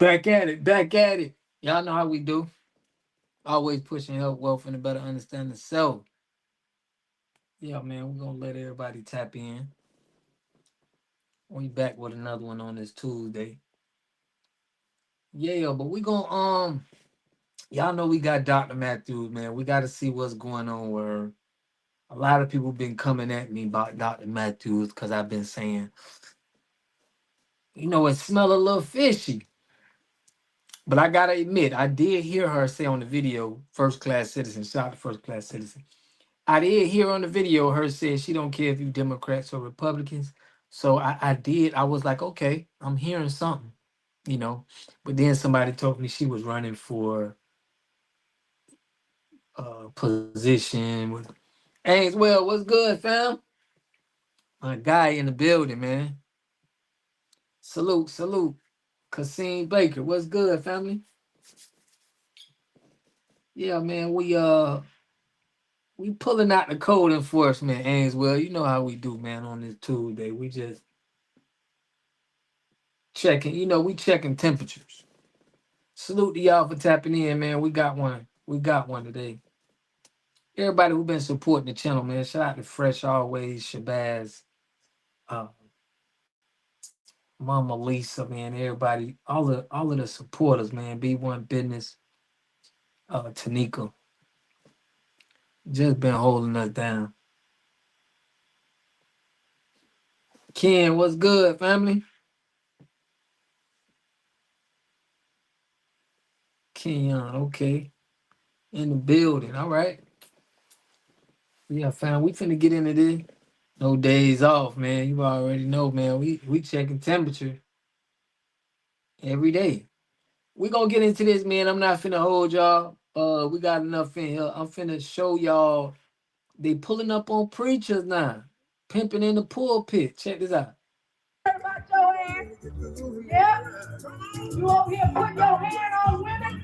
Back at it, back at it. Y'all know how we do. Always pushing health, wealth, and a better understanding self. Yeah, man, we're gonna let everybody tap in. We back with another one on this Tuesday. Yeah, but we gonna y'all know we got Dr. Matthews, man. We gotta see what's going on where a lot of people been coming at me about Dr. Matthews because I've been saying, it smell a little fishy. But I gotta admit, I did hear her say on the video, first class citizen, shout out to first class citizen. I did hear on the video her say she don't care if you Democrats or Republicans. So I did. I was like, okay, I'm hearing something, you know. But then somebody told me she was running for position with Ainswell. What's good, fam? My guy in the building, man. Salute, salute. Kasim Baker. What's good, family? Yeah, man. We pulling out the code enforcement, Ainswell. You know how we do, man, on this Tuesday. We just checking, we checking temperatures. Salute to y'all for tapping in, man. We got one. We got one today. Everybody who been supporting the channel, man. Shout out to Fresh Always, Shabazz, uh, Mama Lisa, man. Everybody, all of the supporters, man. B1 Business, Tanika, just been holding us down. Ken, what's good, family? Kenyon, okay. In the building. All right. Yeah, fam. We finna get into this. No days off, man. You already know, man. We checking temperature every day. We gonna get into this, man. I'm not finna hold y'all. We got enough in here. I'm finna show y'all. They pulling up on preachers now, pimping in the pulpit. Check this out. About your hand. Yeah. You over here putting your hand on women.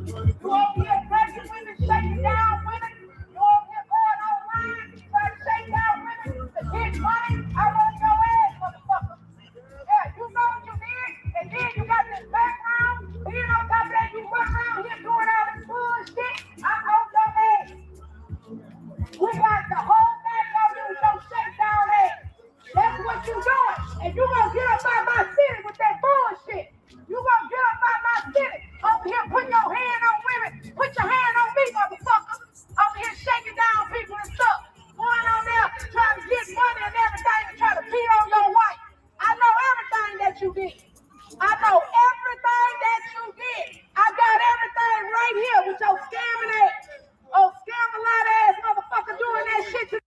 You over here breaking women, shaking down women. You over here going online, trying to shake down women to get money. I want your ass, motherfucker. Yeah, you know what you did, and then you got this background. And then on top of that, you run around here doing all this bullshit. I want your ass. We got the whole thing on you with your shakedown ass. That's what you doing. And you gonna get up out my city with that bullshit. You gonna get up out my city. Over here putting your hand on women. Put your hand on me, motherfucker. Over here shaking down people and stuff. Going on there trying to get money and everything and trying to beat on your wife. I know everything that you did. I know everything that you did. I got everything right here with your scamming ass. Oh, scam-a-lot ass motherfucker doing that shit to.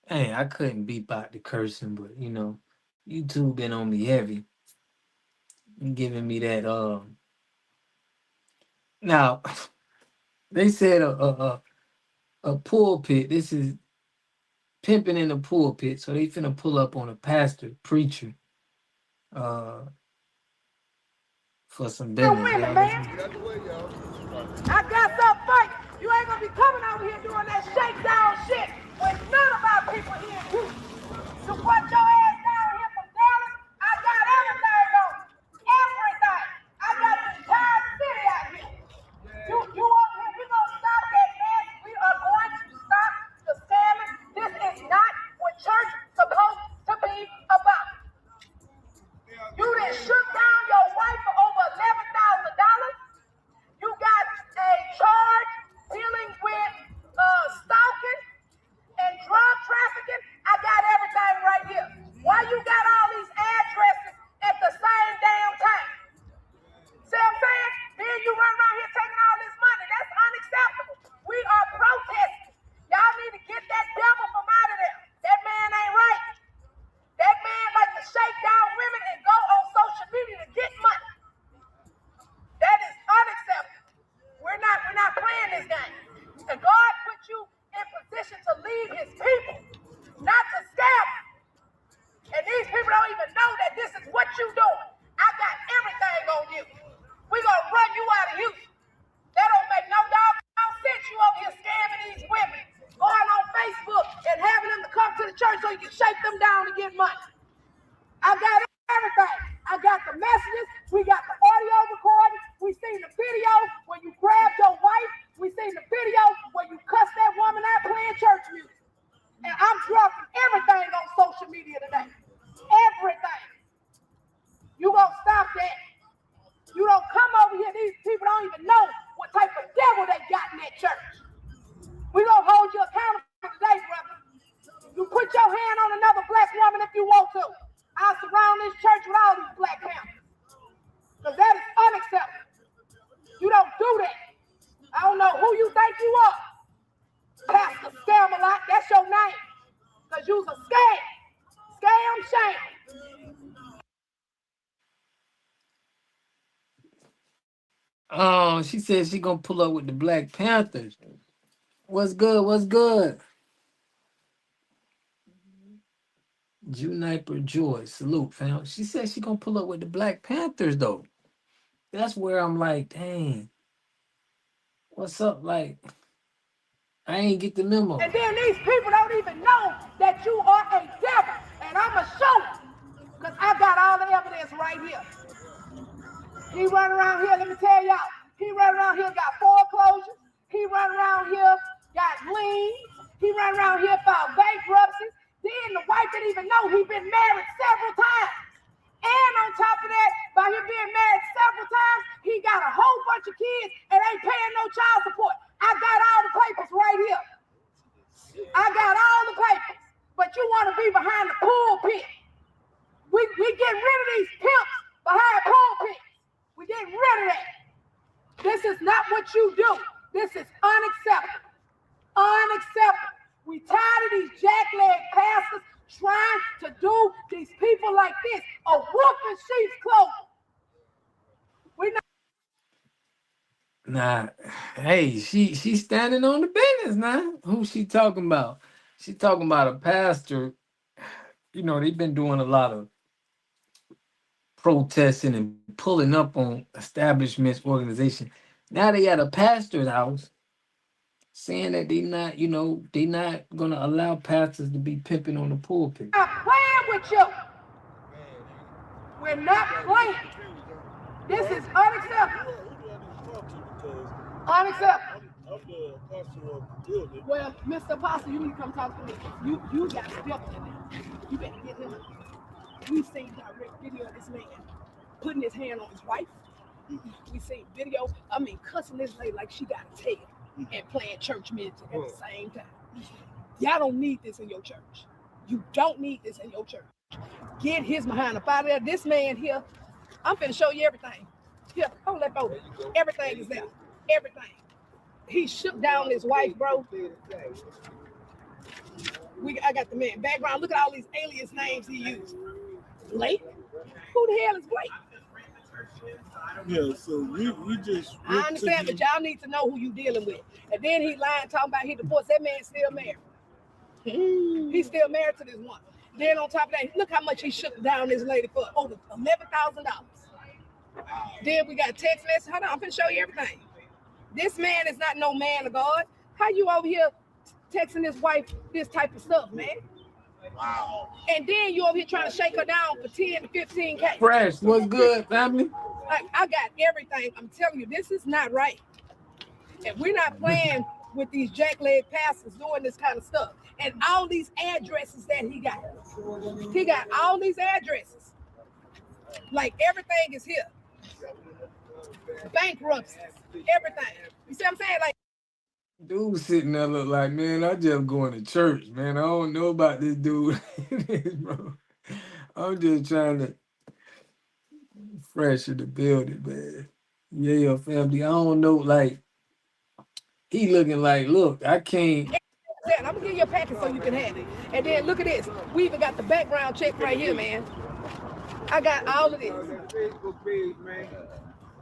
Hey, I couldn't beep out the cursing, but YouTube been on me heavy and giving me that. Now they said a pulpit. This is pimping in the pulpit, so they finna pull up on a pastor, preacher, uh, for some business. Women, man. I got some fight. You ain't gonna be coming over here doing that shakedown shit with none of our people here. You put your ass down here from Dallas. I got everything on. Everything. I got the entire city out here. You over here, we gonna stop that mess. We are going to stop the scamming. This is not what church is supposed to be about. You done shook down your wife for over $11,000. You got a charge dealing with stalking and drug trafficking. I got everything right here. the messages. We got the audio recording. We seen the video when you grabbed your wife. We seen the video when you cussed that woman out playing church music. And I'm dropping everything on social media today. Everything. You gonna stop that. You don't come over here. These people don't even know what type of devil they got in that church. We gonna hold you accountable today, brother. You put your hand on another black woman if you want to. I'll surround this church with all these black panthers. Because that is unacceptable. You don't do that. I don't know who you think you are. Pastor Scam-a-lot, that's your name. Because you's a scam. Scam shame. Oh, she said she gonna pull up with the Black Panthers. What's good? What's good? Juniper Joy, salute, fam. She said she gonna pull up with the Black Panthers though. That's where I'm like, dang, what's up? Like, I ain't get the memo. And then these people don't even know that you are a devil. And I'ma show you. Because I got all the evidence right here. He run around here, let me tell y'all. He run around here, got foreclosures. He run around here, got liens. He run around here, filed bankruptcy. Then the wife didn't even know he been married several times. And on top of that, by him being married several times, he got a whole bunch of kids and ain't paying no child support. I got all the papers right here. I got all the papers. But you want to be behind the pulpit. We getting rid of these pimps behind pulpits. We getting rid of that. This is not what you do. This is unacceptable. Unacceptable. We tired of these jackleg pastors trying to do these people like this. A wolf in sheep's clothing. We not. Nah, hey, she standing on the business now. Who she talking about? She talking about a pastor. You know, they've been doing a lot of protesting and pulling up on establishments, organization. Now they at a pastor's house saying that they not, you know, they not gonna allow pastors to be pimping on the pulpit. We're not playing with you. We're not playing. This is unacceptable. Unacceptable. I'm the apostle of the building. Well, Mr. Apostle, you need to come talk to me. You got the devil in there. You better get him. We seen direct video of this man putting his hand on his wife. We seen video, cussing this lady like she got a tail and playing church music at the same time. Y'all don't need this in your church. You don't need this in your church. Get his behind up out of there. This man here, I'm finna show you everything. Here, hold that over. Everything is there. Everything. He shook down his wife, bro. I got the man background. Look at all these alias names he used. Blake? Who the hell is Blake? Yeah, so we just. I understand, but y'all need to know who you dealing with. And then he lying, talking about he divorced. That man's still married. He's still married to this woman. Then on top of that, look how much he shook down this lady for, over $11,000. Then we got text message. Hold on, I'm finna show you everything. This man is not no man of God. How you over here texting his wife this type of stuff, man? Wow. And then you over here trying to shake her down for 10 to 15K. Fresh, what's good, family? I got everything. I'm telling you, this is not right. And we're not playing with these jackleg pastors doing this kind of stuff. And all these addresses that he got. He got all these addresses. Like everything is here. Bankruptcy, everything. You see what I'm saying? Like, dude sitting there look like, man, I just going to church, man. I don't know about this dude, bro. I'm just trying to fresh in the building, man. Yeah, family. I don't know, like, he looking like, look, I can't. I'm gonna give you a packet so you can have it. And then look at this. We even got the background check right here, man. I got all of this.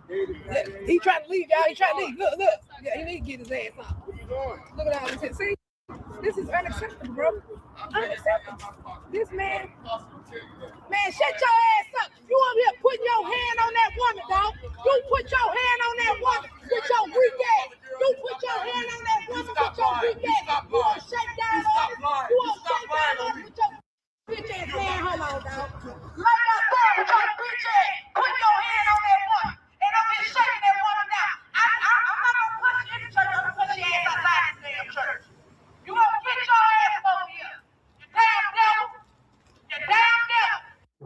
Yeah, he trying to leave, y'all. He trying to leave. Look. Yeah, he need to get his ass off. Look at all this. See, this is unacceptable, bro. Unacceptable. This man, shut your ass up. You over here putting your hand on that woman, dog. You put your hand on that woman with your weak ass. You put your hand on that woman with your weak ass. You want to shake down on it. You want to shake down on it with your bitch ass man. Hold on, dog. Like I said, with your bitch ass. Put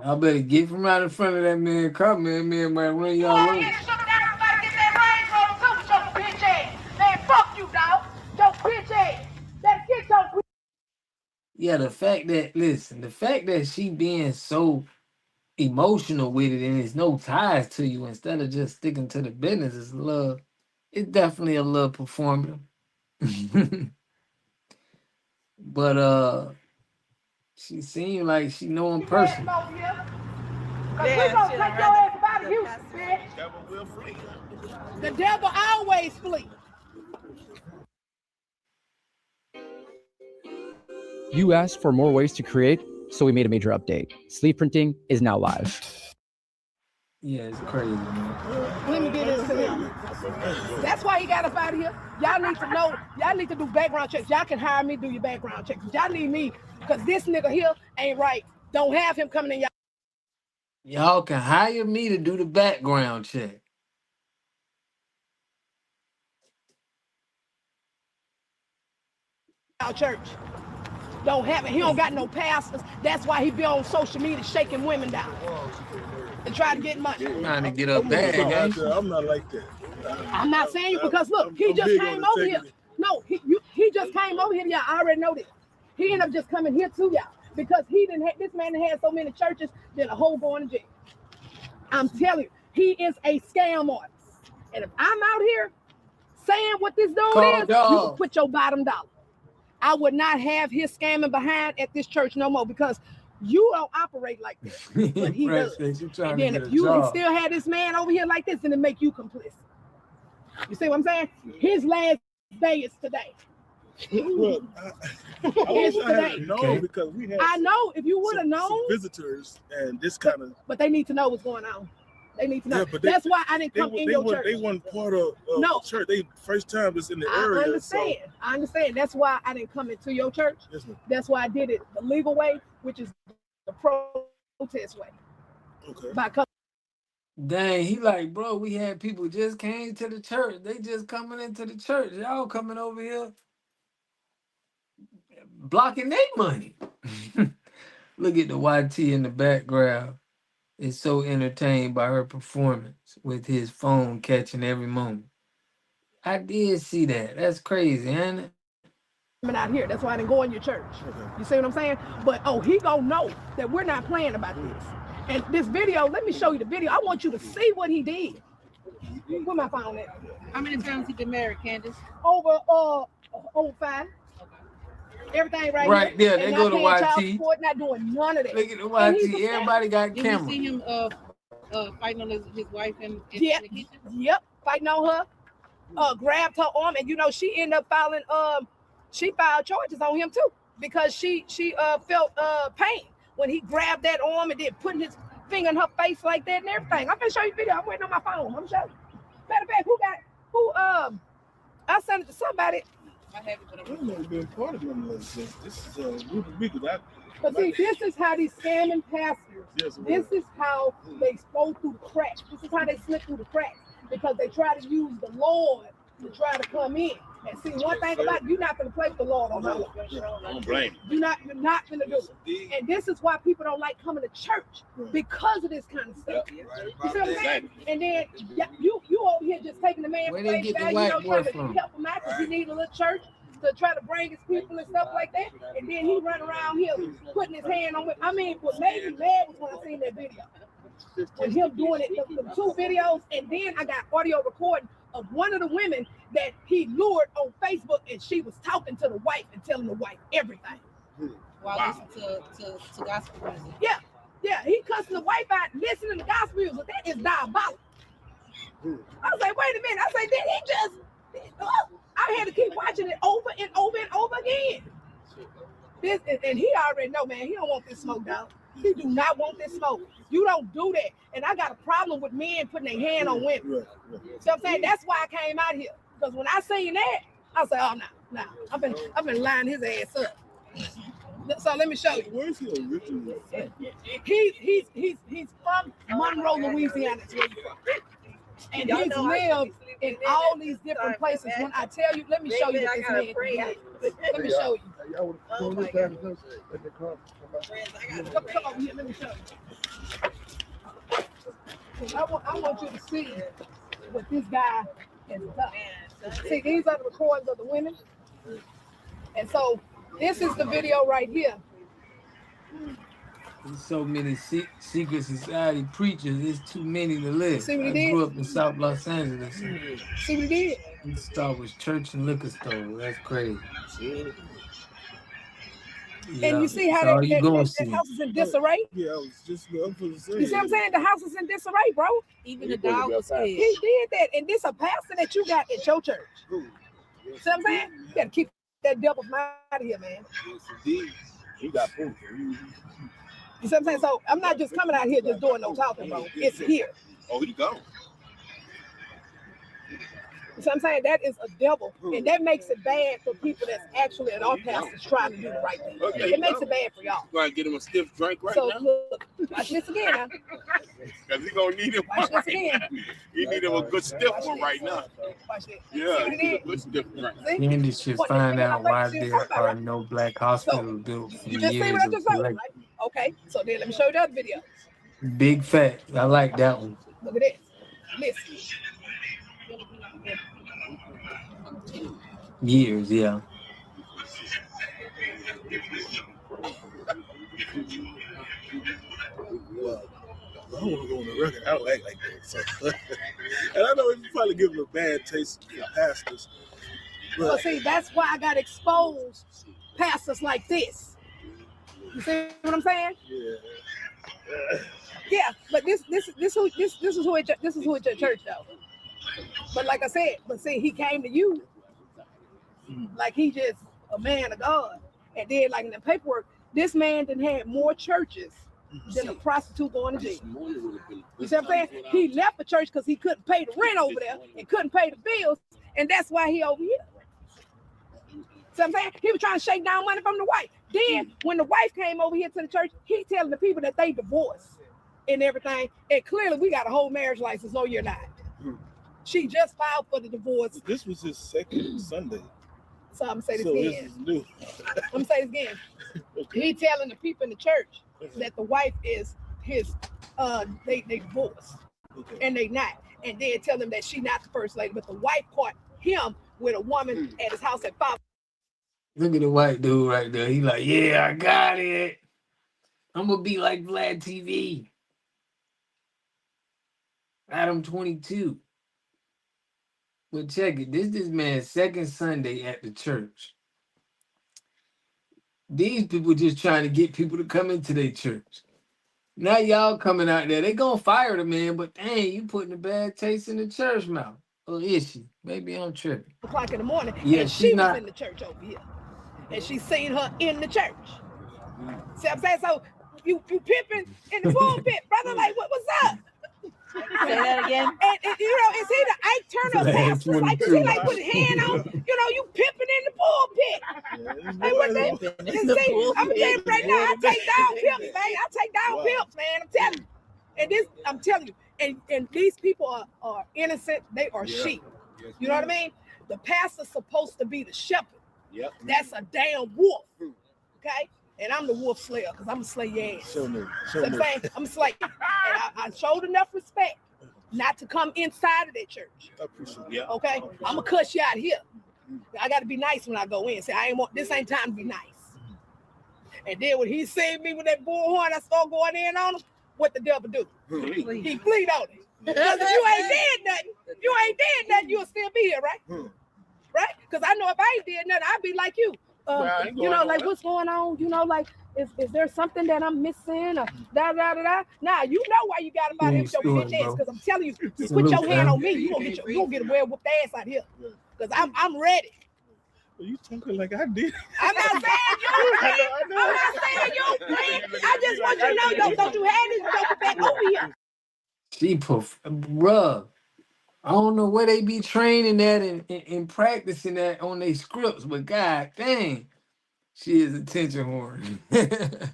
I better get from out in front of that man car, man. Man might run You y'all over over. here shooting down somebody, get that Range Rover too, your bitch ass. Man, fuck you, dog. Your bitch ass. Let's get your bitch. Yeah, the fact that she being so emotional with it and there's no ties to you instead of just sticking to the business is a little, it's definitely a little performative. But she seemed like she know him personally. Over here. Cause we gonna take your ass out of Houston, bitch. The devil will flee. The devil always flee. You asked for more ways to create, so we made a major update. Sleeve printing is now live. Yeah, it's crazy, man. Let me get into him. That's why he got up out of here. Y'all need to know, y'all need to do background checks. Y'all can hire me, do your background checks. Y'all need me, because this nigga here ain't right. Don't have him coming in Y'all can hire me to do the background check. y'all church. Don't have it. He don't got no pastors. That's why he be on social media shaking women down and try to get money. Trying to get up I'm bag, ain't you? I'm not like that. I'm not saying you because look, he just came over here. No, he just came over here. Y'all already know this. He ended up just coming here to y'all because he didn't have, this man had so many churches that a whole going to jail. I'm telling you, he is a scam artist. And if I'm out here saying what this dude Call is, dog. you can put your bottom dollar. I would not have his scamming behind at this church no more because you don't operate like that. But he does. You trying And then to get if a you job. still had this man over here like this, then it make you complicit. You see what I'm saying? His last day is today. Well, I wish I had known because we had. I know if you would have known visitors and this kind of. But they need to know what's going on. They need to know. Yeah, but that's why I didn't come in your church. They weren't part of no church. They first time was in the area. I understand. So. I understand. That's why I didn't come into your church. Yes, that's why I did it the legal way, which is the protest way. Okay. By coming. Dang, he like, bro, we had people just came to the church. They just coming into the church. Y'all coming over here blocking their money. Look at the YT in the background. Is so entertained by her performance with his phone catching every moment. I did see that. That's crazy, ain't it? Out here, that's why I didn't go in your church. You see what I'm saying? But he gonna know that we're not playing about this. And this video, let me show you the video. I want you to see what he did. Where my phone at? How many times he been married, Candace? Over 5. Everything right here. There. They go to YT. Support, not doing none of that. Look at the YT. Everybody got cameras. Did you see him fighting on his wife in the kitchen? Yep, fighting on her. Grabbed her arm, and she ended up filing. She filed charges on him too because she felt pain when he grabbed that arm and then putting his finger in her face like that and everything. I'm gonna show you the video. I'm waiting on my phone. I'm gonna show you. Matter of fact, I sent it to somebody. I have it, but I'm not been part of them. This is But see, this is how these scamming pastors. Yes, this is how they go through the cracks. This is how they slip through the cracks because they try to use the Lord to try to come in. And see, one thing about it, you're not going to play with the Lord on that. I don't blame you. You're not going to do it. And this is why people don't like coming to church because of this kind of stuff. You see what I'm saying? And then you over here just taking the man where they get the white boy from? Help him out because he need a little church to try to bring his people and stuff like that. And then he run around here putting his hand on it. I mean, what made me mad was when I seen that video. With him doing it, the 2 videos, and then I got audio recording of one of the women that he lured on Facebook, and she was talking to the wife and telling the wife everything. While listening to gospel music. Yeah, he cussing the wife out, listening to gospel music. That is diabolical. I was like, wait a minute. I was like, did he just? I had to keep watching it over and over and over again. And he already know, man. He don't want this smoke, dog. He do not want this smoke. You don't do that. And I got a problem with men putting their hand on women. So I'm saying that's why I came out here. Because when I seen that, I was like, oh no. I've been lining his ass up. So let me show you. Where's he originally from? He's from Monroe, Louisiana. And he's lived in all these different places. When I tell you, let me show you what this man did. Let me show you. Come over here, let me show you. I want you to see what this guy has done. See, these are the recordings of the women. And so this is the video right here. There's so many secret society preachers. There's too many to list. See what he I did? grew up in South Los Angeles. See what he did? His start was church and liquor store. That's crazy. Yeah, And you see how that house is in disarray? Yeah, I was just going to say. You see what I'm saying? The house is in disarray, bro. Even the dog was scared. He did that. And this a pastor that you got at your church. See what I'm saying? You got to keep that devil's mind out of here, man. Yes, indeed. You got proof. You see what I'm saying? So I'm not just coming out here just doing no talking, bro. It's here. Oh, he gone. You see what I'm saying? That is a devil. And that makes it bad for people that's actually at our pastors trying to do the right thing. Okay, It makes it bad for y'all. You going to get him a stiff drink right So now? look, watch this again now. Because he going to need him Watch this again. He need him a good stiff one right now. Watch this. Yeah, See what he a good stiff drink. See? Candy should What, find you out know, why like, there are no black hospitals built for You just see years what I of just said, collect- right? Okay, so then let me show you the other video. Big fact. I like that one. Look at this. Listen. Years, yeah. Well, I don't want to go on the record. I don't act like that. So. And I know it's probably giving a bad taste to pastors. Well, see, that's why I got exposed pastors like this. You see what I'm saying? Yeah. Yeah, but this is who at your church though. But like I said, he came to you like he just a man of God. And then like in the paperwork, this man done had more churches than a prostitute going to jail. You see what I'm saying? He left the church because he couldn't pay the rent over there and couldn't pay the bills, and that's why he over here. See what I'm saying? He was trying to shake down money from the wife. Then when the wife came over here to the church, he telling the people that they divorced and everything. And clearly we got a whole marriage license. No, you're not. She just filed for the divorce. This was his second Sunday. So I'm gonna say this So again. this is new. I'm gonna say this again. He telling the people in the church that the wife is his they divorced. Okay. And they not. And then tell them that she not the first lady, but the wife caught him with a woman at his house at 5. Look at the white dude right there. He like, yeah, I got it. I'm gonna be like Vlad TV. Adam 22. But check it. This man's second Sunday at the church. These people just trying to get people to come into their church. Now y'all coming out there. They gonna fire the man, but dang, you putting a bad taste in the church mouth. Or is she? Maybe I'm tripping. O'clock in the morning. Yeah, and she's she not- was in the church over here. And she seen her in the church. See what I'm saying? So you pimping in the pulpit, brother. Like, what's up? Say that again. And you know, is he the Ike Turner pastor? Like, is he like put his hand on? You know, you pimping in the pulpit. Hey, what they? In the See, I'm telling you right now, I take down Yeah. pimps, man. I take down pimps, man. I'm telling you. And this, I'm telling you. And these people are innocent. They are sheep. Yes, You know what I mean? The pastor's supposed to be the shepherd. Yep. That's a damn wolf. Okay? And I'm the wolf slayer because I'm going to slay your ass. Show me. So I'm saying, I'm slay. And I showed enough respect not to come inside of that church. I appreciate it. Yeah. Okay? I'm going to cuss you out here. I got to be nice when I go in. Say, this ain't time to be nice. And then when he saved me with that bullhorn, I start going in on him. What the devil do? He plead on it. Because if you ain't did nothing, you'll still be here, right? Right? Because I know if I ain't did nothing, I'd be like you. You know, like what's going on? You know, like is there something that I'm missing? Or da da da da. Nah, you know why you got about it your big ass? Because I'm telling you, you put your hand on me, you gonna get a well-whooped ass out here. Because I'm ready. Well, you talking like I did. I'm not saying you, man. I'm not saying you, man. I just want you to know, don't you have this joker back over here. Bruh, I don't know where they be training that and practicing that on their scripts, but god dang, she is a attention whore.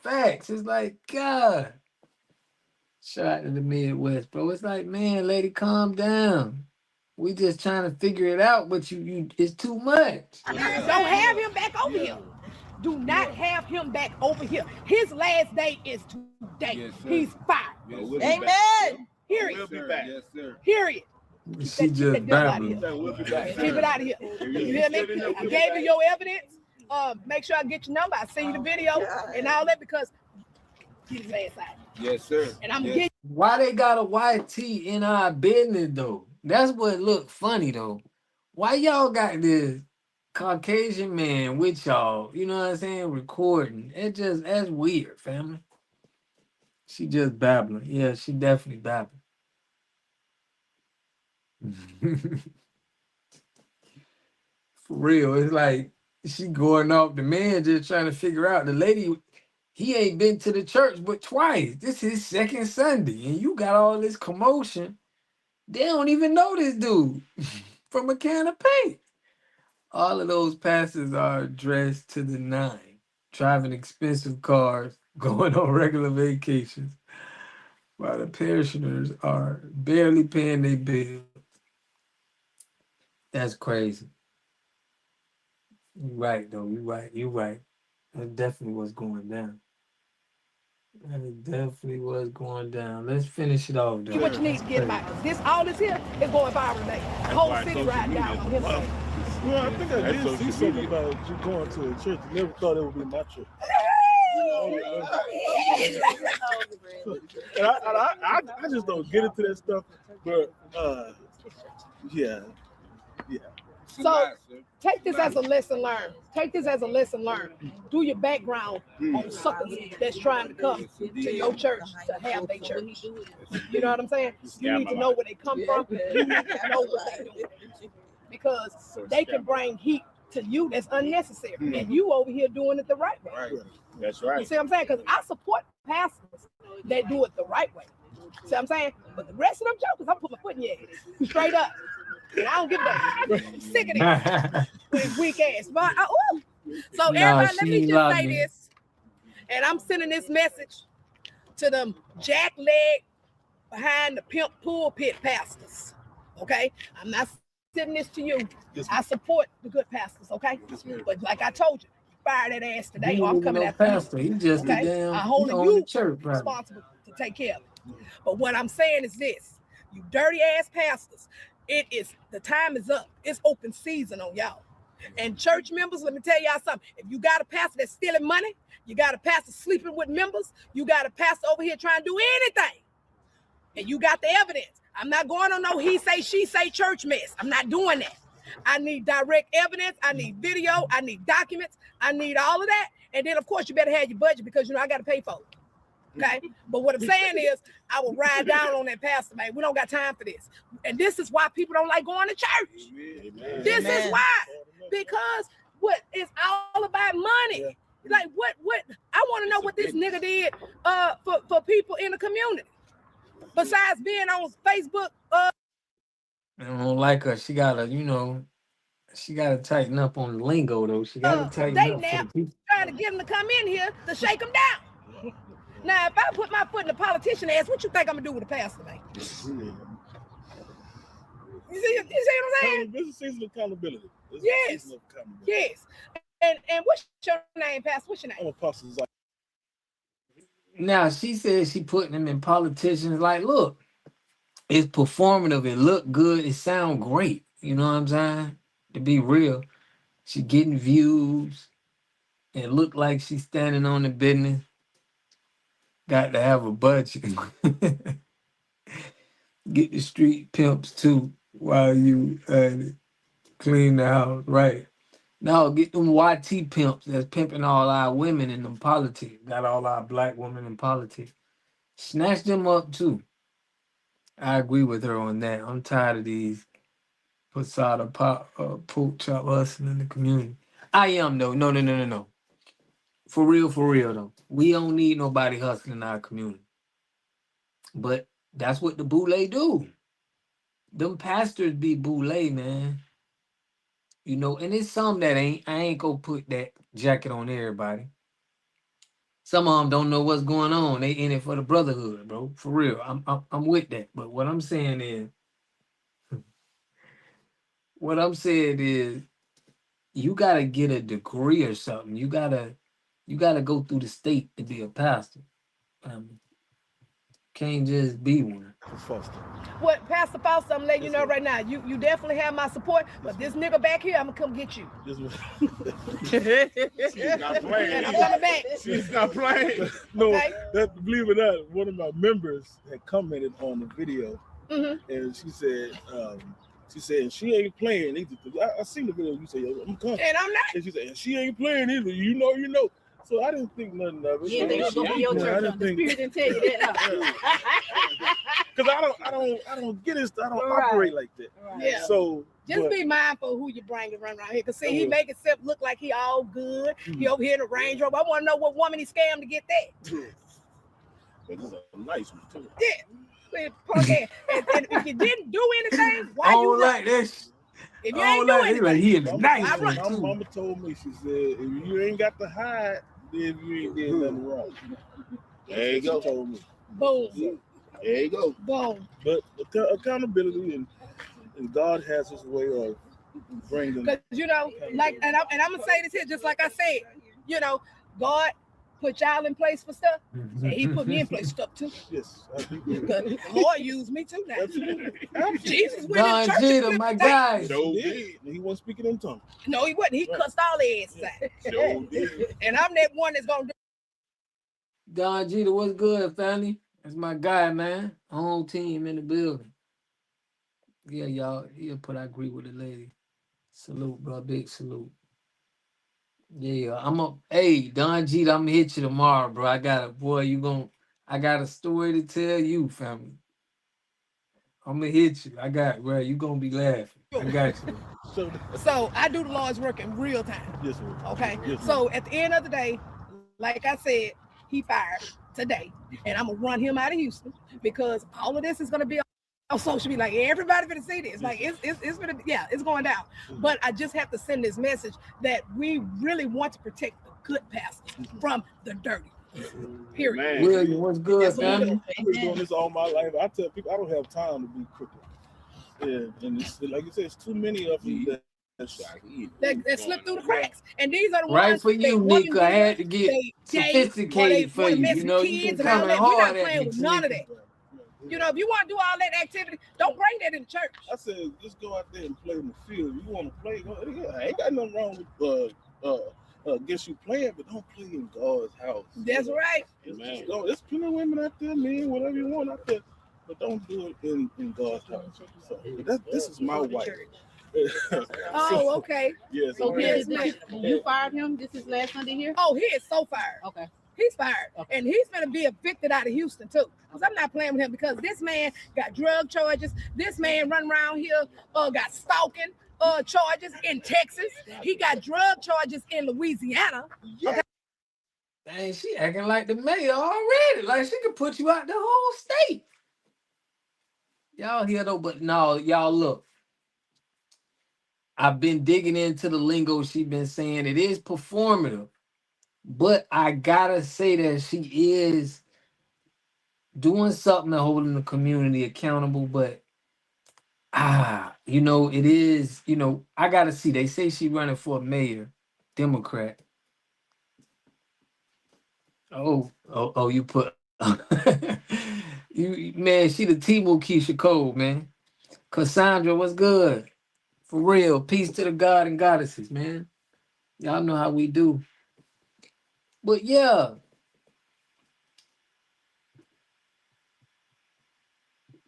Facts. It's like, God. Shout out to the Midwest, bro. It's like, man, lady, calm down. We just trying to figure it out, but you it's too much. Don't have him back over here. Do not have him back over here. His last day is today. Yes, He's fired. Yes, Amen. Period. We'll be back. Yes, sir. Period. She just babbling. We'll be back. Keep it out of here. You hear me? I gave you your evidence. Make sure I get your number. I send you the video and all that because get his ass out. Yes, sir. And I'm getting. Why they got a YT in our business though? That's what look funny though. Why y'all got this Caucasian man with y'all? You know what I'm saying? Recording. That's weird, family. She just babbling. Yeah, she definitely babbling. For real, it's like she going off. The man just trying to figure out the lady. He ain't been to the church but twice. This is his second Sunday, and you got all this commotion. They don't even know this dude from a can of paint. All of those pastors are dressed to the nine, driving expensive cars, going on regular vacations, while the parishioners are barely paying their bills. That's crazy. You're right, though. You're right. That definitely was going down. That definitely was going down. Let's finish it off, though. Get what you need to get about this. All this here is going viral today. The whole city riding down on him. Well, I think I did see something about you going to a church. I never thought it would be my church. And I just don't get into that stuff. But yeah. So take this as a lesson learned. Take this as a lesson learned. Do your background on suckers that's trying to come to your church to have their church. You know what I'm saying? You need to know where they come from. You need to know what they're doing. Because they can bring heat to you that's unnecessary. And you over here doing it the right way. Right. That's right. You see what I'm saying? Because I support pastors that do it the right way. See what I'm saying? But the rest of them jokers, I'm putting my foot in your ass. Straight up. And I don't give a damn. I'm sick of this weak ass. But so everybody, let me just say this. And I'm sending this message to them jack leg behind the pimp pulpit pastors. Okay? I'm not sending this to you. I support the good pastors, okay? But like I told you, fire that ass today, or I'm coming after pastor. You just okay? damn, I'm holding you responsible to take care of it. But what I'm saying is this: you dirty ass pastors, the time is up. It's open season on y'all. And church members, let me tell y'all something. If you got a pastor that's stealing money, you got a pastor sleeping with members, you got a pastor over here trying to do anything, and you got the evidence. I'm not going on no he say, she say church mess. I'm not doing that. I need direct evidence. I need video. I need documents. I need all of that. And then, of course, you better have your budget because, I got to pay for it. Okay? But what I'm saying is I will ride down on that pastor, man. We don't got time for this. And this is why people don't like going to church. Amen. This is why. Because it's all about money. Like, what? I want to know what this nigga did for people in the community. Besides being on Facebook, I don't like her. She gotta, she gotta tighten up on the lingo though. She gotta tighten up. Trying to get them to come in here to shake them down. Now, if I put my foot in the politician ass, what you think I'm gonna do with the pastor, man? You see what I'm saying? This is season of accountability. Yes. Yes. And what's your name, Pastor? What's your name? I'm Apostle Zach. Now she says she putting them in politicians. Like, look, it's performative. It look good. It sound great. You know what I'm saying? To be real, she getting views. It look like she's standing on the business. Got to have a budget. Get the street pimps too while you clean the house, right? No, get them YT pimps that's pimping all our women in them politics. Got all our black women in politics. Snatch them up too. I agree with her on that. I'm tired of these Posada pork chop hustling in the community. I am though. No. For real though. We don't need nobody hustling in our community. But that's what the boule do. Them pastors be boule, man. And it's some that I ain't gonna put that jacket on everybody. Some of them don't know what's going on. They in it for the brotherhood, bro. For real. I'm with that. But what I'm saying is, you gotta get a degree or something. You gotta go through the state to be a pastor. Um, can't just be one. Foster. What, Pastor Foster, I'm letting you Yes, know ma'am. right now. You definitely have my support, but this nigga back here, I'm gonna come get you. This was She's not playing. And I'm coming back. She's not playing. no. Okay. That, believe it or not, one of my members had commented on the video, Mm-hmm. and she said she ain't playing either. I seen the video. You say, "I'm coming," And I'm not. and she said, she ain't playing either. You know. So I didn't think nothing of it. Yeah, they So gonna be your I church. didn't The think, spirit didn't tell you that. because I don't get it. I don't Right. operate like that. Yeah. So Just but- be mindful of who you bring to run around here. Cause see, I he will. make himself look like he all good. He Mhm. over here in the Range Rover. I want to know what woman he scammed to get that. But this is a nice one too. With punk ass. And if you didn't do anything, why I you don't run? like this. If I you don't ain't do like this. Like, anything, he in the Mama, nice I one run. my too. mama told me, she said, if you ain't got to hide, then you ain't did nothing wrong. There you She go. told me. Boom, There you go. boom. But accountability and God has his way of bringing. Because you know, like, and I'm gonna say this here, just like I said, you know, God put y'all in place for stuff, and He put me in place for stuff too. Yes, I do. Because the Lord used me too now. Absolutely. Jesus went Don in church. Jeter, and my flipped the guy. Show He did. did. And he wasn't speaking in tongues. thing. No, he wasn't. He Right. cussed all their asses out. Show did. And I'm that one that's gonna do. Don Jeter, what's good, family? That's my guy, man. Home team in the building. Yeah, y'all. He'll put I agree with the lady. Salute, bro. Big salute. Yeah, I'm up. Hey, Don Jeter, I'm gonna hit you tomorrow, bro. I got a story to tell you, family. I'm gonna hit you. Bro, you gonna be laughing. I got you. So, So I do the Lord's work in real time. yes, sir. Okay. Yes, So at the end of the day, like I said, he fired today, and I'm gonna run him out of Houston because all of this is gonna be on social media. Like everybody gonna see this. Like it's gonna, yeah, it's going down. But I just have to send this message that we really want to protect the good pastors from the dirty. Period. Man. William, what's good, That's what we family? do. I've been doing this all my life. I tell people I don't have time to be crooked. Yeah, and it's, like you said, it's too many of them That slip through the cracks, and these are the Right ones for they you, woman Nika. I deal, had to get they date, or they sophisticated for wanna you. mess You know, with you kids been and all coming that. We're not hard at playing me, with none of Nika. that. You know, if you want to do all that activity, don't bring that in the church. I said, just go out there and play in the field. If you want to play, go, yeah, I ain't got nothing wrong with against you playing, but don't play in God's house. That's right. Just go. There's plenty of women out there, men, whatever you want out there, but don't do it in God's house. So this is my wife. Oh, okay. Yeah, So Yes, you fired him? This is last Sunday here? Oh, he is so fired. Okay. He's fired. And he's going to be evicted out of Houston, too. Because I'm not playing with him because this man got drug charges. This man run around here, got stalking charges in Texas. He got drug charges in Louisiana. yeah. Dang, she acting like the mayor already. Like she could put you out the whole state. Y'all hear though, but no, y'all look. I've been digging into the lingo she been saying. It is performative, but I gotta say that she is doing something to holding the community accountable. But it is. I gotta see. They say she running for mayor, Democrat. Oh, you put you man. She the T-Move Keisha Cole, man. Cassandra, what's good? For real. Peace to the God and goddesses, man. Y'all know how we do. But yeah.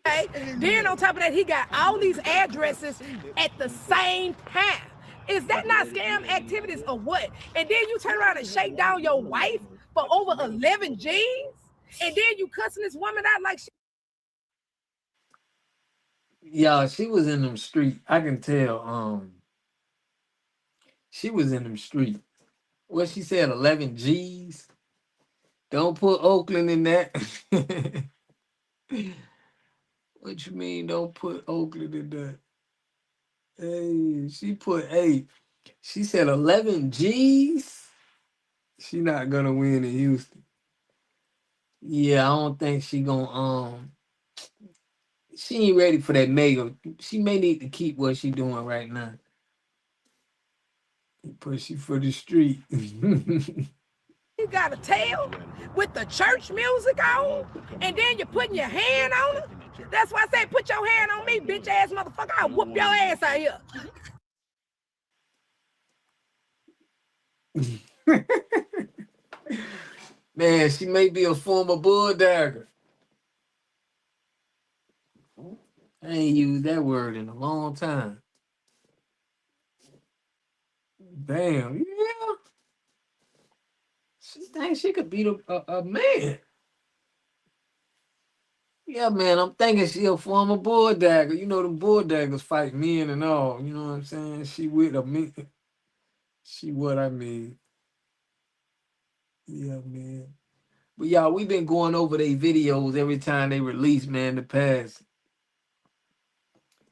Okay. Then on top of that, he got all these addresses at the same time. Is that not scam activities or what? And then you turn around and shake down your wife for over 11 G's? And then you cussing this woman out like she. Yeah, she was in them street. I can tell. She was in them street. What she said, 11 G's. Don't put Oakland in that. What you mean? Don't put Oakland in that? Hey, she put 8. She said 11 G's. She not gonna win in Houston. Yeah, I don't think she gonna. She ain't ready for that mayor. She may need to keep what she doing right now. Push you for the street. You got a tail with the church music on, and then you're putting your hand on it. That's why I say put your hand on me, bitch ass motherfucker. I'll whoop your ass out here. Man, she may be a former bulldagger. I ain't used that word in a long time. Damn, yeah. She thinks she could beat a man. Yeah, man, I'm thinking she a former bulldagger. You know them bulldaggers fight men and all. You know what I'm saying? She with a me. She what I mean. Yeah, man. But y'all, we been going over their videos every time they release, man, the past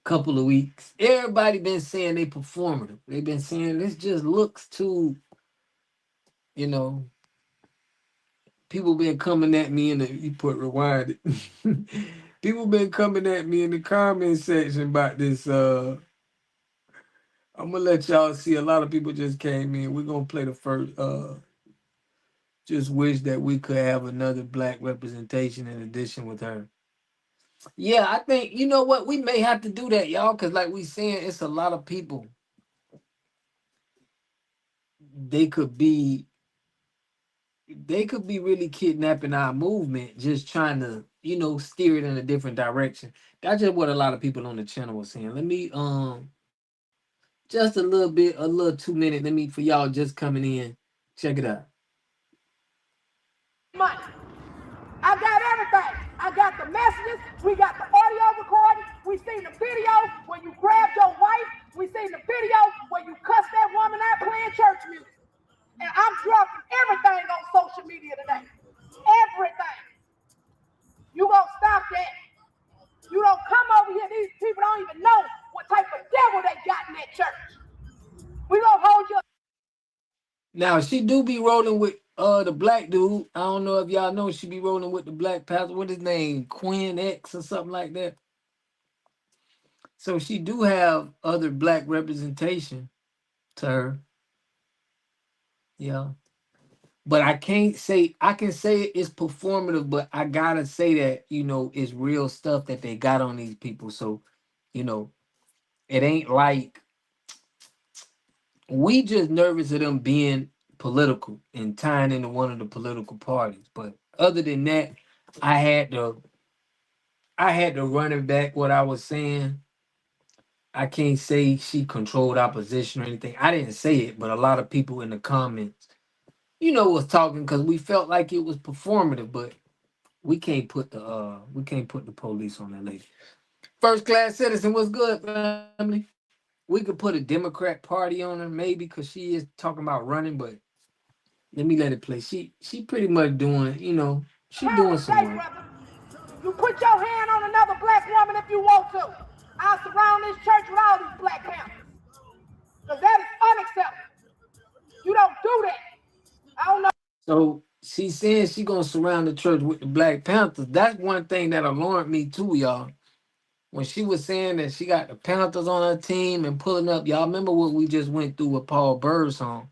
couple of weeks. Everybody been saying they performative. They been saying this just looks too, you know, people been coming at me in the you put rewind it. People been coming at me in the comment section about this. I'm gonna let y'all see. A lot of people just came in. We're gonna play the first. Just wish that we could have another black representation in addition with her. Yeah, I think you know what we may have to do that, y'all, because like we saying, it's a lot of people. They could be they could be really kidnapping our movement, just trying to, steer it in a different direction. That's just what a lot of people on the channel was saying. Let me just a little bit, a little 2 minute. Let me for y'all just coming in. Check it out. Money. I got everything. I got the messages. We got the audio recording. We seen the video where you grabbed your wife. We seen the video where you cussed that woman out playing church music. And I'm dropping everything on social media today. Everything. You gonna stop that. You don't come over here. These people don't even know what type of devil they got in that church. We gonna hold you. Now she do be rolling with the black dude. I don't know if y'all know she be rolling with the black pastor. What his name? Quinn X or something like that. So she do have other black representation to her. Yeah. But I can't say I can say it's performative, but I gotta say that, it's real stuff that they got on these people. So, you know, it ain't like we just nervous of them being political and tying into one of the political parties. But other than that, I had to I had to run it back what I was saying. I can't say she controlled opposition or anything. I didn't say it, but a lot of people in the comments, was talking because we felt like it was performative, but we can't put the police on that lady. First class citizen, what's good, family? We could put a Democrat party on her, maybe, because she is talking about running, but let me let it play. She pretty much doing, she doing some work. Brother. You put your hand on another black woman if you want to. I'll surround this church with all these black panthers. Because that is unacceptable. You don't do that. I don't know. So she saying she gonna surround the church with the Black Panthers. That's one thing that alarmed me too, y'all. When she was saying that she got the Panthers on her team and pulling up, y'all remember what we just went through with Paul Bird's song.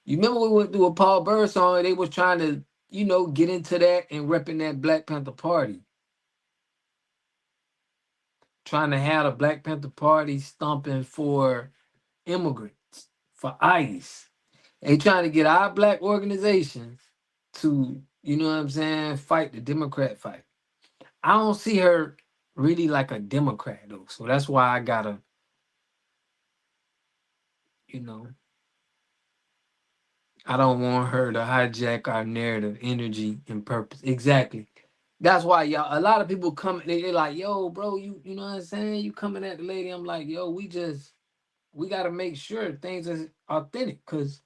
You remember we went through a Paul Bird song and they was trying to, get into that and repping that Black Panther Party. Trying to have a Black Panther Party stomping for immigrants, for ICE. They trying to get our black organizations to, what I'm saying, fight the Democrat fight. I don't see her really like a Democrat though. So that's why I gotta, you know, I don't want her to hijack our narrative, energy, and purpose. Exactly. That's why y'all a lot of people come, they like, yo, bro, you know what I'm saying? You coming at the lady. I'm like, yo, we gotta make sure things is authentic because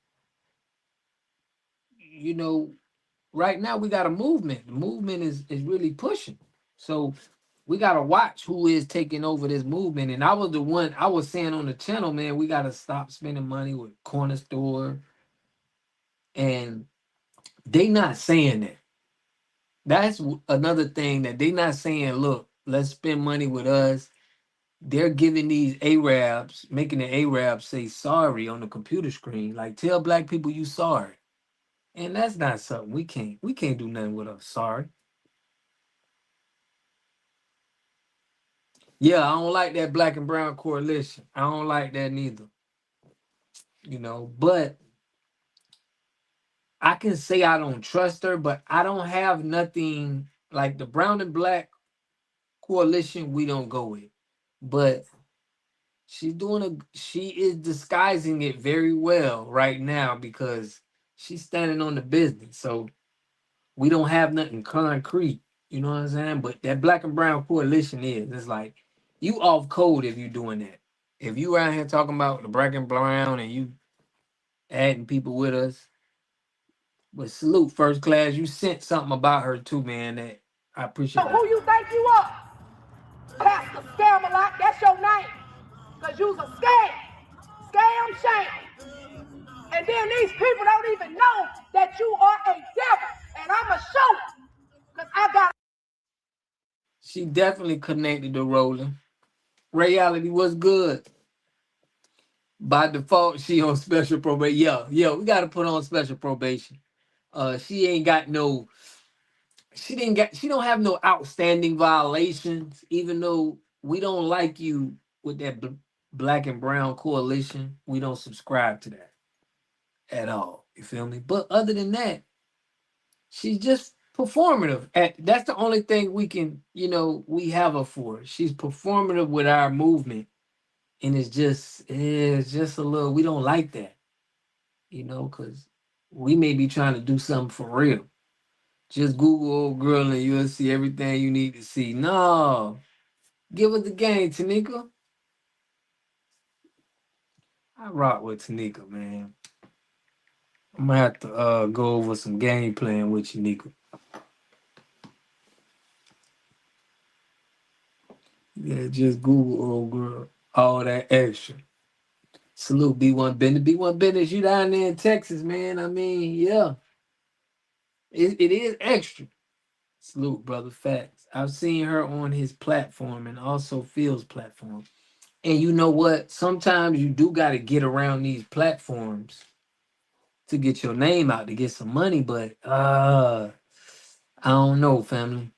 you know right now we got a movement. The movement is really pushing. So we gotta watch who is taking over this movement. And I was the one I was saying on the channel, man, we gotta stop spending money with corner store. And they not saying that. That's another thing that they not saying, look, let's spend money with us. they're giving these Arabs, making the Arabs say sorry on the computer screen. Like, tell black people you sorry. And that's not something we can't do nothing with a sorry. Yeah, I don't like that black and brown coalition. I don't like that neither. But I can say I don't trust her, but I don't have nothing like the brown and black coalition we don't go with. But she is disguising it very well right now because she's standing on the business. So we don't have nothing concrete. You know what I'm saying? But that black and brown coalition it's like you off code if you doing that. If you out here talking about the black and brown and you adding people with us, but salute first class. You sent something about her too, man. That I So appreciate who that. you think you are? Pastor Scam-a-lot, that's your name. Because you's a scam. Scam shame. And then these people don't even know that you are a devil. And I'ma show you. Because I got She definitely connected to Rolling. Reality was good. By default, she on special probation. Yeah, we gotta put on special probation. She ain't got no. She didn't get. She don't have no outstanding violations. Even though we don't like you with that black and brown coalition, we don't subscribe to that at all. You feel me? But other than that, she's just performative. That's the only thing we have her for. She's performative with our movement, and it's just a little. We don't like that, because we may be trying to do something for real. Just Google old girl and you'll see everything you need to see. No, give us the game, Tanika. I rock with Tanika, man. I'm gonna have to go over some game playing with you, Nika. Yeah, just Google old girl. All that extra. Salute B1 Business. B1 Business, you down there in Texas, man. I mean, yeah. It is extra. Salute, brother. Facts. I've seen her on his platform and also Phil's platform. And you know what? Sometimes you do got to get around these platforms to get your name out to get some money, but I don't know, family.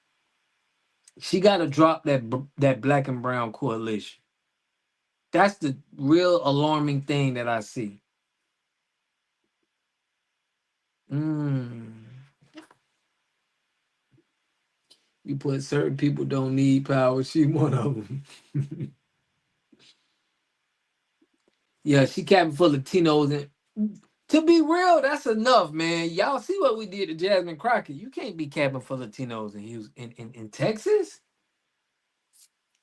She got to drop that black and brown coalition. That's the real alarming thing that I see. Mm. You put certain people don't need power. She one of them. Yeah, she cabin full of Latinos, and to be real, that's enough, man. Y'all see what we did to Jasmine Crockett. You can't be cabin full of Latinos in Houston, in Texas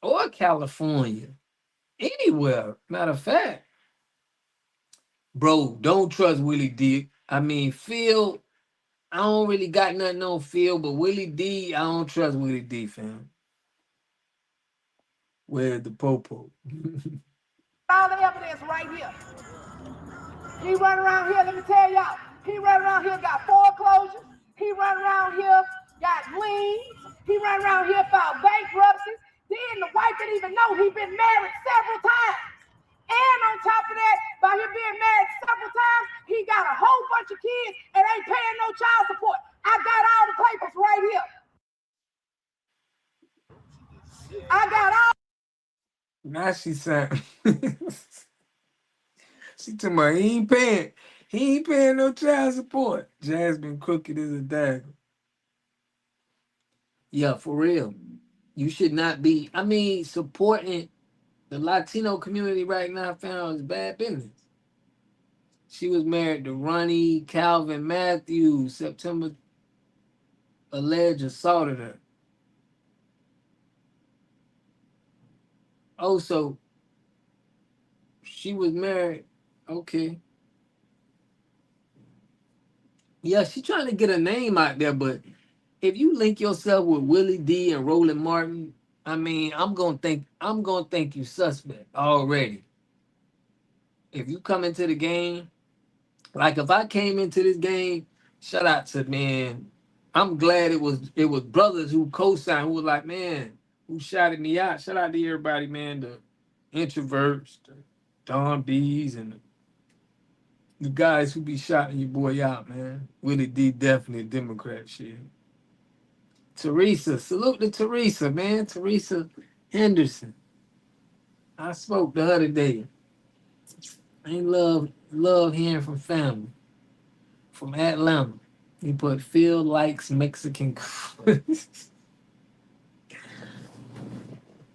or California, anywhere. Matter of fact, bro, don't trust Willie D. I mean, Phil. I don't really got nothing on Phil, but Willie D. I don't trust Willie D. Fam. Where's the popo? all the evidence right here. He run around here, let me tell y'all. He run around here, got foreclosures. He run around here, got liens. He run around here, filed bankruptcies. Then the wife didn't even know he been married several times. And on top of that, by him being married several times, he got a whole bunch of kids and ain't paying no child support. I got all the papers right here. I got all. Now she said, she told me he ain't paying no child support. Jasmine crooked as a dagger. Yeah, for real. You should not be. I mean, supporting the Latino community right now, found is bad business. She was married to Ronnie Calvin Matthews. September alleged assaulted her. Oh, so she was married. Okay. Yeah, she trying to get a name out there, but if you link yourself with Willie D and Roland Martin, I mean, I'm gonna think you suspect already. If you come into the game, like if I came into this game, shout out to man. I'm glad it was brothers who co-signed who was like, man, who shouted me out. Shout out to everybody, man. introverts, the Don B's, and the guys who be shouting your boy out, man. Willie D definitely a Democrat shit. Teresa, salute to Teresa, man. Teresa Henderson. I spoke the other day. I ain't love hearing from family from Atlanta. He put Phil likes Mexican.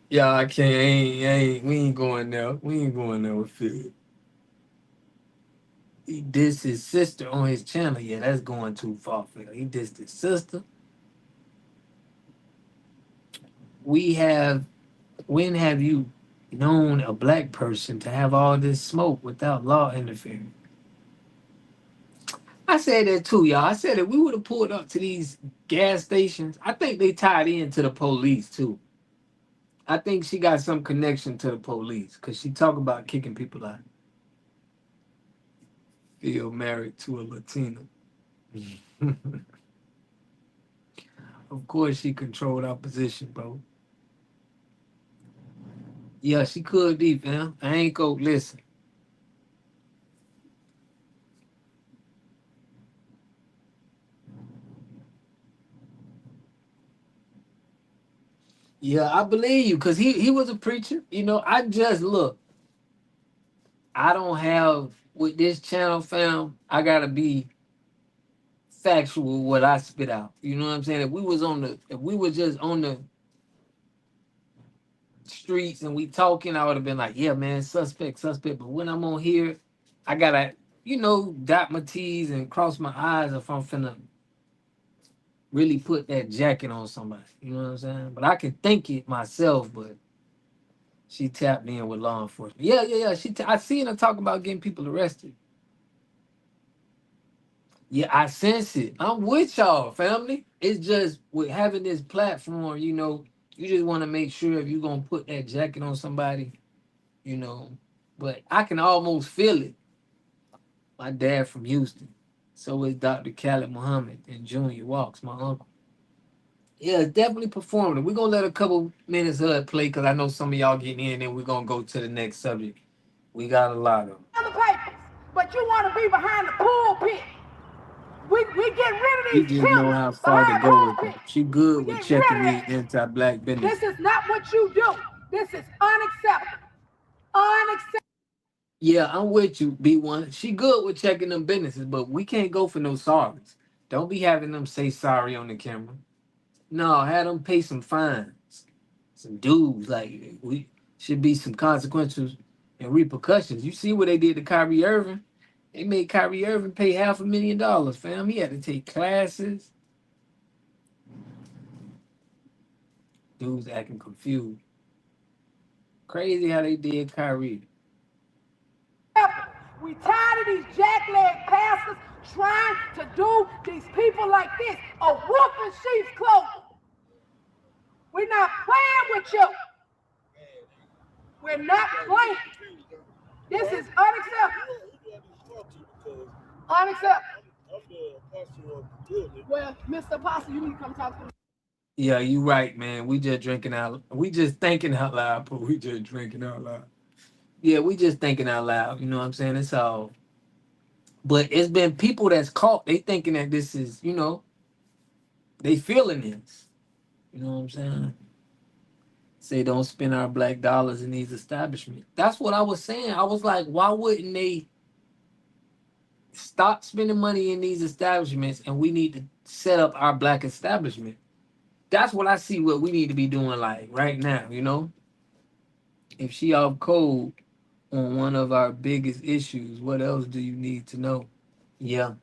Yeah, I can't. We ain't going there. We ain't going there with Phil. He dissed his sister on his channel. Yeah, that's going too far, Phil. He dissed his sister. We have. When have you known a black person to have all this smoke without law interfering? I said that too, y'all. I said that we would have pulled up to these gas stations. I think they tied into the police too. I think she got some connection to the police because she talk about kicking people out. Feel married to a Latina. Of course, she controlled our position, bro. Yeah, she could deep, man. I ain't go listen. Yeah, I believe you because he was a preacher. You know, I just look. I don't have with this channel, fam. I gotta be factual what I spit out. You know what I'm saying? If we were just on the streets and we talking, I would have been like, yeah, man, suspect. But when I'm on here, I gotta, dot my T's and cross my I's if I'm finna really put that jacket on somebody. You know what I'm saying? But I can think it myself, but she tapped in with law enforcement. Yeah. I seen her talk about getting people arrested. Yeah, I sense it. I'm with y'all, family. It's just with having this platform, you just want to make sure if you're gonna put that jacket on somebody, you know. But I can almost feel it. My dad from Houston. So is Dr. Khaled Muhammad and Junior Walks, my uncle. Yeah, it's definitely performative. We're gonna let a couple minutes of it play because I know some of y'all getting in, and we're gonna go to the next subject. We got a lot of them. Other papers, but you want to be behind the pulpit. We get rid of You these just know killers how far to behind go with that. pulpit. She We good with get rid checking of the that. anti-black business. This is not what you do. This is unacceptable. Unacceptable. Yeah, I'm with you, B1. She good with checking them businesses, but we can't go for no sorries. Don't be having them say sorry on the camera. No, have them pay some fines, some dues. Like we should be some consequences and repercussions. You see what they did to Kyrie Irving? They made Kyrie Irving pay $500,000, fam. He had to take classes. Dudes acting confused. Crazy how they did Kyrie. We tired of these jackleg pastors trying to do these people like this. A wolf in sheep's clothing. We're not playing with you. We're not playing. This is unacceptable. Unacceptable. Well, Mr. Apostle, you need to come talk to me. Yeah, you right, man. We just thinking out loud, but we just drinking out loud. Yeah, we just thinking out loud. You know what I'm saying? It's all. But it's been people that's caught. They thinking that this is, they feeling this. You know what I'm saying? Say don't spend our black dollars in these establishments. That's what I was saying. I was like, why wouldn't they stop spending money in these establishments and we need to set up our black establishment? That's what I see what we need to be doing like right now. If she off code on one of our biggest issues, what else do you need to know? Yeah.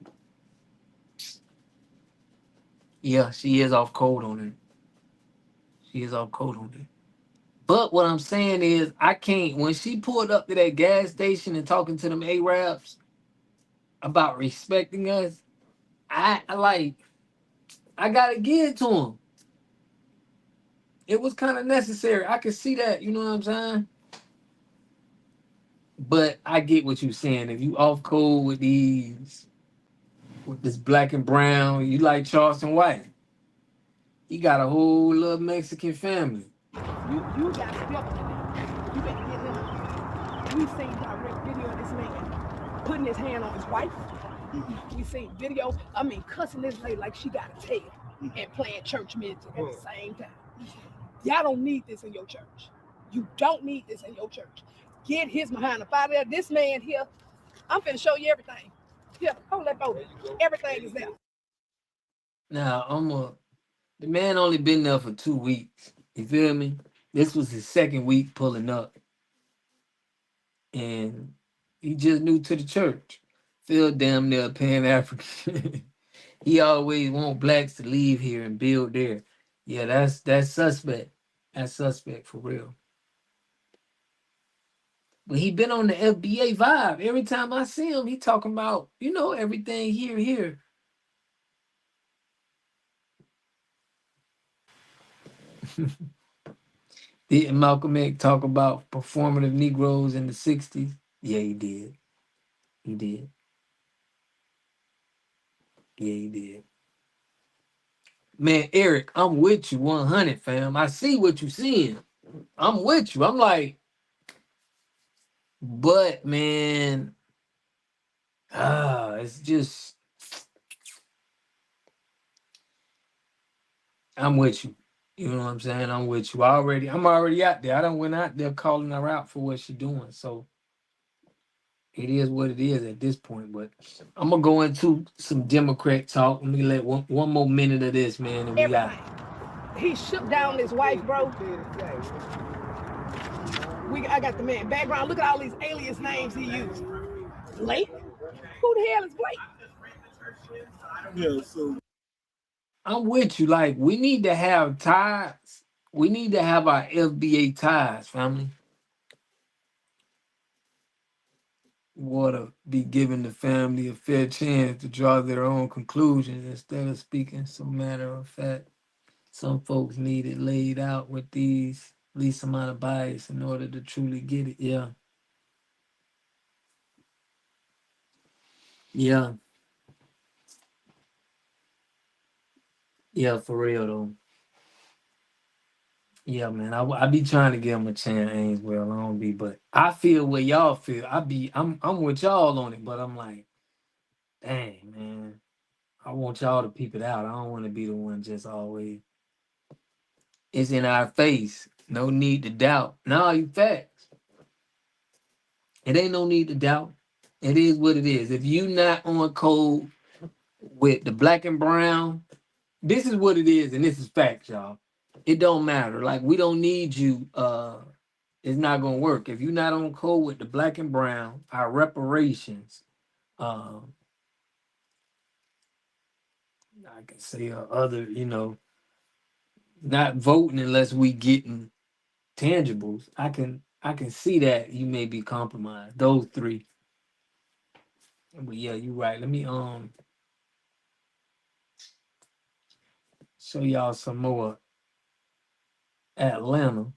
Yeah, she is off code on it. She is off code on it. But what I'm saying is, I can't. When she pulled up to that gas station and talking to them Arabs about respecting us, I gotta give it to them. It was kind of necessary. I could see that. You know what I'm saying? But I get what you're saying. If you off code with this black and brown, you like Charleston White. He got a whole little Mexican family. You got to help him. You better get him We seen direct video of this man putting his hand on his wife. We seen video, cussing this lady like she got a tail and playing church music at the same time. Y'all don't need this in your church. You don't need this in your church. Get his behind up out of there. This man here, I'm finna show you everything. Here, hold that over. Everything is there. Now the man only been there for 2 weeks. You feel me? This was his second week pulling up, and he just new to the church. Feel damn near Pan African. He always want blacks to leave here and build there. Yeah, that's suspect. That's suspect for real. But he been on the FBA vibe. Every time I see him, he talking about, everything here. Didn't Malcolm X talk about performative Negroes in the 60s? Yeah, he did. He did. Yeah, he did. Man, Eric, I'm with you 100, fam. I see what you seeing. I'm with you. I'm like, but man, it's just, I'm with you. You know what I'm saying? I'm with you. I'm already out there. I don't went out there calling her out for what she doing. So it is what it is at this point. But I'm gonna go into some Democrat talk. Let me let one more minute of this, man, and we out. Everything. He shook down his wife, bro. I got the man background. Look at all these alias names he used. Blake? Who the hell is Blake? Yeah, so I'm with you. Like, we need to have ties. We need to have our FBA ties, family. Want to be giving the family a fair chance to draw their own conclusions instead of speaking some matter of fact. Some folks need it laid out with these least amount of bias in order to truly get it. Yeah. Yeah. Yeah, for real though. Yeah, man. I be trying to give him a chance, Ainsworth. I don't be, but I feel what y'all feel. I'm with y'all on it, but I'm like, dang, man. I want y'all to peep it out. I don't want to be the one just always. It's in our face. No need to doubt. No, you facts. It ain't no need to doubt. It is what it is. If you not on code with the black and brown, this is what it is, and this is facts, y'all. It don't matter. Like, we don't need you. It's not gonna work. If you're not on code with the black and brown, our reparations, um, I can say other, not voting unless we getting tangibles. I can see that you may be compromised. Those three. But yeah, you're right. Let me show y'all some more Atlanta.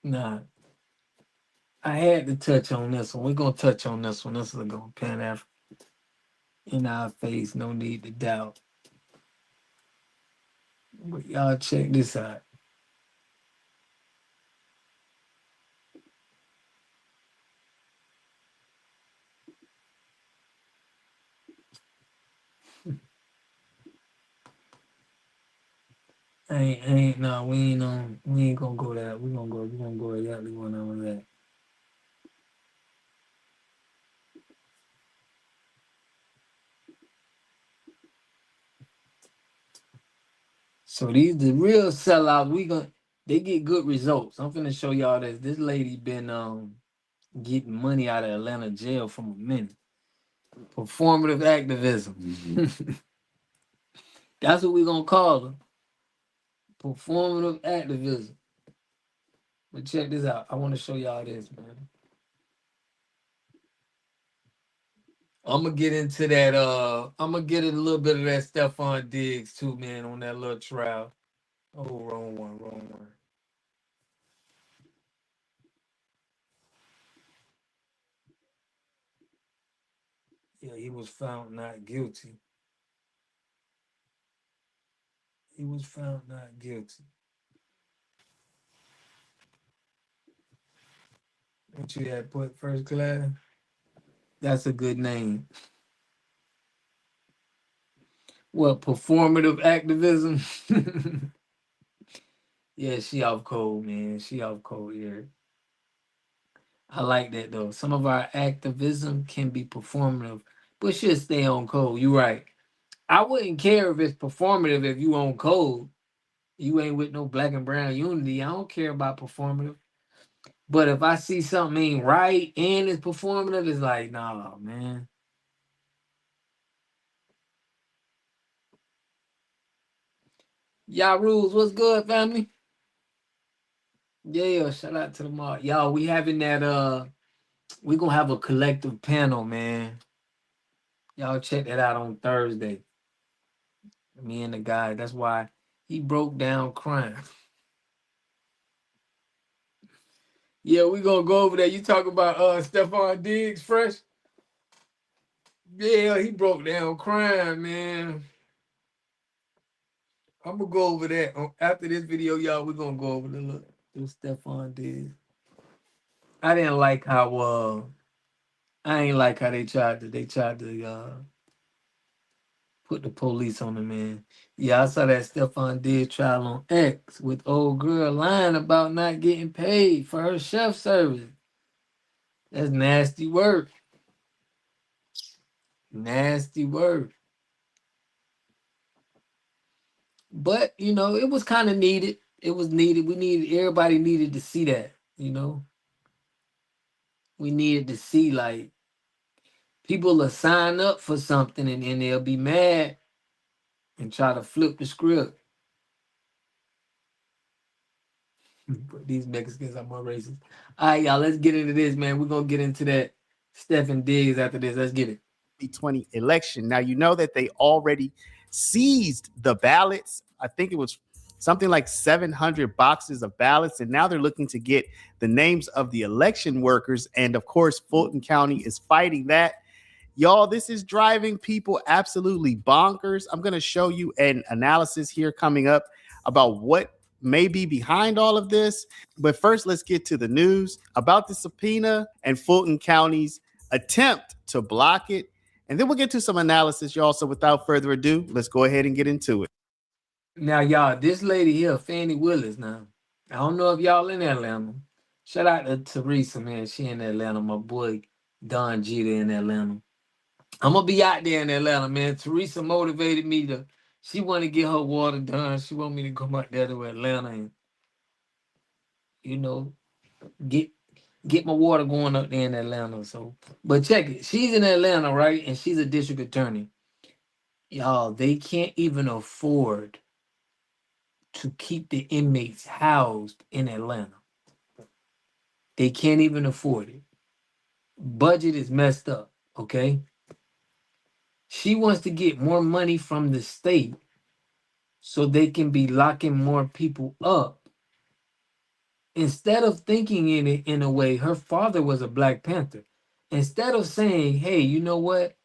Nah, I had to touch on this one. We're gonna touch on this one. This is gonna pan Africa in our face. No need to doubt. But y'all check this out. Ain't no, we ain't gonna go that. We gonna go exactly one over that. So these the real sellouts. They get good results. I'm finna show y'all this. This lady been getting money out of Atlanta jail from a minute. Performative activism. That's what we gonna call her. Performative activism. But check this out. I want to show y'all this, man. I'm gonna get into that. I'm gonna get a little bit of that Stephon Diggs too, man, on that little trial. Oh, wrong one, wrong one. Yeah, he was found not guilty. He was found not guilty. What you had put first class? That's a good name. What, performative activism? Yeah, she off cold, man. She off cold here. I like that though. Some of our activism can be performative, but should stay on code. You're right. I wouldn't care if it's performative if you on code. You ain't with no black and brown unity. I don't care about performative. But if I see something ain't right and it's performative, it's like, nah, man. Y'all rules, what's good, family? Yeah, shout out to the mob. Y'all, we having that we gonna have a collective panel, man. Y'all check that out on Thursday. Me and the guy. That's why he broke down crime. Yeah, we gonna go over there. You talk about Stephon Diggs fresh? Yeah, he broke down crime, man. I'm gonna go over that after this video, y'all. We're gonna go over the look Stephon Diggs. I didn't like how I ain't like how they tried to put the police on him, man. Yeah, I saw that Stephon Diggs trial on X with old girl lying about not getting paid for her chef service. That's nasty work. Nasty work. But it was kind of needed. It was needed. Everybody needed to see that. We needed to see like people will sign up for something and then they'll be mad and try to flip the script. But these Mexicans are more racist. All right, y'all, let's get into this, man. We're going to get into that Stephon Diggs after this. Let's get it. 2020 election. Now, you know that they already seized the ballots. I think it was something like 700 boxes of ballots. And now they're looking to get the names of the election workers. And of course, Fulton County is fighting that. Y'all, this is driving people absolutely bonkers. I'm going to show you an analysis here coming up about what may be behind all of this. But first, let's get to the news about the subpoena and Fulton County's attempt to block it. And then we'll get to some analysis, y'all. So without further ado, let's go ahead and get into it. Now, y'all, this lady here, Fannie Willis, now, I don't know if y'all in Atlanta. Shout out to Teresa, man. She in Atlanta. My boy, Don Jeter in Atlanta. I'm going to be out there in Atlanta, man. Teresa motivated me she want to get her water done. She want me to come out there to Atlanta and, get my water going up there in Atlanta. So, but check it. She's in Atlanta, right? And she's a district attorney. Y'all, they can't even afford to keep the inmates housed in Atlanta. They can't even afford it. Budget is messed up, okay? She wants to get more money from the state so they can be locking more people up. Instead of thinking in it in a way, her father was a Black Panther. Instead of saying, hey, you know what?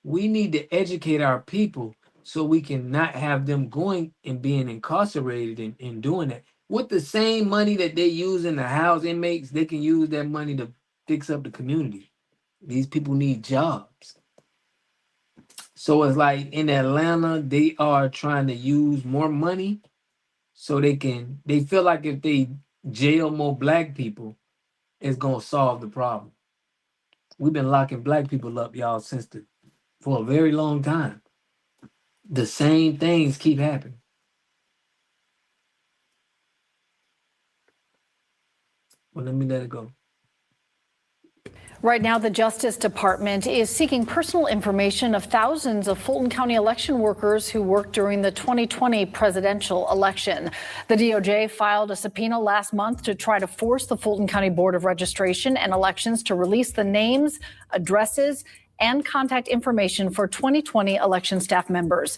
We need to educate our people so we can not have them going and being incarcerated and doing that. With the same money that they use in the house inmates, they can use that money to fix up the community. These people need jobs. So it's like in Atlanta, they are trying to use more money so they feel like if they jail more Black people, it's going to solve the problem. We've been locking Black people up, y'all, for a very long time. The same things keep happening. Well, let me let it go. Right now, the Justice Department is seeking personal information of thousands of Fulton County election workers who worked during the 2020 presidential election. The DOJ filed a subpoena last month to try to force the Fulton County Board of Registration and Elections to release the names, addresses, and contact information for 2020 election staff members.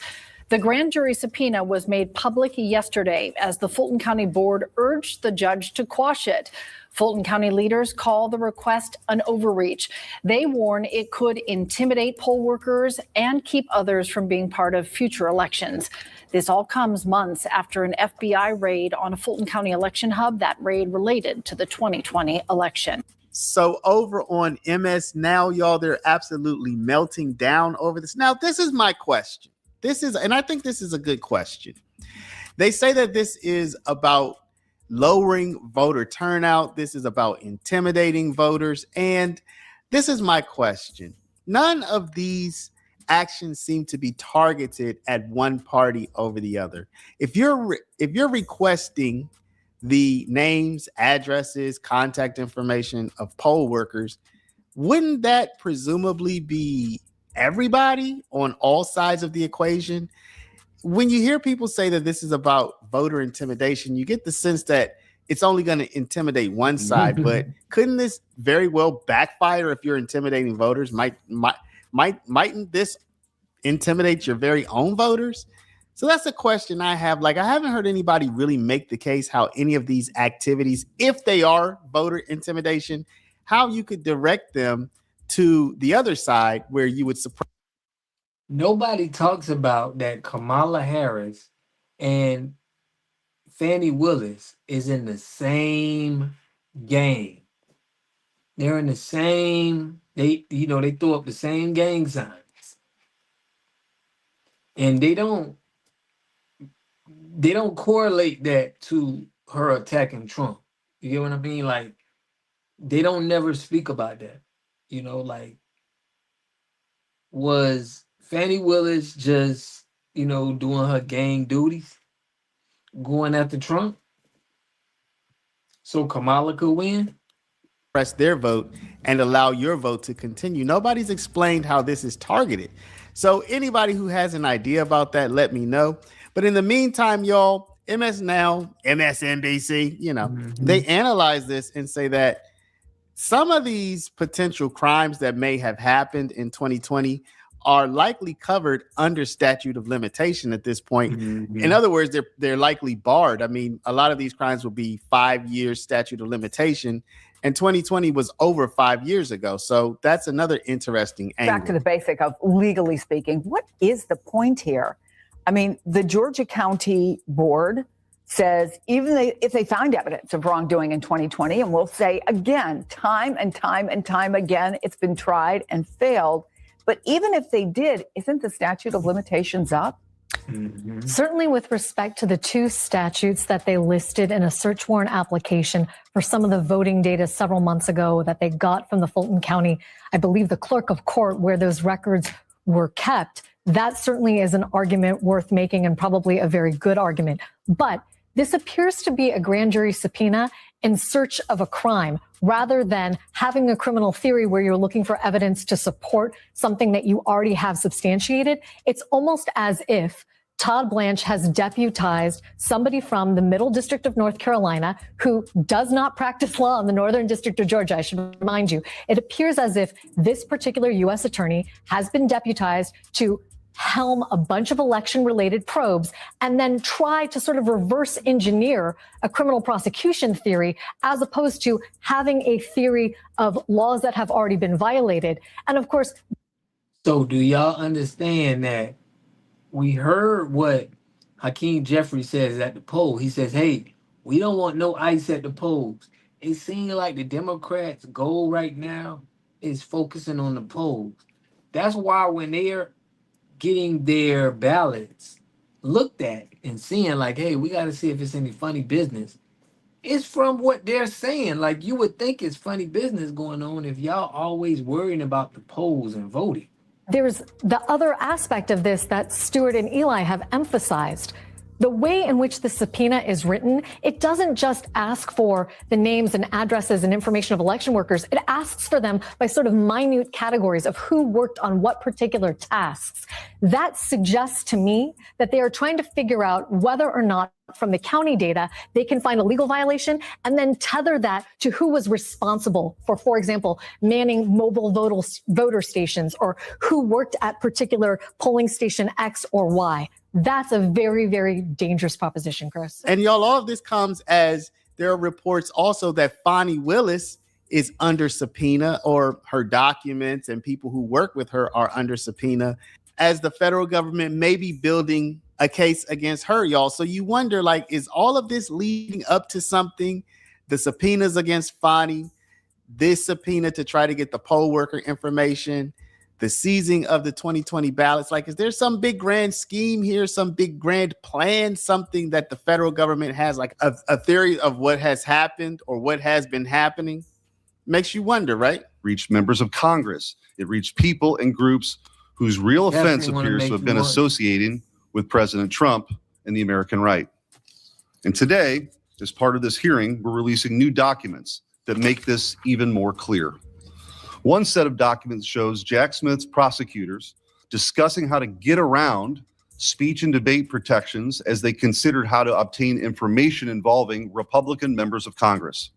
The grand jury subpoena was made public yesterday as the Fulton County Board urged the judge to quash it. Fulton County leaders call the request an overreach. They warn it could intimidate poll workers and keep others from being part of future elections. This all comes months after an FBI raid on a Fulton County election hub. That raid related to the 2020 election. So over on MS Now, y'all, they're absolutely melting down over this. Now, this is my question. And I think this is a good question. They say that this is about lowering voter turnout. This is about intimidating voters. And this is my question. None of these actions seem to be targeted at one party over the other. If you're requesting the names, addresses, contact information of poll workers, wouldn't that presumably be everybody on all sides of the equation? When you hear people say that this is about voter intimidation, you get the sense that it's only going to intimidate one side, but couldn't this very well backfire if you're intimidating voters? Mightn't this intimidate your very own voters? So that's a question I have. Like, I haven't heard anybody really make the case how any of these activities, if they are voter intimidation, how you could direct them to the other side where you would suppress. Nobody talks about that Kamala Harris and Fannie Willis is in the same gang. They're in the same, they throw up the same gang signs. And they don't correlate that to her attacking Trump. You get what I mean? Like, they don't never speak about that. Like, was Fannie Willis just, doing her gang duties, going after Trump so Kamala could win? Press their vote and allow your vote to continue. Nobody's explained how this is targeted. So anybody who has an idea about that, let me know. But in the meantime, y'all, MS Now, MSNBC, they analyze this and say that some of these potential crimes that may have happened in 2020 are likely covered under statute of limitation at this point. In other words, they're likely barred. I mean, a lot of these crimes will be 5 years statute of limitation, and 2020 was over 5 years ago. So that's another interesting angle. Back to the basic of legally speaking, what is the point here? I mean, the Georgia County Board says even if they find evidence of wrongdoing in 2020, and we'll say again, time and time and time again, it's been tried and failed. But even if they did, isn't the statute of limitations up? Certainly with respect to the two statutes that they listed in a search warrant application for some of the voting data several months ago that they got from the Fulton County, I believe the clerk of court where those records were kept, that certainly is an argument worth making and probably a very good argument. But this appears to be a grand jury subpoena in search of a crime rather than having a criminal theory where you're looking for evidence to support something that you already have substantiated. It's almost as if Todd Blanche has deputized somebody from the Middle District of North Carolina who does not practice law in the Northern District of Georgia. I should remind you, it appears as if this particular U.S. attorney has been deputized to helm a bunch of election-related probes and then try to sort of reverse engineer a criminal prosecution theory as opposed to having a theory of laws that have already been violated. And of course... So do y'all understand that we heard what Hakeem Jeffries says at the poll? He says, hey, we don't want no ICE at the polls. It seems like the Democrats' goal right now is focusing on the polls. That's why when they're getting their ballots looked at and seeing like, hey, we got to see if it's any funny business. It's from what they're saying. Like, you would think it's funny business going on if y'all always worrying about the polls and voting. There's the other aspect of this that Stuart and Eli have emphasized. The way in which the subpoena is written, it doesn't just ask for the names and addresses and information of election workers. It asks for them by sort of minute categories of who worked on what particular tasks. That suggests to me that they are trying to figure out whether or not from the county data, they can find a legal violation and then tether that to who was responsible for example, manning mobile voter stations or who worked at particular polling station X or Y. That's a very, very dangerous proposition, Chris. And y'all, all of this comes as there are reports also that Fani Willis is under subpoena, or her documents and people who work with her are under subpoena, as the federal government may be building a case against her, y'all. So you wonder, like, is all of this leading up to something? The subpoenas against Fani, this subpoena to try to get the poll worker information, the seizing of the 2020 ballots. Like, is there some big grand scheme here, some big grand plan, something that the federal government has, like a theory of what has happened or what has been happening? Makes you wonder, right? Reached members of Congress. It reached people and groups whose real offense appears to have been associating with President Trump and the American right. And today, as part of this hearing, we're releasing new documents that make this even more clear. One set of documents shows Jack Smith's prosecutors discussing how to get around speech and debate protections as they considered how to obtain information involving Republican members of Congress.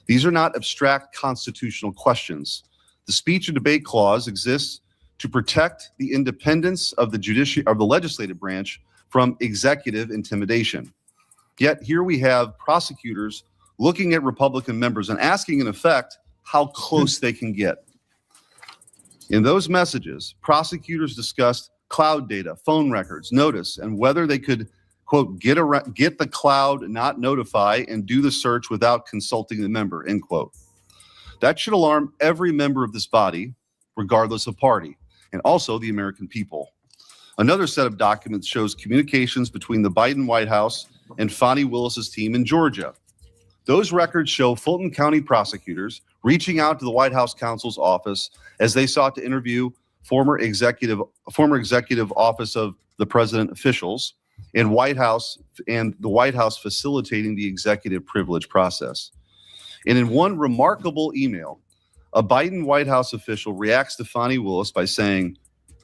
These are not abstract constitutional questions. The speech and debate clause exists to protect the independence of the legislative branch from executive intimidation. Yet here we have prosecutors looking at Republican members and asking, in effect, how close they can get. In those messages, prosecutors discussed cloud data, phone records, notice, and whether they could, quote, get the cloud, not notify, and do the search without consulting the member, end quote. That should alarm every member of this body, regardless of party, and also the American people. Another set of documents shows communications between the Biden White House and Fani Willis's team in Georgia. Those records show Fulton County prosecutors reaching out to the White House counsel's office as they sought to interview former executive office of the president officials and the White House facilitating the executive privilege process. And in one remarkable email, a Biden White House official reacts to Fani Willis by saying,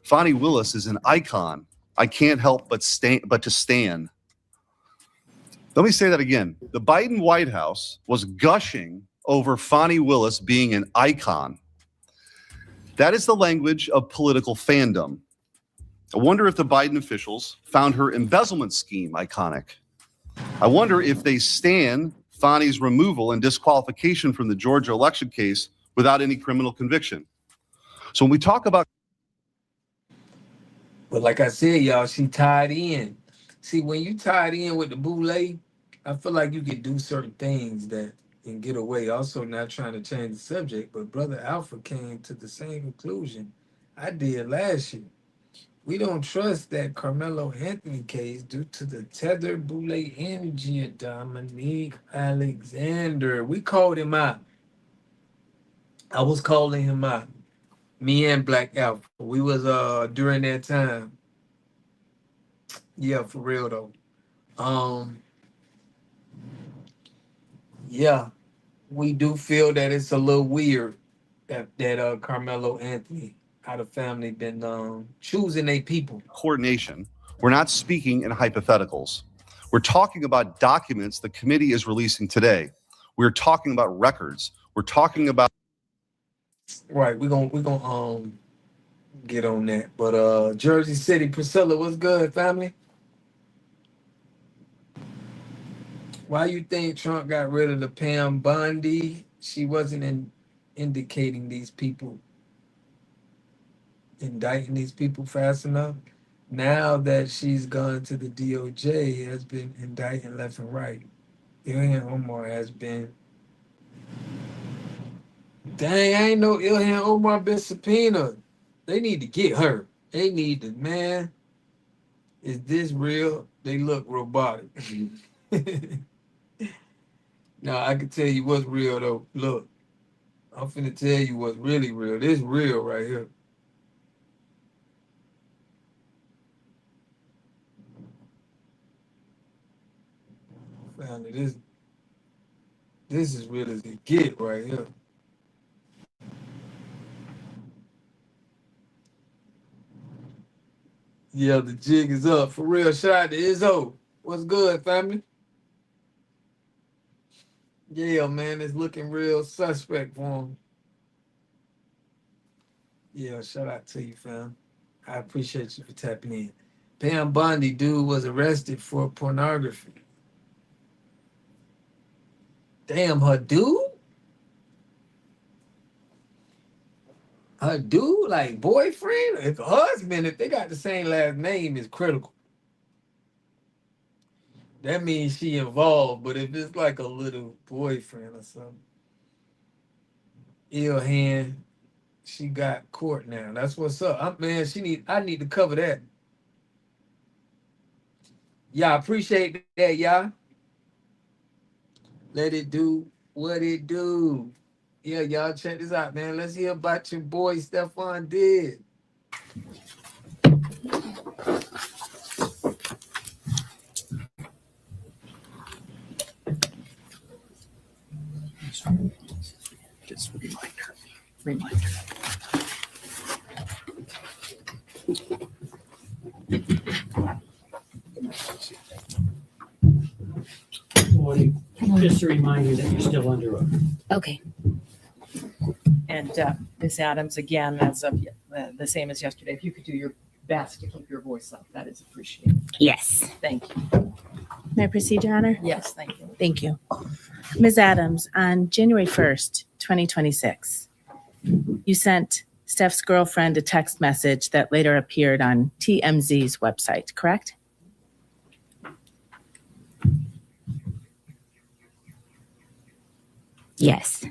"Fani Willis is an icon. I can't help but to stand." Let me say that again. The Biden White House was gushing over Fani Willis being an icon. That is the language of political fandom. I wonder if the Biden officials found her embezzlement scheme iconic. I wonder if they stand Fani's removal and disqualification from the Georgia election case without any criminal conviction. So when we talk about... But like I said, y'all, she tied in. See, when you tied in with the boule, I feel like you can do certain things that can get away. Also, not trying to change the subject, but Brother Alpha came to the same conclusion I did last year. We don't trust that Carmelo Anthony case due to the tether boule energy of Dominique Alexander. We called him out. I was calling him out. Me and Black Alpha. We was during that time. Yeah, for real though. Yeah, we do feel that it's a little weird that Carmelo Anthony, how the family been choosing their people. Coordination. We're not speaking in hypotheticals. We're talking about documents the committee is releasing today. We're talking about records. We're talking about... Right, we're gonna get on that. But Jersey City, Priscilla, what's good, family? Why you think Trump got rid of the Pam Bondi? She wasn't indicating these people, indicting these people fast enough. Now that she's gone to the DOJ, has been indicting left and right. Ilhan Omar has been... Dang, I ain't know Ilhan Omar been subpoenaed. They need to get her. They need to, man. Is this real? They look robotic. Now, I can tell you what's real, though. Look, I'm finna tell you what's really real. This real right here. Family, this is real as it get right here. Yeah, the jig is up. For real, shout out to Izzo. What's good, family? Yeah, man, it's looking real suspect for him. Yeah, shout out to you, fam. I appreciate you for tapping in. Pam Bondi dude was arrested for pornography. Damn, her dude? Her dude, like boyfriend? If husband, if they got the same last name, is critical. That means she involved, but if it's like a little boyfriend or something, ill hand, she got court now. That's what's up. Man, I need to cover that. Y'all appreciate that, y'all. Let it do what it do. Yeah, y'all check this out, man. Let's hear about your boy Stephon did. Just reminder. Morning. Just a reminder that you're still under oath. Okay. And Ms. Adams, again, as of the same as yesterday, if you could do your best to keep your voice up, that is appreciated. Yes. Thank you. May I proceed, Your Honor? Yes, thank you. Thank you. Ms. Adams, on January 1st, 2026, you sent Steph's girlfriend a text message that later appeared on TMZ's website, correct? Yes.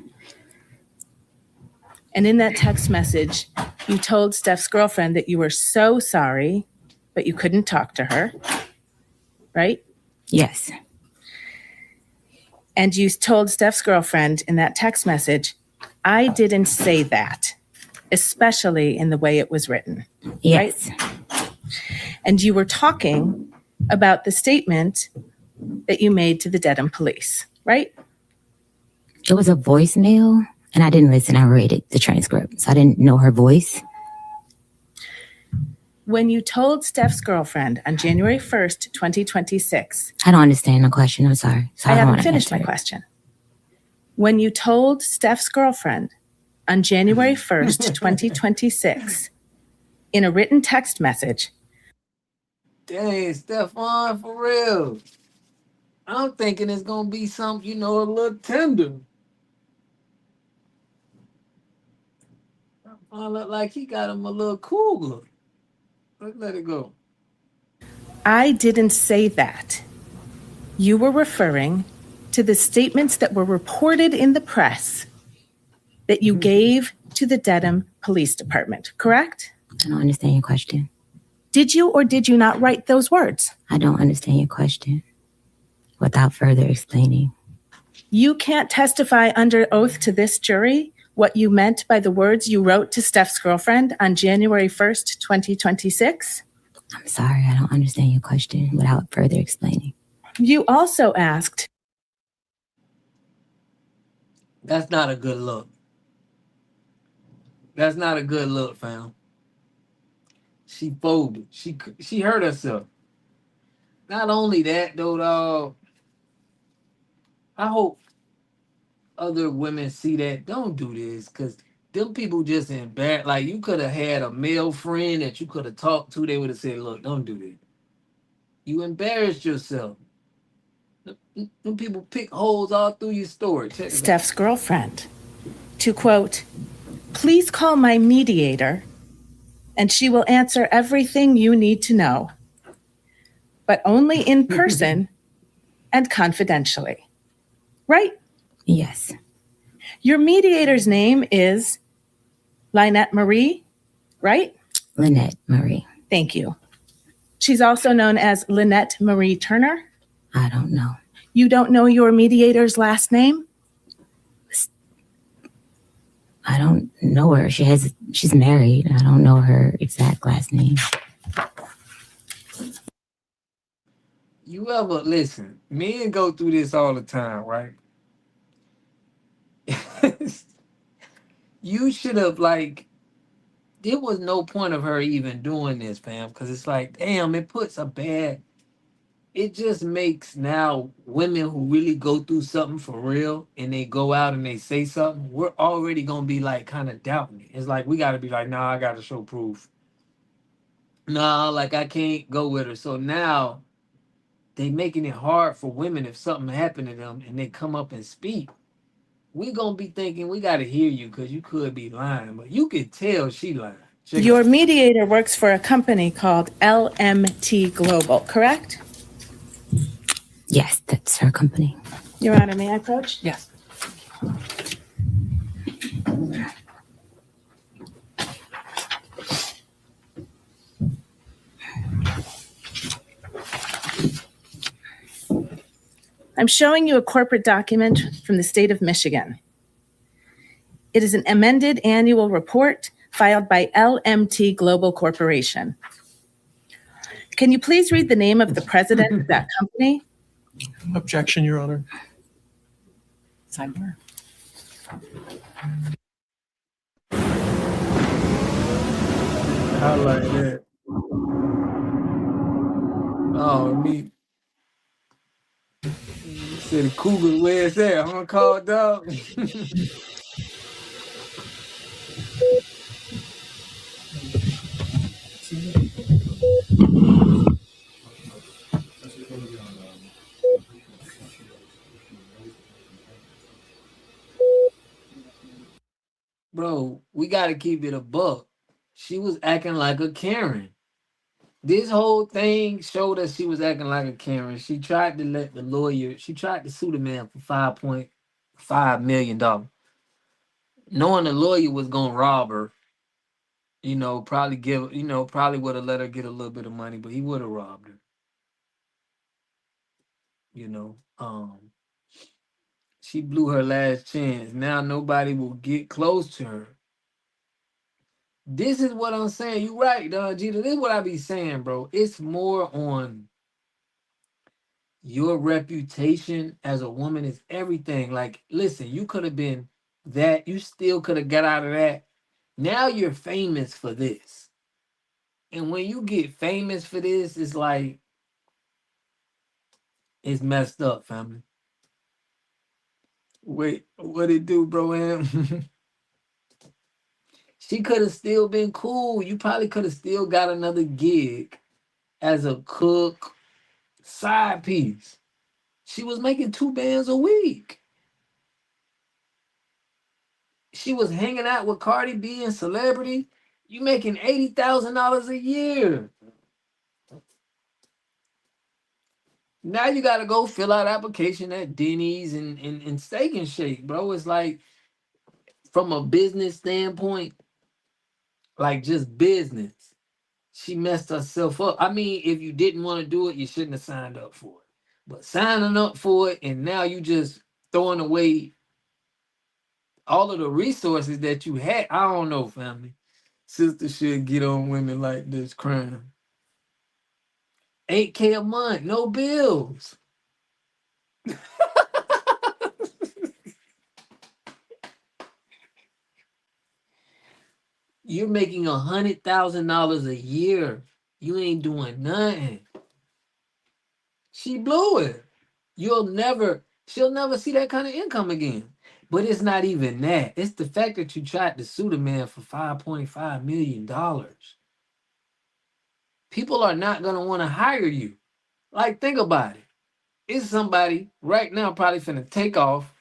And in that text message, you told Steph's girlfriend that you were so sorry, but you couldn't talk to her, right? Yes. And you told Steph's girlfriend in that text message, I didn't say that, especially in the way it was written. Yes. Right? And you were talking about the statement that you made to the Dedham police, right? It was a voicemail, and I didn't listen. I read it, the transcript, so I didn't know her voice. When you told Steph's girlfriend on January 1st, 2026. I don't understand the question. I'm sorry. So I haven't finished my question. When you told Steph's girlfriend on January 1st, 2026, in a written text message. Dang, Stephon, for real. I'm thinking it's going to be something, a little tender. I look like he got him a little cooler. Let's let it go. I didn't say that. You were referring to the statements that were reported in the press that you gave to the Dedham Police Department, correct? I don't understand your question. Did you or did you not write those words? I don't understand your question. Without further explaining. You can't testify under oath to this jury what you meant by the words you wrote to Steph's girlfriend on January 1st, 2026? I'm sorry, I don't understand your question without further explaining. You also asked. That's not a good look. That's not a good look, fam. She folded. She hurt herself. Not only that, though, dog. I hope other women see that. Don't do this, because them people just embarrassed. Like, you could have had a male friend that you could have talked to. They would have said, look, don't do this. You embarrassed yourself. Them people pick holes all through your story. Check Steph's girlfriend to quote, please call my mediator and she will answer everything you need to know, but only in person and confidentially. Right? Yes. Your mediator's name is Lynette Marie, right? Lynette Marie. Thank you. She's also known as Lynette Marie Turner. I don't know. You don't know your mediator's last name? I don't know her. She's married. I don't know her exact last name. You ever listen? Men go through this all the time, right? You should have there was no point of her even doing this, fam, because it's like, damn, it just makes now women who really go through something for real and they go out and they say something, we're already gonna be kind of doubting it. It's like we gotta be like, nah, I gotta show proof. Nah, like I can't go with her. So now they making it hard for women if something happened to them and they come up and speak. We gonna be thinking we gotta hear you because you could be lying, but you could tell she lying. Check it Your out. mediator works for a company called LMT Global, correct? Yes, that's her company. Your Honor, may I approach? Yes. I'm showing you a corporate document from the state of Michigan. It is an amended annual report filed by LMT Global Corporation. Can you please read the name of the president of that company? Objection, Your Honor. Sidebar. I like that. Oh, me. You said the Cougars, where it's at, huh, call dog? Bro, we gotta keep it a buck. She was acting like a Karen. This whole thing showed us she was acting like a Karen. She tried to let the lawyer, she tried to sue the man for $5.5 million, knowing the lawyer was gonna rob her. Probably probably would have let her get a little bit of money, but he would have robbed her. You know, she blew her last chance. Now nobody will get close to her. This is what I'm saying. You right, Gita. This is what I be saying, bro. It's more on your reputation as a woman is everything. Like, listen, you could have been that. You still could have got out of that. Now you're famous for this. And when you get famous for this, it's like, it's messed up, family. Wait, what it do, bro? Am? She could have still been cool. You probably could have still got another gig as a cook, side piece. She was making 2 bands a week. She was hanging out with Cardi B and Celebrity. You making $80,000 a year. Now you gotta go fill out application at Denny's and Steak and Shake, bro. It's like, from a business standpoint, like just business, she messed herself up. I mean, if you didn't want to do it, you shouldn't have signed up for it. But signing up for it and now you just throwing away all of the resources that you had. I don't know, family. Sister should get on women like this crime. $8K a month, no bills. You're making $100,000 a year. You ain't doing nothing. She blew it. She'll never see that kind of income again. But it's not even that. It's the fact that you tried to sue the man for $5.5 million. People are not going to want to hire you. Like, think about it. It's somebody right now probably finna take off.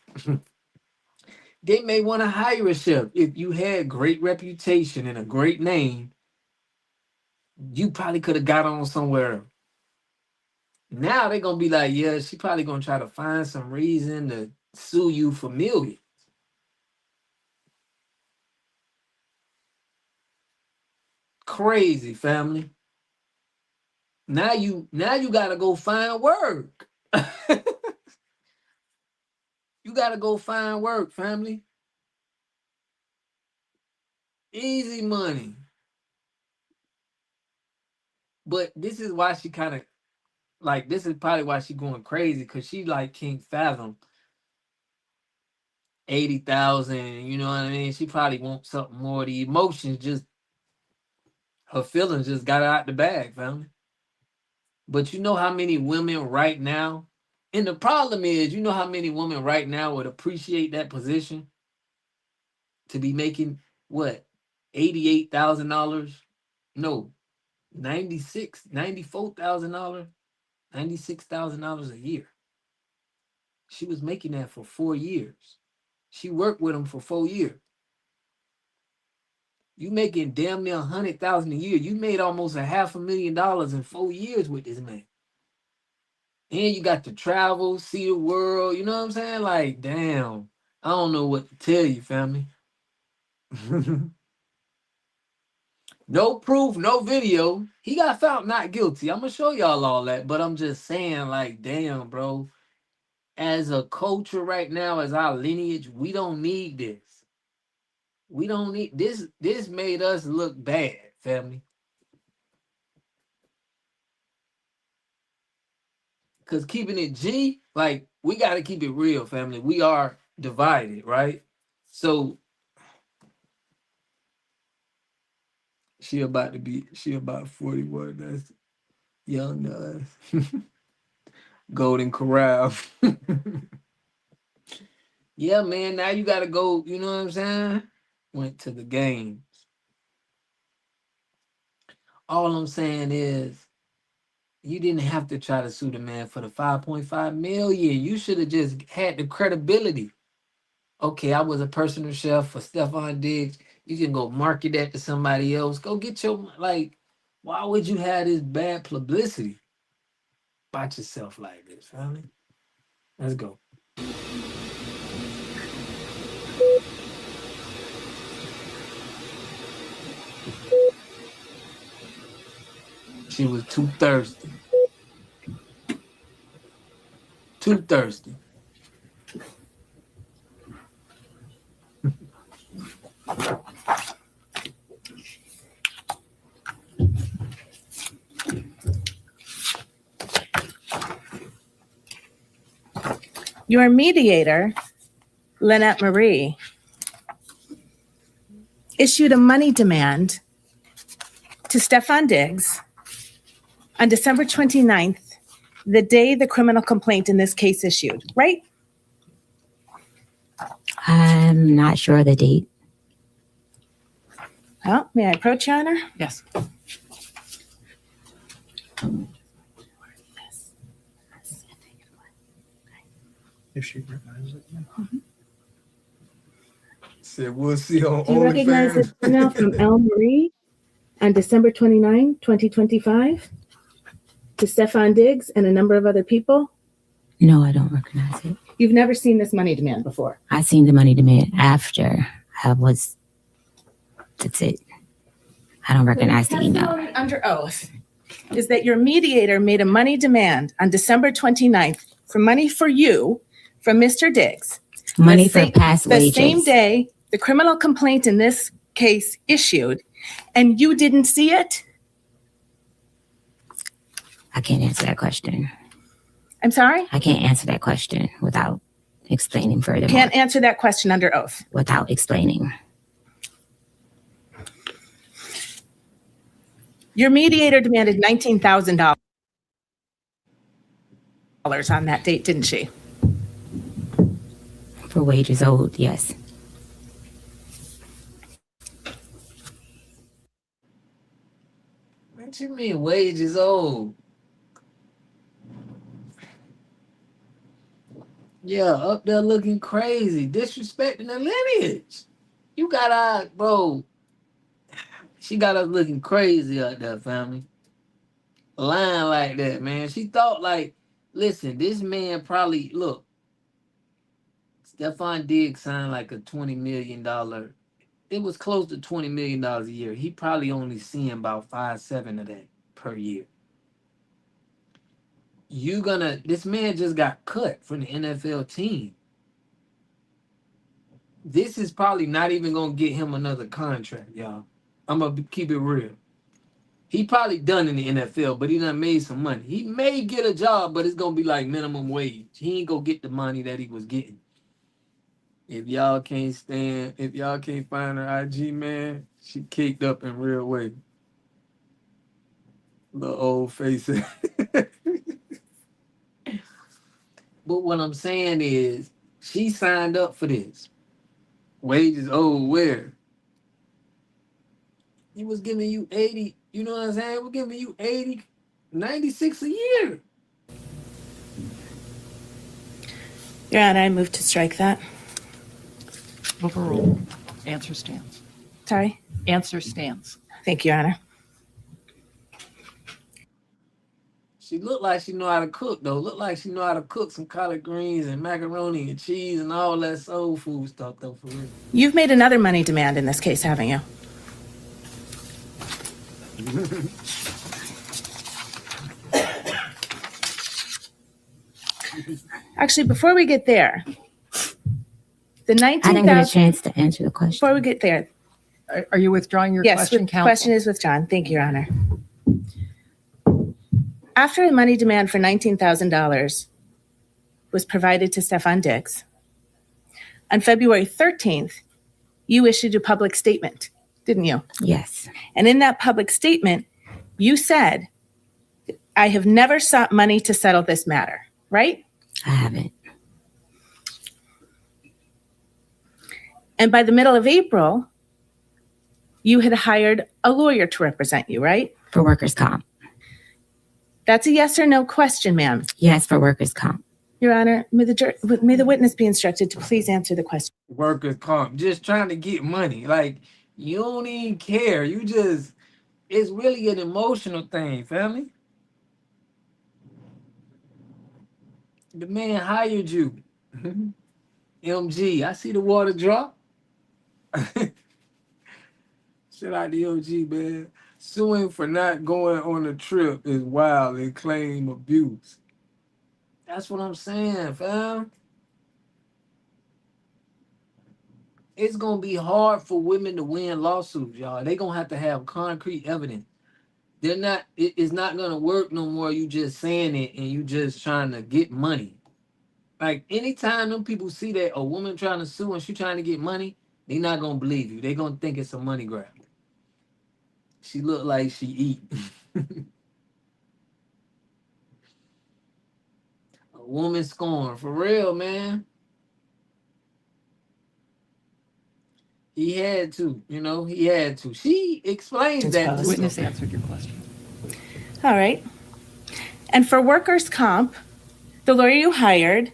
They may want to hire a chef. If you had great reputation and a great name, you probably could have got on somewhere. Now they're going to be like, yeah, she probably going to try to find some reason to sue you for millions. Crazy, family. Now you gotta go find work. You gotta go find work, family. Easy money. But this is why she kind of like, this is probably why she going crazy, because she like can't fathom 80,000. You know what I mean? She probably wants something more. The emotions just, her feelings just got out the bag, family. But you know how many women right now, and the problem is, you know how many women right now would appreciate that position to be making what, $88,000? No, $94,000, $96,000 a year. She was making that for 4 years. She worked with him for 4 years. You making damn near 100,000 a year. You made almost $500,000 in 4 years with this man. And you got to travel, see the world. You know what I'm saying? Like, damn. I don't know what to tell you, family. No proof, no video. He got found not guilty. I'm gonna show y'all all that, but I'm just saying, like, damn, bro. As a culture right now, as our lineage, we don't need this. We don't need this. This made us look bad, family. Cause keeping it G, like, we gotta keep it real, family. We are divided, right? So she about 41. That's young to us. Golden Corral. Yeah, man. Now you gotta go, you know what I'm saying? Went to the games. All I'm saying is you didn't have to try to sue the man for the 5.5 million. You should have just had the credibility. Okay, I was a personal chef for Stephon Diggs. You can go market that to somebody else. Go get your, like, why would you have this bad publicity about yourself like this, family? Let's go. She was too thirsty. Too thirsty. Your mediator, Lynette Marie, issued a money demand to Stephon Diggs on December 29th, the day the criminal complaint in this case issued, right? I'm not sure of the date. Well, may I approach, Your Honor? Yes. If she recognizes it. Said we'll see on Do you recognize this email from L. Marie on December 29, 2025 to Stephon Diggs and a number of other people? No, I don't recognize it. You've never seen this money demand before? I seen the money demand after I was, that's it. I don't recognize the email. Testimony under oath is that your mediator made a money demand on December 29th for money for you from Mr. Diggs. Money for past wages. The same day the criminal complaint in this case issued, and you didn't see it? I can't answer that question. I'm sorry? I can't answer that question without explaining further. Can't answer that question under oath. Without explaining. Your mediator demanded $19,000 on that date, didn't she? For wages owed, yes. What you mean wages owed? Yeah, up there looking crazy, disrespecting the lineage. You got bro. She got us looking crazy out there, family. Lying like that, man. She thought like, listen, this man probably, look, Stephon Diggs signed like a $20 million. It was close to $20 million a year. He probably only seeing about 5-7 of that per year. This man just got cut from the NFL team. This is probably not even gonna get him another contract, y'all. I'm gonna keep it real. He probably done in the NFL, but he done made some money. He may get a job, but it's gonna be like minimum wage. He ain't gonna get the money that he was getting. If y'all can't find her IG, man, she caked up in real way. The old face. But what I'm saying is, she signed up for this. Wages owed where? He was giving you 80, you know what I'm saying? We're giving you 80, 96 a year. Your Honor, I move to strike that. Overruled. Answer stands. Sorry? Answer stands. Thank you, Your Honor. She looked like she know how to cook, though. Look like she know how to cook some collard greens and macaroni and cheese and all that soul food stuff, though, for real. You've made another money demand in this case, haven't you? Actually, before we get there, the 19,000. I didn't get a chance to answer the question. Before we get there. Are you withdrawing your question, the counsel? question is withdrawn. Thank you, Your Honor. After a money demand for $19,000 was provided to Stefan Diggs, on February 13th, you issued a public statement, didn't you? Yes. And in that public statement, you said, I have never sought money to settle this matter, right? I haven't. And by the middle of April, you had hired a lawyer to represent you, right? For workers' comp. That's a yes or no question, ma'am. Yes, for workers' comp. Your Honor, may the witness be instructed to please answer the question. Workers' comp, just trying to get money. Like, you don't even care. You just, it's really an emotional thing, family. The man hired you. MG, I see the water drop. Shout out to MG, man. Suing for not going on a trip is wild and claim abuse. That's what I'm saying, fam. It's gonna be hard for women to win lawsuits, y'all. They gonna have to have concrete evidence. They're not. It's not gonna work no more. You just saying it and you just trying to get money. Like anytime them people see that a woman trying to sue and she trying to get money, they not gonna believe you. They gonna think it's a money grab. She look like she eat. A woman scorned for real, man. He had to, he had to. She explains that. The witness answered your question. All right. And for workers' comp, the lawyer you hired,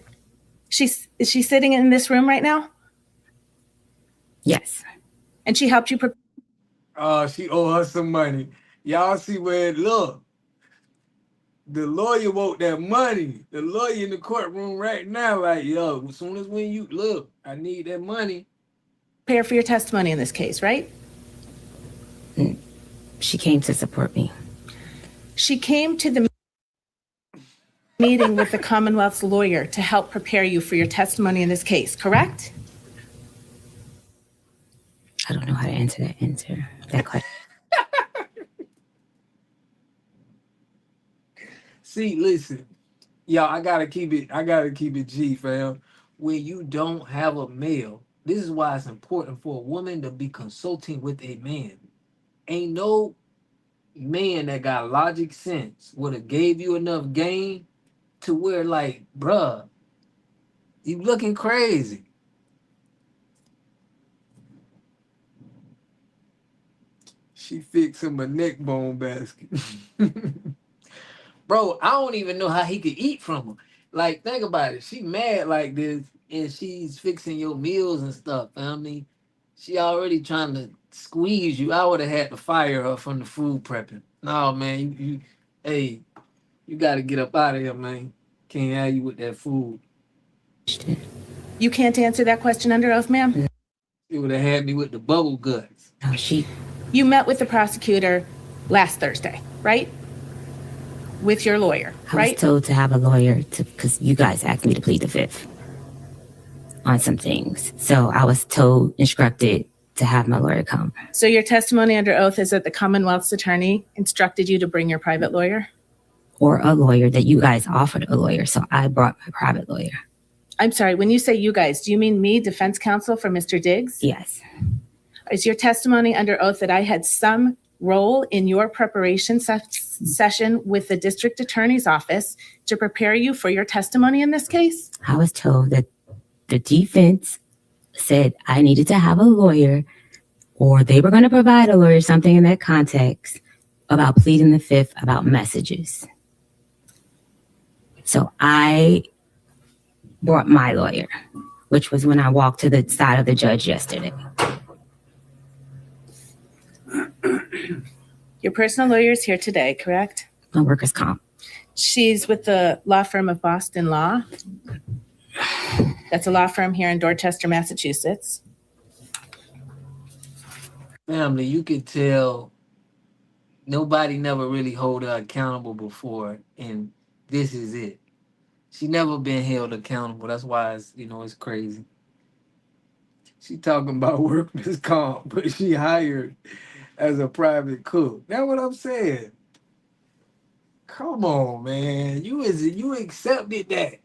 is she sitting in this room right now? Yes. And she helped you prepare? She owe her some money. Y'all see where it look. The lawyer want that money. The lawyer in the courtroom right now, like, yo, as soon as when you look, I need that money. Prepare for your testimony in this case, right? She came to support me. She came to the meeting with the Commonwealth's lawyer to help prepare you for your testimony in this case, correct? I don't know how to answer that question. See, listen, y'all, I gotta keep it G, fam. When you don't have a male, this is why it's important for a woman to be consulting with a man. Ain't no man that got logic sense would have gave you enough game to where, like, bruh, you looking crazy. She fixed him a neck bone basket. Bro, I don't even know how he could eat from her. Like, think about it. She mad like this, and she's fixing your meals and stuff, family. She already trying to squeeze you. I would have had to fire her from the food prepping. No, man, you got to get up out of here, man. Can't have you with that food. You can't answer that question under oath, ma'am? She would have had me with the bubble guts. No, You met with the prosecutor last Thursday, right? With your lawyer, right? I was told to have a lawyer because you guys asked me to plead the fifth on some things. So I was instructed to have my lawyer come. So your testimony under oath is that the Commonwealth's attorney instructed you to bring your private lawyer? Or a lawyer that you guys offered a lawyer. So I brought my private lawyer. I'm sorry, when you say you guys, do you mean me, defense counsel for Mr. Diggs? Yes. Is your testimony under oath that I had some role in your preparation session with the district attorney's office to prepare you for your testimony in this case? I was told that the defense said I needed to have a lawyer or they were going to provide a lawyer something in that context about pleading the fifth about messages. So I brought my lawyer, which was when I walked to the side of the judge yesterday. Your personal lawyer is here today, correct? On workers' comp. She's with the law firm of Boston Law. That's a law firm here in Dorchester, Massachusetts. Family, you could tell nobody never really hold her accountable before, and this is it. She never been held accountable. That's why it's, it's crazy. She talking about workman's comp, but she hired as a private cook. That's what I'm saying. Come on, man. You accepted that.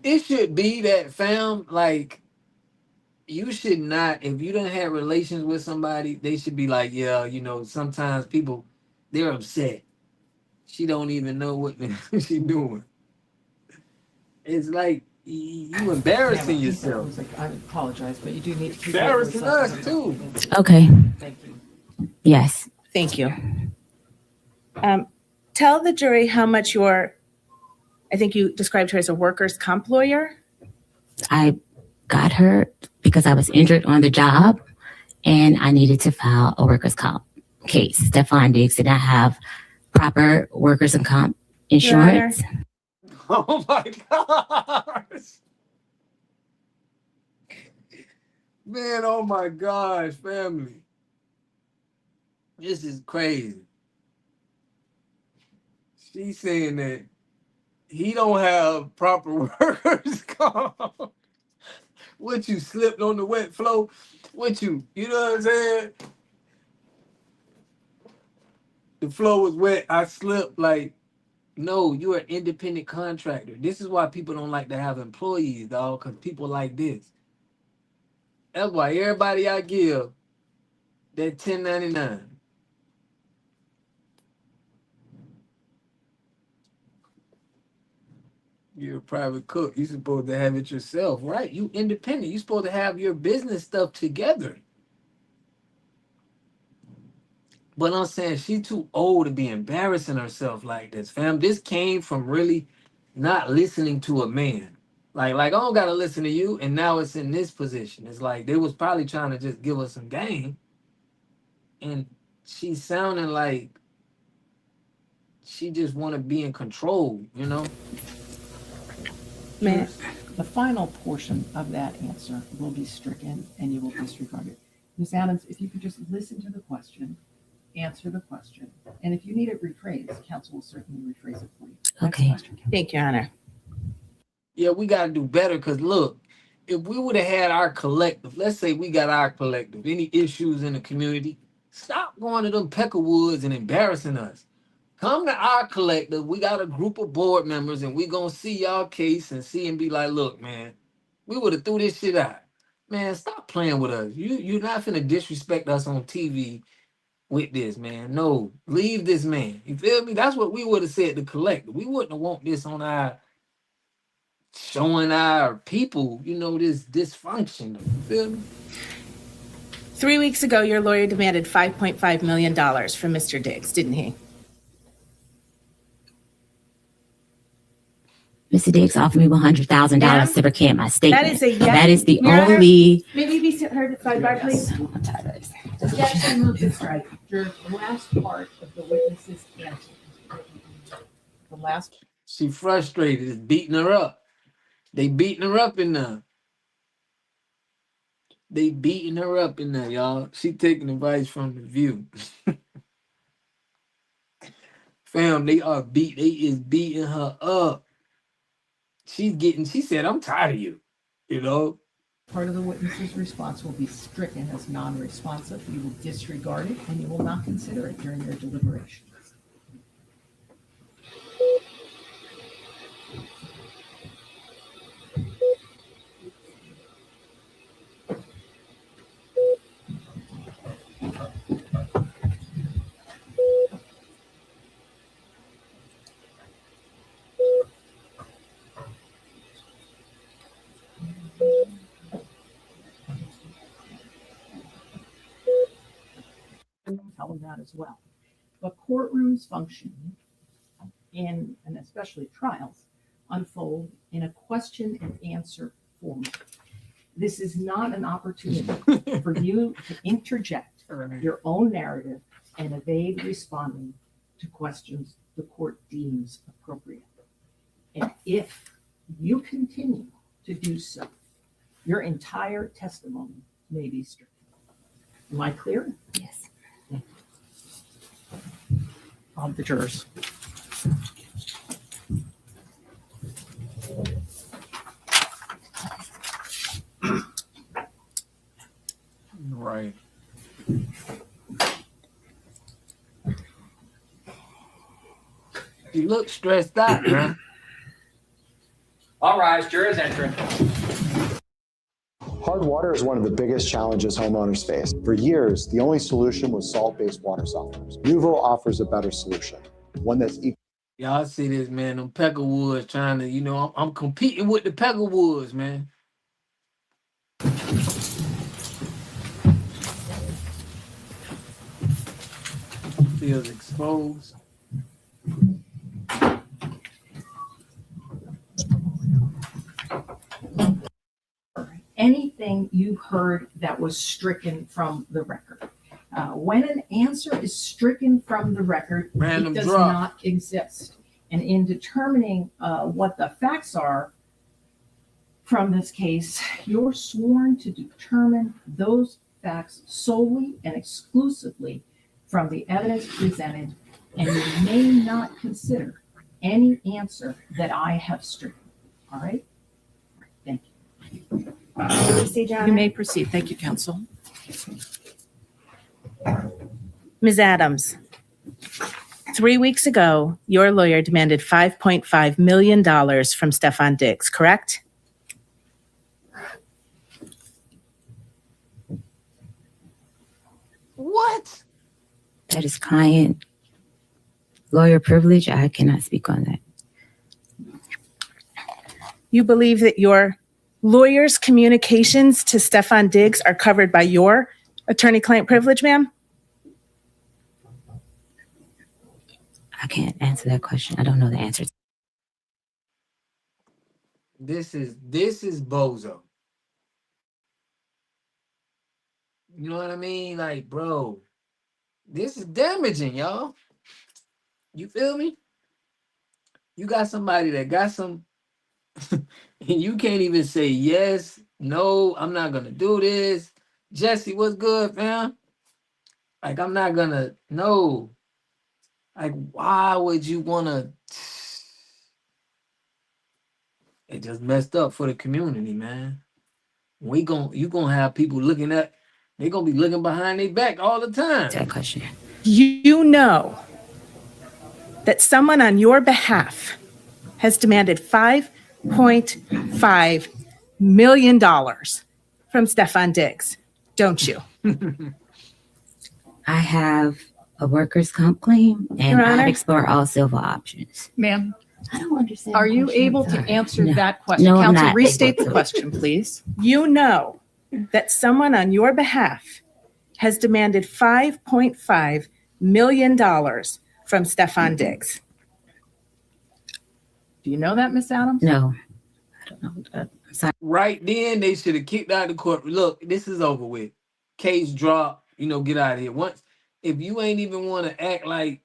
It should be that, fam, like, you should not, if you don't have relations with somebody, they should be like, yeah, sometimes people, they're upset. She don't even know what she doing. It's like you embarrassing yourself. I apologize, but you do need to keep Embarrassing us too. Okay. Thank you. Yes. Thank you. Tell the jury how much I think you described her as a workers' comp lawyer. I got her because I was injured on the job and I needed to file a workers' comp case. Stefan Diggs did not have proper workers' and comp insurance. Oh my gosh. Man, oh my gosh, family. This is crazy. She's saying that he don't have proper workers' comp. What, you slipped on the wet floor? What, you know what I'm saying? The floor was wet. I slipped. Like, no, you're an independent contractor. This is why people don't like to have employees, dog, because people like this. That's why everybody I give that 1099. You're a private cook. You're supposed to have it yourself, right? You independent. You're supposed to have your business stuff together. But I'm saying she too old to be embarrassing herself like this, fam. This came from really not listening to a man. Like I don't gotta listen to you, and now it's in this position. It's like they was probably trying to just give us some game, and she's sounding like she just want to be in control, Man, the final portion of that answer will be stricken and you will disregard it. Ms. Adams, if you could just listen to the question, answer the question, and if you need it rephrased, counsel will certainly rephrase it for you. Okay. Thank you, Your Honor. Yeah, we got to do better because, look, if we would have had our collective, let's say we got our collective, any issues in the community, stop going to them Peckerwoods and embarrassing us. Come to our collective. We got a group of board members and we going to see y'all case and see and be like, look, man, we would have threw this shit out. Man, stop playing with us. You're not finna disrespect us on TV with this, man. No, leave this man. You feel me? That's what we would have said to collective. We wouldn't have want this on our showing our people, this dysfunction. You feel me? 3 weeks ago, your lawyer demanded $5.5 million from Mr. Diggs, didn't he? Mr. Diggs offered me $100,000 to recant my statement. That is a yes. That is the Your Honor, only. Maybe you be heard at sidebar, please. Objection moved and strike. The last part of the witness's answer. The last. She frustrated. It's beating her up. They beating her up in there. They beating her up in there, y'all. She taking advice from the View. Fam, they is beating her up. She said, I'm tired of you, Part of the witness's response will be stricken as non-responsive. You will disregard it and you will not consider it during your deliberations. tell them that as well. But courtrooms function and especially trials unfold in a question and answer format. This is not an opportunity for you to interject your own narrative and evade responding to questions the court deems appropriate. And if you continue to do so, your entire testimony may be stricken. Am I clear? Yes. On the jurors. Right. You look stressed out, man. All rise, jurors entering. Hard water is one of the biggest challenges homeowners face. For years, the only solution was salt-based water softeners. Nuvo offers a better solution, one that's equal. Y'all see this, man, them Peckerwoods trying to, I'm competing with the Peckerwoods, man. Feels exposed. Anything you heard that was stricken from the record. When an answer is stricken from the record, Random it does drop. not exist. And in determining what the facts are from this case, you're sworn to determine those facts solely and exclusively from the evidence presented, and you may not consider any answer that I have stricken. All right? Thank you. You may proceed. Thank you, counsel. Ms. Adams, 3 weeks ago, your lawyer demanded $5.5 million from Stefan Diggs, correct? What? That is client lawyer privilege. I cannot speak on that. You believe that your lawyer's communications to Stefan Diggs are covered by your attorney-client privilege, ma'am? I can't answer that question. I don't know the answer. This is bozo. You know what I mean? Like, bro, this is damaging, y'all. You feel me? You got somebody that got some, and you can't even say yes, no, I'm not gonna do this. Jesse, what's good, fam? Like, I'm not gonna, no. Like, why would you wanna? It just messed up for the community, man. You gonna have people looking at, they gonna be looking behind their back all the time. That question. You know that someone on your behalf has demanded $5.5 million from Stefan Diggs, don't you? I have a workers' comp claim, and Your Honor? I've explored all civil options. Ma'am, I don't understand. are the you question. able to Sorry. answer No. that question? No, I'm Counsel, not restate able the to. question, please. You know that someone on your behalf has demanded $5.5 million from Stefan Diggs. Do you know that, Miss Adams? No, I don't know. I'm sorry. Right then, they should have kicked out the court. Look, this is over with. Case drop. Get out of here. Once, if you ain't even want to act like,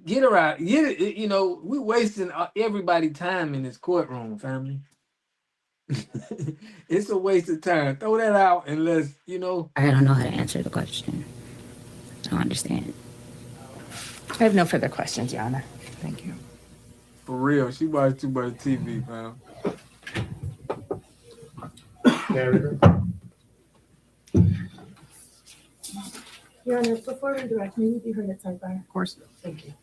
get her out. Get it. We wasting everybody's time in this courtroom, family. It's a waste of time. Throw that out and let's. I don't know how to answer the question. I don't understand. I have no further questions, Your Honor. Thank you. For real, she watched too much TV, fam. Your Honor, before we direct, may we be heard at sidebar? Of course. Thank you.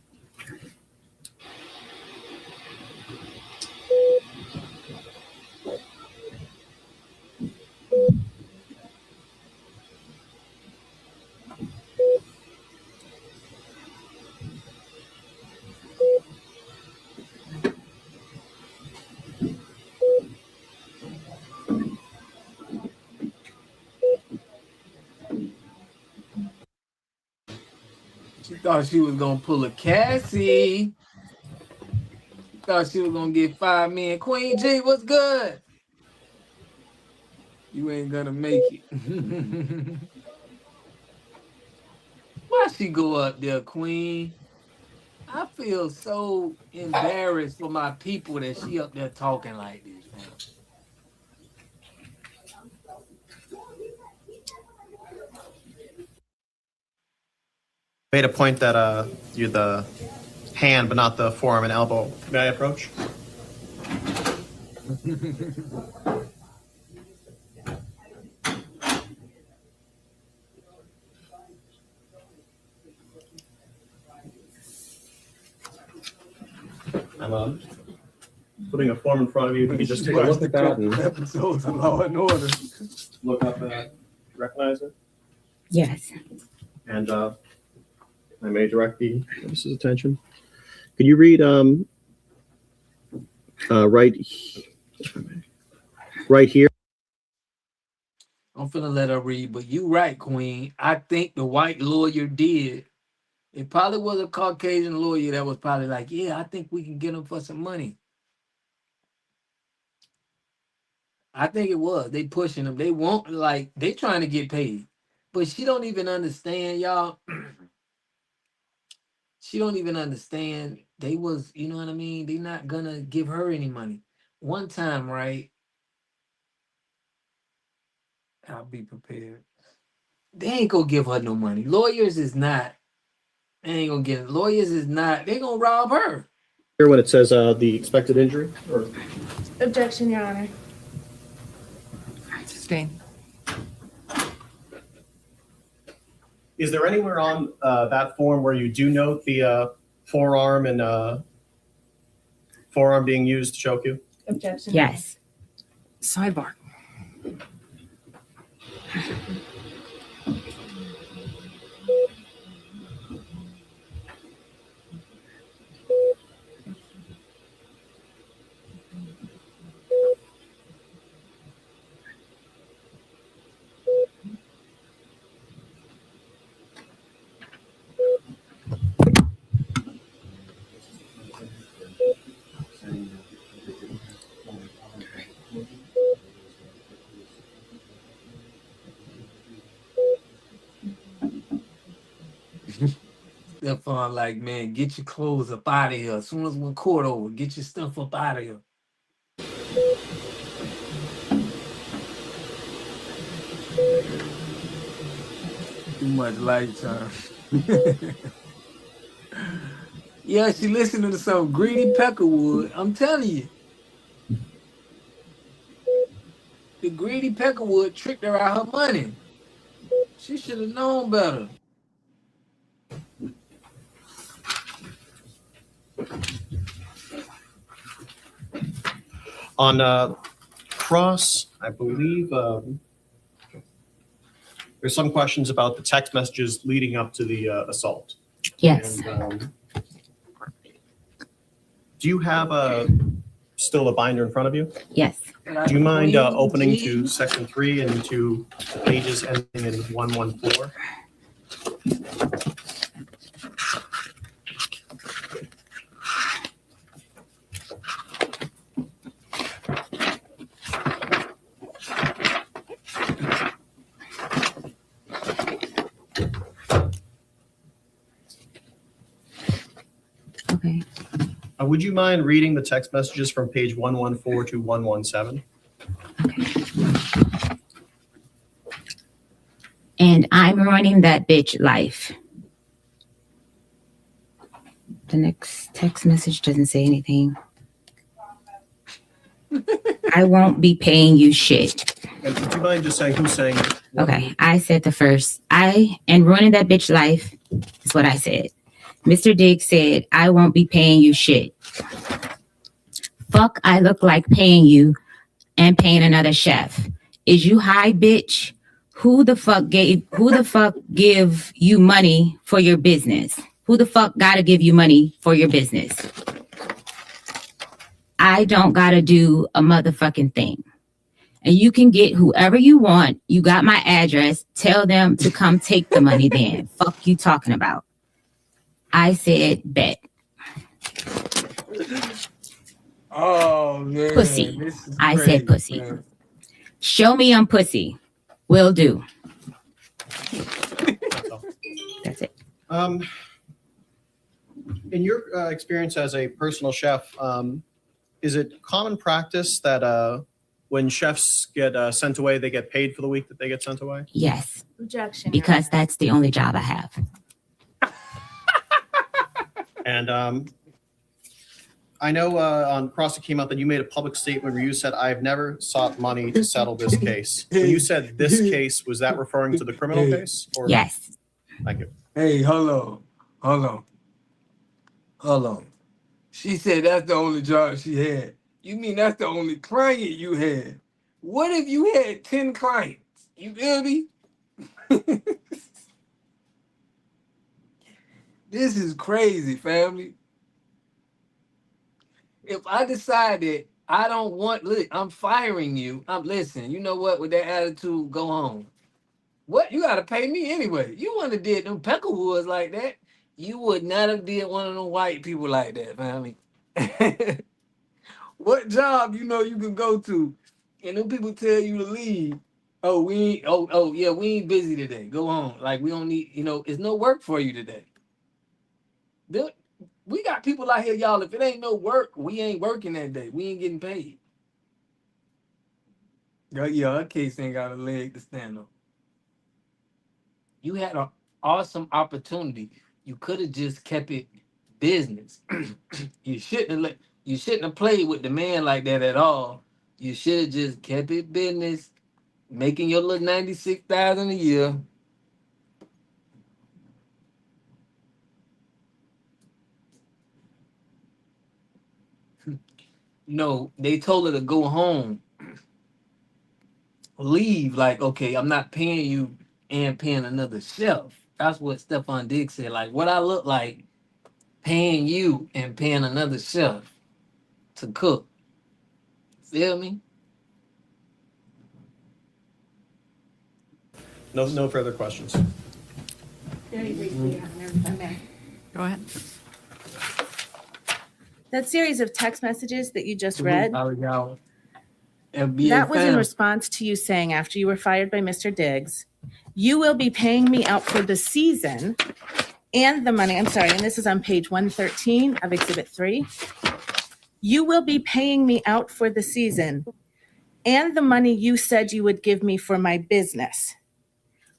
She thought she was gonna pull a Cassie. She thought she was gonna get 5 men. Queen G, what's good? You ain't gonna make it. Why she go up there, Queen? I feel so embarrassed for my people that she up there talking like this, man. Made a point that you're the hand, but not the forearm and elbow. May I approach? I'm putting a form in front of you. If you could just take a look at that and Episodes of Law and Order. look up recognize it. Yes. And I may direct the witness's attention. Could you read right here? I'm finna let her read, but you right, Queen. I think the white lawyer did. It probably was a Caucasian lawyer that was probably like, yeah, I think we can get him for some money. I think it was. They pushing him. They want, like, they trying to get paid. But she don't even understand, y'all. She don't even understand. They was, you know what I mean? They not gonna give her any money. One time, right? I'll be prepared. They ain't gonna give her no money. Lawyers is not. They ain't gonna get it. Lawyers is not. They gonna rob her. Here when it says the expected injury? Or Objection, Your Honor. Sustain. is there anywhere on that form where you do note the forearm and forearm being used to choke you? Objection. Yes. Sidebar. Stephon, like, man, get your clothes up out of here. As soon as we're court over, get your stuff up out of here. Too much lifetime. Yeah, she listening to some Greedy Peckerwood. I'm telling you. The Greedy Peckerwood tricked her out her money. She should have known better. On cross, I believe there's some questions about the text messages leading up to the assault. Yes. And, do you have still a binder in front of you? Yes. Do you mind opening to section 3 and to pages ending in 114? Okay. Would you mind reading the text messages from page 114 to 117? And I'm running that bitch life. The next text message doesn't say anything. I won't be paying you shit. And would you mind just saying who's saying it? Okay, I said the first. And running that bitch life is what I said. Mr. Diggs said, I won't be paying you shit. Fuck, I look like paying you and paying another chef. Is you high, bitch? Who the fuck give you money for your business? Who the fuck gotta give you money for your business? I don't gotta do a motherfucking thing. And you can get whoever you want. You got my address. Tell them to come take the money then. Fuck you talking about. I said bet. Oh man, Pussy. this is I crazy, said pussy. man. Show me I'm pussy. Will do. That's it. In your experience as a personal chef, is it common practice that when chefs get sent away, they get paid for the week that they get sent away? Yes. Objection. Because that's the only job I have. And I know on Cross it came out that you made a public statement where you said, I've never sought money to settle this case. When you said this case, was that referring to the criminal case? Or? Yes. Thank you. Hey, hold on. She said that's the only job she had. You mean that's the only client you had? What if you had 10 clients? You feel me? This is crazy, family. If I decide that I don't want, look, I'm firing you. Listen, you know what? With that attitude, go home. What? You gotta pay me anyway. You wouldn't have did them peckerwoods like that. You would not have did one of them white people like that, family. What job you know you can go to, and them people tell you to leave? Oh, we ain't. Oh, yeah, we ain't busy today. Go home. Like we don't need. It's no work for you today. We got people out here, y'all. If it ain't no work, we ain't working that day. We ain't getting paid. Yeah, her case ain't got a leg to stand on. You had an awesome opportunity. You could have just kept it business. You shouldn't have played with the man like that at all. You should have just kept it business, making your little 96,000 a year. No, they told her to go home. Leave, like, okay, I'm not paying you and paying another chef. That's what Stephon Diggs said. Like, what I look like paying you and paying another chef to cook. Feel me? No further questions. Very briefly, if I may. Go ahead. That series of text messages that you just read, NBA that was in fan. response to you saying after you were fired by Mr. Diggs, you will be paying me out for the season and the money. I'm sorry, and this is on page 113 of Exhibit 3. You will be paying me out for the season and the money you said you would give me for my business.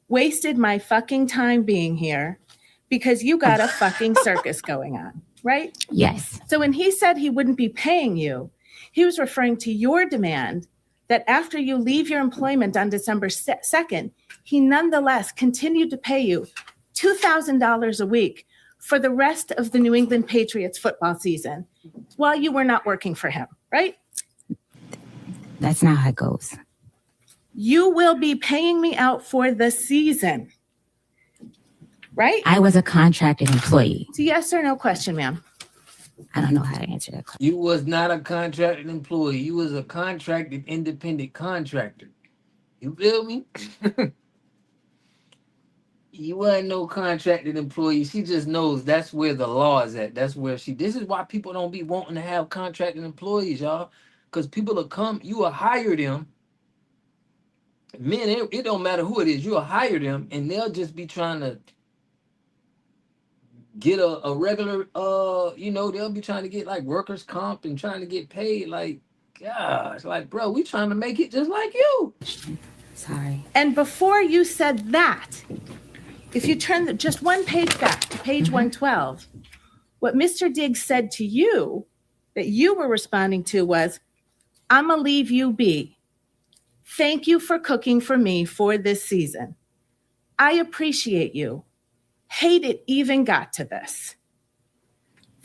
Wasted my fucking time being here because you got a fucking circus going on, right? Yes. So when he said he wouldn't be paying you, he was referring to your demand that after you leave your employment on December 2nd, he nonetheless continued to pay you $2,000 a week for the rest of the New England Patriots football season while you were not working for him, right? That's not how it goes. You will be paying me out for the season, right? I was a contracted employee. It's a yes or no question, ma'am. I don't know how to answer that question. You was not a contracted employee. You was a contracted independent contractor. You feel me? You wasn't no contracted employee. She just knows that's where the law is at. This is why people don't be wanting to have contracted employees, y'all. Because people will come, you will hire them. Men, it don't matter who it is, you'll hire them and they'll just be trying to get a regular, they'll be trying to get like workers' comp and trying to get paid. Like, gosh, like, bro, we trying to make it just like you. Sorry. And before you said that, if you turn just one page back to page 112, what Mr. Diggs said to you that you were responding to was, I'm going to leave you be. Thank you for cooking for me for this season. I appreciate you. Hate it even got to this.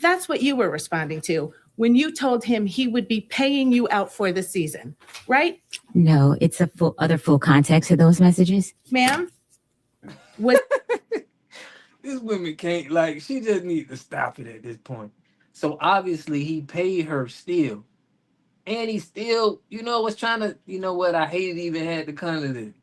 That's what you were responding to when you told him he would be paying you out for the season, right? No, it's a full context of those messages. Ma'am? What? This woman can't, like, she just needs to stop it at this point. So obviously he paid her still. And he still, was trying to, I hate it even had to come to this.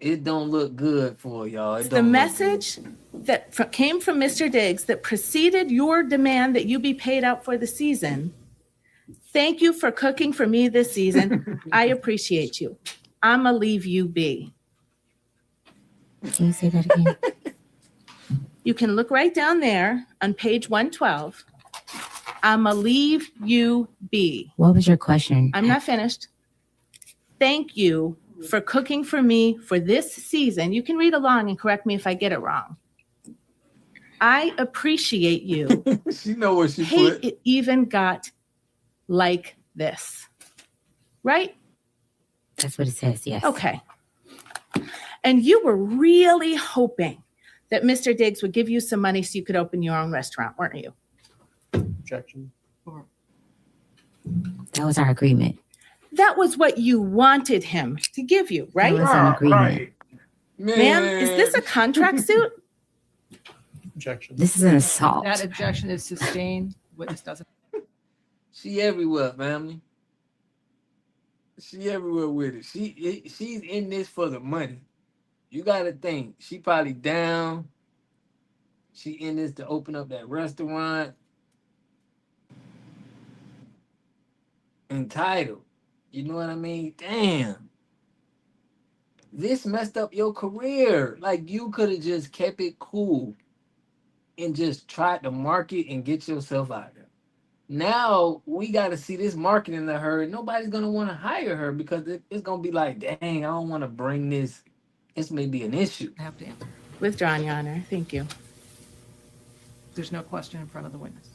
It don't look good for y'all. The message that came from Mr. Diggs that preceded your demand that you be paid out for the season. Thank you for cooking for me this season. I appreciate you. I'ma leave you be. Can you say that again? You can look right down there on page 112. I'ma leave you be. What was your question? I'm not finished. Thank you for cooking for me for this season. You can read along and correct me if I get it wrong. I appreciate you. She know what she Hate put. it even got like this. Right? That's what it says, yes. Okay. And you were really hoping that Mr. Diggs would give you some money so you could open your own restaurant, weren't you? Objection. That was our agreement. That was what you wanted him to give you, right? That was an agreement. Right. Ma'am, is this a contract suit? Objection. This is an assault. That objection is sustained. Witness doesn't. She everywhere, family. She everywhere with it. She's in this for the money. You gotta think. She probably down. She in this to open up that restaurant. Entitled. You know what I mean? Damn. This messed up your career. Like, you could have just kept it cool and just tried to market and get yourself out there. Now we got to see this marketing to her, and nobody's going to want to hire her because it's going to be like, dang, I don't want to bring this. This may be an issue. I have to answer. Withdrawn, Your Honor. Thank you. There's no question in front of the witness.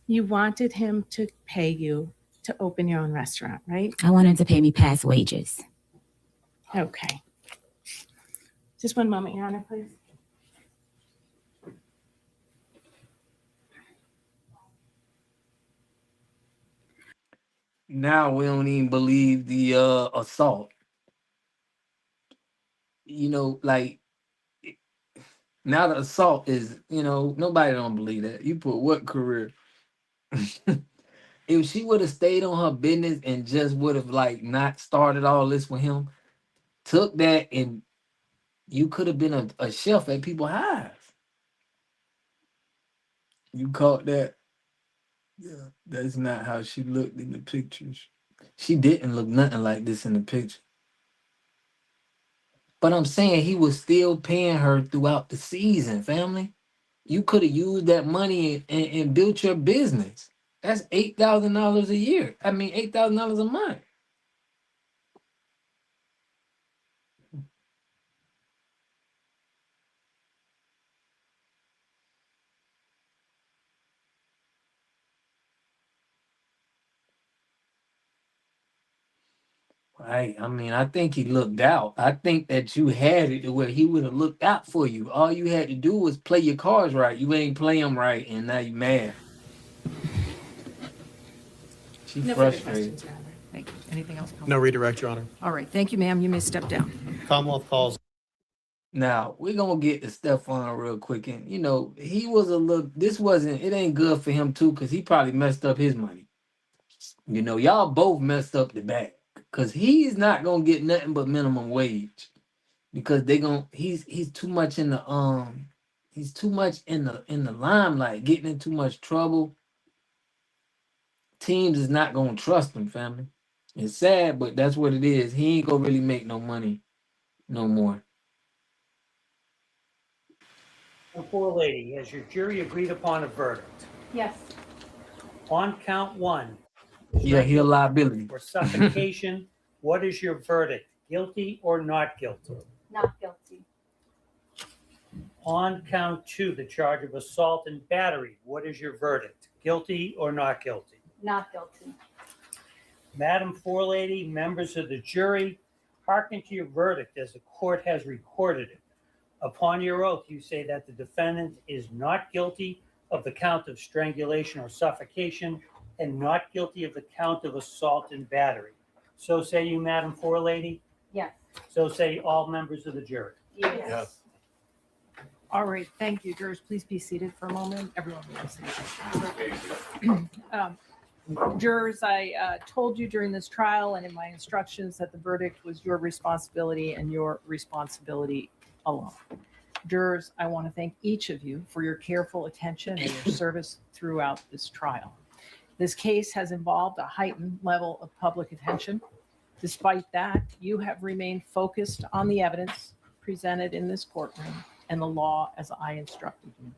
You wanted him to pay you to open your own restaurant, right? I wanted him to pay me past wages. Okay. Just one moment, Your Honor, please. Now we don't even believe the assault. You know, like, now the assault is, nobody don't believe that. You put what career? If she would have stayed on her business and just would have like not started all this with him, took that, and you could have been a chef at People's Hive. You caught that? Yeah, that's not how she looked in the pictures. She didn't look nothing like this in the picture. But I'm saying he was still paying her throughout the season, family. You could have used that money and built your business. That's $8,000 a year. I mean, $8,000 a month. Right. I mean, I think he looked out. I think that you had it to where he would have looked out for you. All you had to do was play your cards right. You ain't play them right, and now you mad. She's No further frustrated. questions, Your Honor. Thank you. Anything else? No redirect, Your Honor. All right. Thank you, ma'am. You may step down. Commonwealth calls. Now, we're going to get to Stephon real quick. And, he was it ain't good for him, too, because he probably messed up his money. Y'all both messed up the bag. Because he's not going to get nothing but minimum wage. Because he's too much in the, he's too much in the limelight, getting in too much trouble. Teams is not going to trust him, family. It's sad, but that's what it is. He ain't going to really make no money no more. Poor lady, has your jury agreed upon a verdict? Yes. On count one. Yeah, he a liability. For suffocation, what is your verdict? Guilty or not guilty? Not guilty. On count two, the charge of assault and battery, what is your verdict? Guilty or not guilty? Not guilty. Madam Forelady, members of the jury, hearken to your verdict as the court has recorded it. Upon your oath, you say that the defendant is not guilty of the count of strangulation or suffocation and not guilty of the count of assault and battery. So say you, Madam Forelady? Yes. So say all members of the jury? Yes. All right. Thank you. Jurors, please be seated for a moment. Everyone will be Jurors, I told you during this trial and in my instructions that the verdict was your responsibility and your responsibility alone. Jurors, I want to thank each of you for your careful attention and your service throughout this trial. This case has involved a heightened level of public attention. Despite that, you have remained focused on the evidence presented in this courtroom and the law as I instructed you.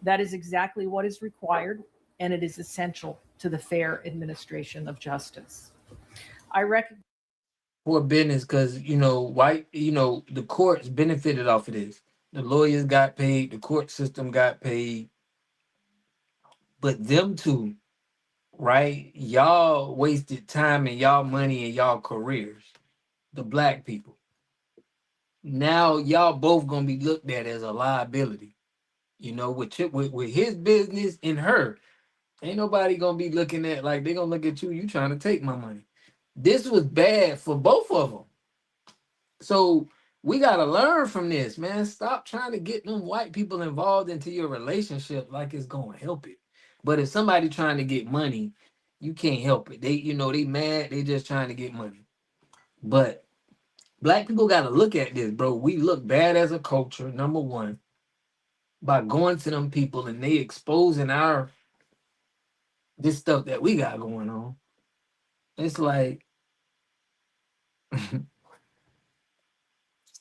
That is exactly what is required, and it is essential to the fair administration of justice. I recognize For business, because the courts benefited off of this. The lawyers got paid, the court system got paid, but them two, right? Y'all wasted time and y'all money and y'all careers. The black people. Now y'all both gonna be looked at as a liability. With his business and her. Ain't nobody gonna be looking at like they gonna look at you trying to take my money. This was bad for both of them. So we gotta learn from this, man. Stop trying to get them white people involved into your relationship like it's gonna help it. But if somebody trying to get money, you can't help it. They mad, they just trying to get money. But black people gotta look at this, bro. We look bad as a culture, number one, by going to them people and they exposing this stuff that we got going on. It's like,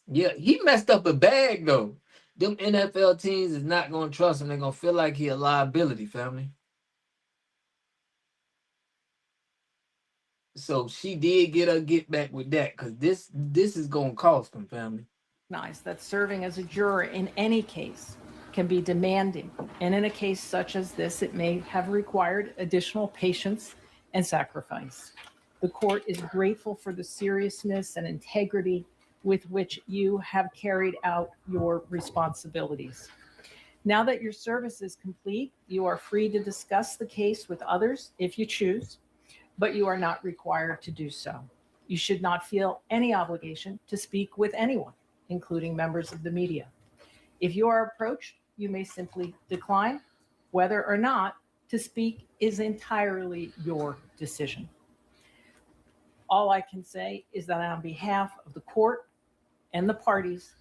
yeah, he messed up a bag though. Them NFL teams is not gonna trust him. They're gonna feel like he a liability, family. So she did get her get back with that, because this is gonna cost him, family. that serving as a juror in any case can be demanding, and in a case such as this, it may have required additional patience and sacrifice. The court is grateful for the seriousness and integrity with which you have carried out your responsibilities. Now that your service is complete, you are free to discuss the case with others if you choose, but you are not required to do so. You should not feel any obligation to speak with anyone, including members of the media. If you are approached, you may simply decline. Whether or not to speak is entirely your decision. All I can say is that on behalf of the court and the parties,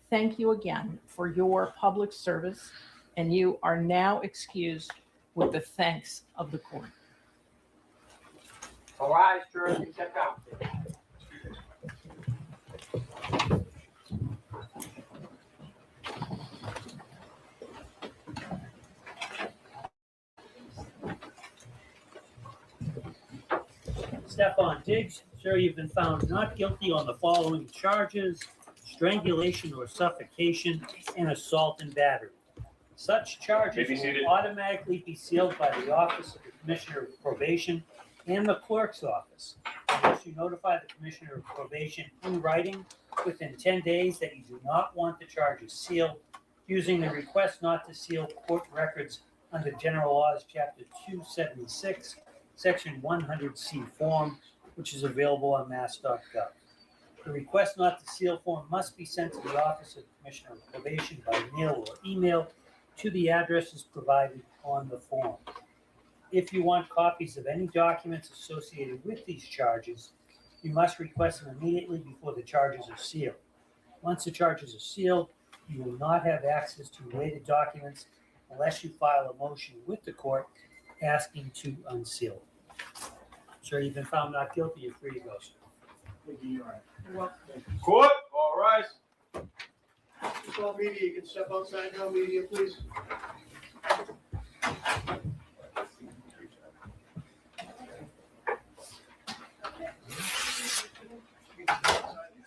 thank you again for your public service, and you are now excused with the thanks of the court. All right, jurors, you step down. Stefan Diggs, sir, you've been found not guilty on the following charges: strangulation or suffocation and assault and battery. Such charges will automatically be sealed by the Office of the Commissioner of Probation and the Clerk's Office, unless you notify the Commissioner of Probation in writing within 10 days that you do not want the charges sealed, using the request not to seal court records under General Laws, Chapter 276, Section 100C form, which is available on mass.gov. The request not to seal form must be sent to the Office of the Commissioner of Probation by mail or email to the addresses provided on the form. If you want copies of any documents associated with these charges, you must request them immediately before the charges are sealed. Once the charges are sealed, you will not have access to related documents unless you file a motion with the court asking to unseal. Sir, you've been found not guilty. You're free to go, sir. Thank you, Your Honor. You're welcome. Court, all rise. Just all media, you can step outside now, media, please.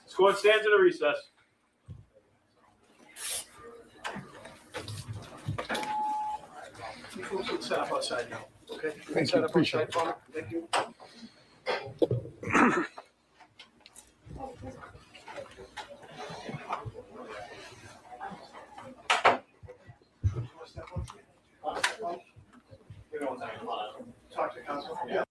This court stands at a recess. You folks can set up outside now, okay? You can set up outside for me. Thank you. Talk to counsel. Yeah.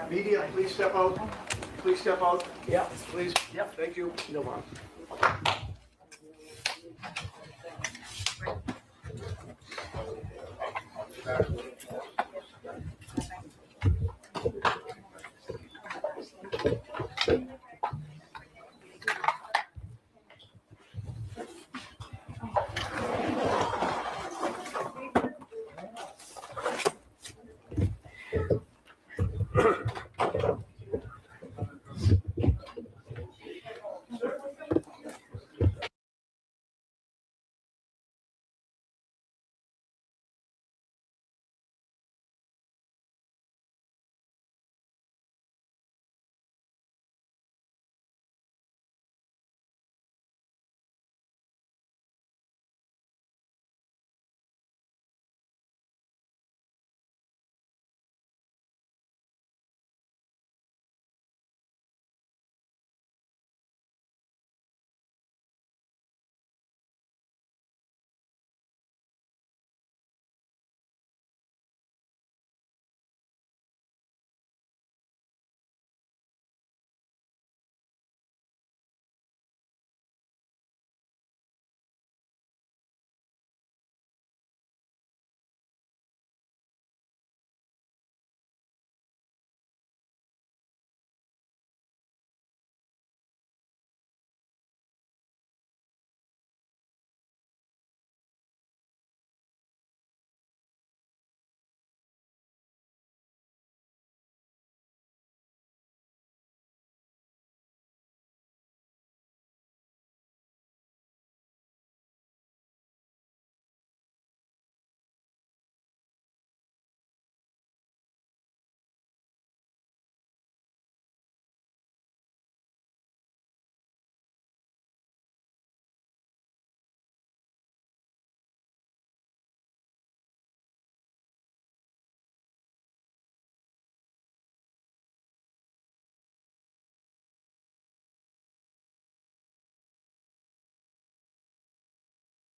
Media, please step out. Please step out. Yeah, please. Yep. Thank you. No problem.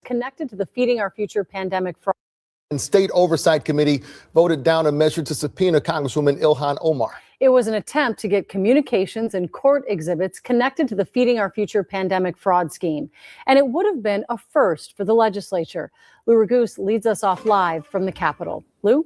Connected to the Feeding Our Future pandemic fraud. And State Oversight Committee voted down a measure to subpoena Congresswoman Ilhan Omar. It was an attempt to get communications and court exhibits connected to the Feeding Our Future pandemic fraud scheme. And it would have been a first for the legislature. Lou Raguse leads us off live from the Capitol. Lou?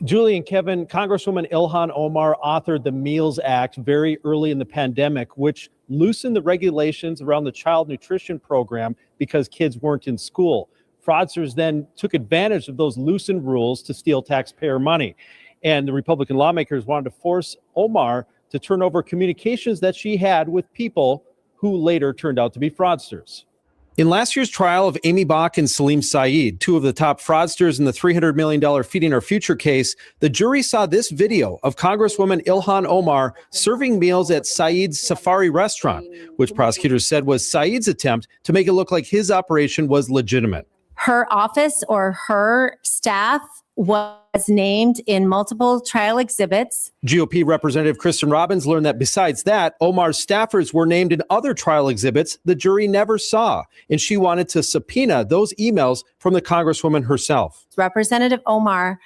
Julie and Kevin, Congresswoman Ilhan Omar authored the Meals Act very early in the pandemic, which loosened the regulations around the child nutrition program because kids weren't in school. Fraudsters then took advantage of those loosened rules to steal taxpayer money. And the Republican lawmakers wanted to force Omar to turn over communications that she had with people who later turned out to be fraudsters. In last year's trial of Amy Bach and Salim Saeed, two of the top fraudsters in the $300 million Feeding Our Future case, the jury saw this video of Congresswoman Ilhan Omar serving meals at Saeed's Safari restaurant, which prosecutors said was Saeed's attempt to make it look like his operation was legitimate. Her office or her staff was named in multiple trial exhibits. GOP Representative Kristen Robbins learned that besides that, Omar's staffers were named in other trial exhibits the jury never saw, and she wanted to subpoena those emails from the Congresswoman herself. Representative Omar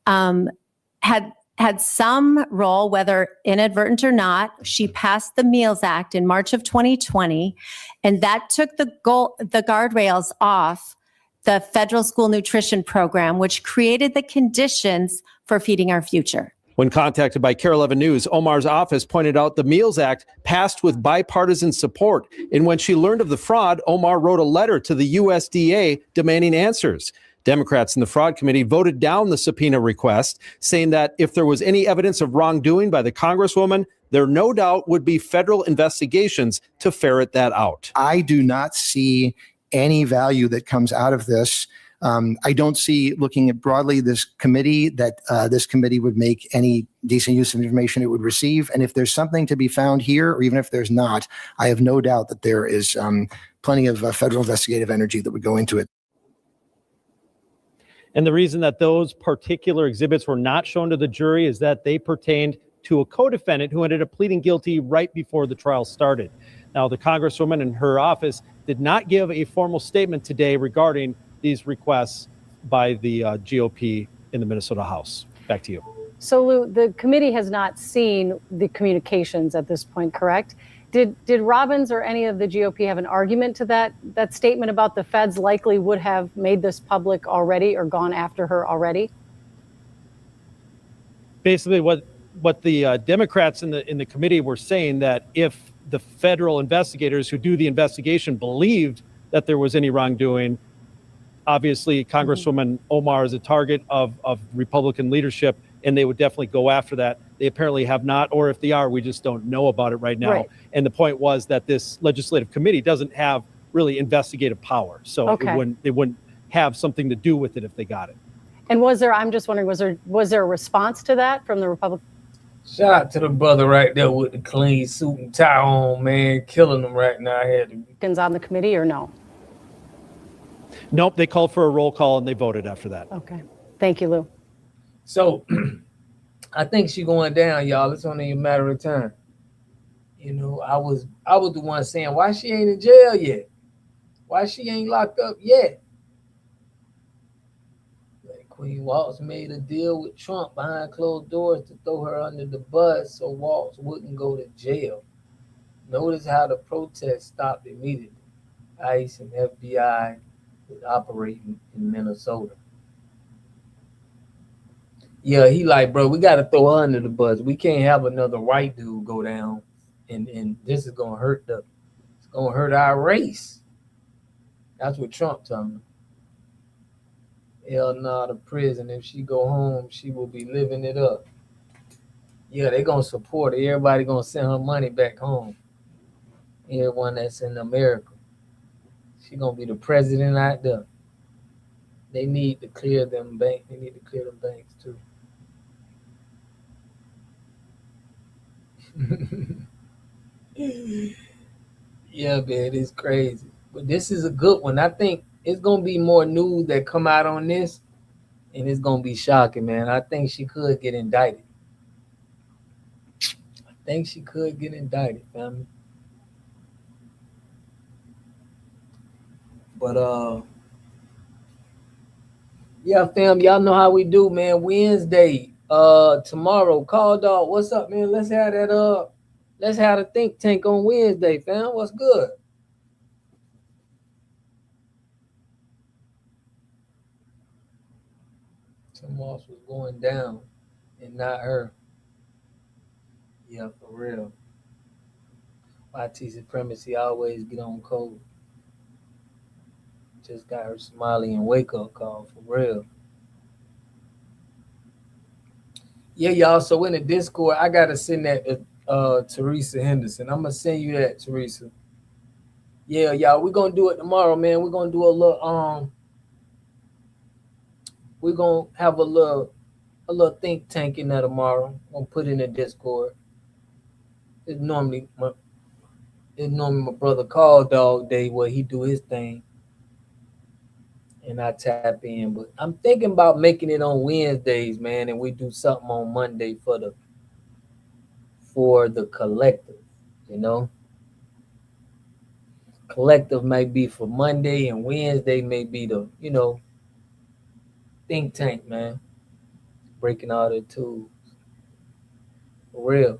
had some role, whether inadvertent or not. She passed the Meals Act in March of 2020, and that took the guardrails off the federal school nutrition program, which created the conditions for Feeding Our Future. When contacted by KARE 11 News, Omar's office pointed out the Meals Act passed with bipartisan support. And when she learned of the fraud, Omar wrote a letter to the USDA demanding answers. Democrats in the fraud committee voted down the subpoena request, saying that if there was any evidence of wrongdoing by the Congresswoman, there no doubt would be federal investigations to ferret that out. I do not see any value that comes out of this. I don't see, looking at broadly this committee, that this committee would make any decent use of information it would receive. And if there's something to be found here, or even if there's not, I have no doubt that there is plenty of federal investigative energy that would go into it. And the reason that those particular exhibits were not shown to the jury is that they pertained to a co-defendant who ended up pleading guilty right before the trial started. Now, the Congresswoman and her office did not give a formal statement today regarding these requests by the GOP in the Minnesota House. Back to you. So Lou, the committee has not seen the communications at this point, correct? Did Robbins or any of the GOP have an argument to that statement about the feds likely would have made this public already or gone after her already? Basically, what the Democrats in the committee were saying, that if the federal investigators who do the investigation believed that there was any wrongdoing, obviously Congresswoman Omar is a target of Republican leadership, and they would definitely go after that. They apparently have not, or if they are, we just don't know about it right now. Right. And the point was that this legislative committee doesn't have really investigative power, so it wouldn't have something to do with it if they got it. And I'm just wondering, was there a response to that from the Republican? Shout out to the brother right there with the clean suit and tie on, man, killing them right now. On the committee or no? Nope, they called for a roll call and they voted after that. Okay, thank you, Lou. So I think she's going down, y'all. It's only a matter of time. You know, I was the one saying, why she ain't in jail yet? Why she ain't locked up yet? Queen Waltz made a deal with Trump behind closed doors to throw her under the bus so Waltz wouldn't go to jail. Notice how the protest stopped immediately. ICE and FBI was operating in Minnesota. Yeah, he like, bro, we got to throw her under the bus. We can't have another white dude go down, and this is gonna hurt our race. That's what Trump told me. Hell no, to prison. If she go home, she will be living it up. Yeah, they gonna support her. Everybody gonna send her money back home. Everyone that's in America. She gonna be the president out there. They need to clear them banks. They need to clear them banks too. Yeah, man, it's crazy. But this is a good one. I think it's gonna be more news that come out on this, and it's gonna be shocking, man. I think she could get indicted. Family. But yeah, fam, y'all know how we do, man. Wednesday, tomorrow, call dog. What's up, man? Let's have that let's have a think tank on Wednesday, fam. What's good? Tim Moss was going down and not her. Yeah, for real. YT Supremacy always get on code. Just got her smiley and wake up call, for real. Yeah, y'all. So in the Discord, I gotta send that to Teresa Henderson. I'm gonna send you that, Teresa. Yeah, y'all. We're gonna do it tomorrow, man. We're gonna do a little we're gonna have a little think tank in there tomorrow. I'm gonna put it in the Discord. It's normally my brother Call Dog Day where he do his thing. And I tap in. But I'm thinking about making it on Wednesdays, man, and we do something on Monday for the collective, you know. Collective might be for Monday and Wednesday may be the, you know, think tank, man. Breaking all the tools. For real.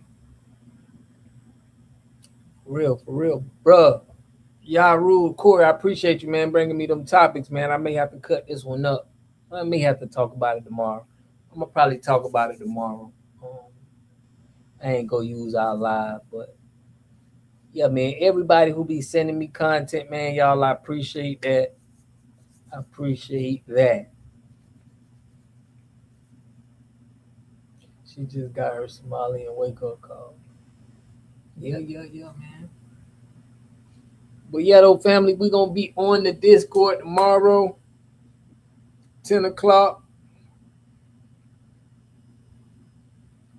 For real. Bruh. Yaru, Corey, I appreciate you, man, bringing me them topics, man. I may have to cut this one up. I may have to talk about it tomorrow. I'm going to probably talk about it tomorrow. I ain't going to use our live, but yeah, man, everybody who be sending me content, man, y'all, I appreciate that. She just got her Somali and wake up call. Yeah, man. But yeah, though, family, we're going to be on the Discord tomorrow, 10 o'clock.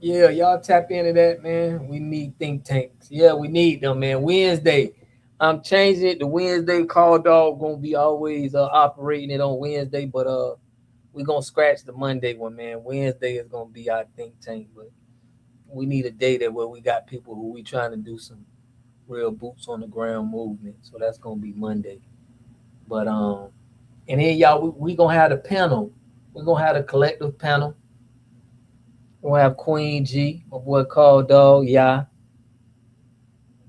Yeah, y'all tap into that, man. We need think tanks. Yeah, we need them, man. Wednesday. I'm changing it to Wednesday. Call Dog going to be always operating it on Wednesday, but we're going to scratch the Monday one, man. Wednesday is going to be our think tank, but we need a day that where we got people who we trying to do some real boots on the ground movement. So that's going to be Monday. But and then y'all, we going to have the panel. We're going to have the collective panel. We'll have Queen G, my boy Call Dog, yeah,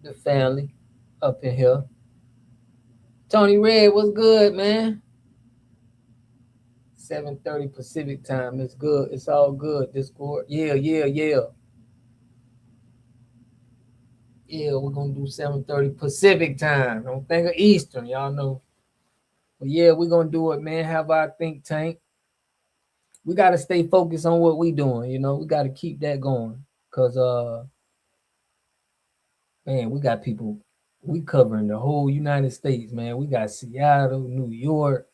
the family up in here. Tony Red, what's good, man? 7:30 Pacific time. It's good. It's all good. Discord. Yeah. Yeah, we're gonna do 7:30 Pacific time. Don't think of Eastern, y'all know. But yeah, we're gonna do it, man. Have our think tank. We gotta stay focused on what we doing, you know. We gotta keep that going. Cause man, we got people, we covering the whole United States, man. We got Seattle, New York.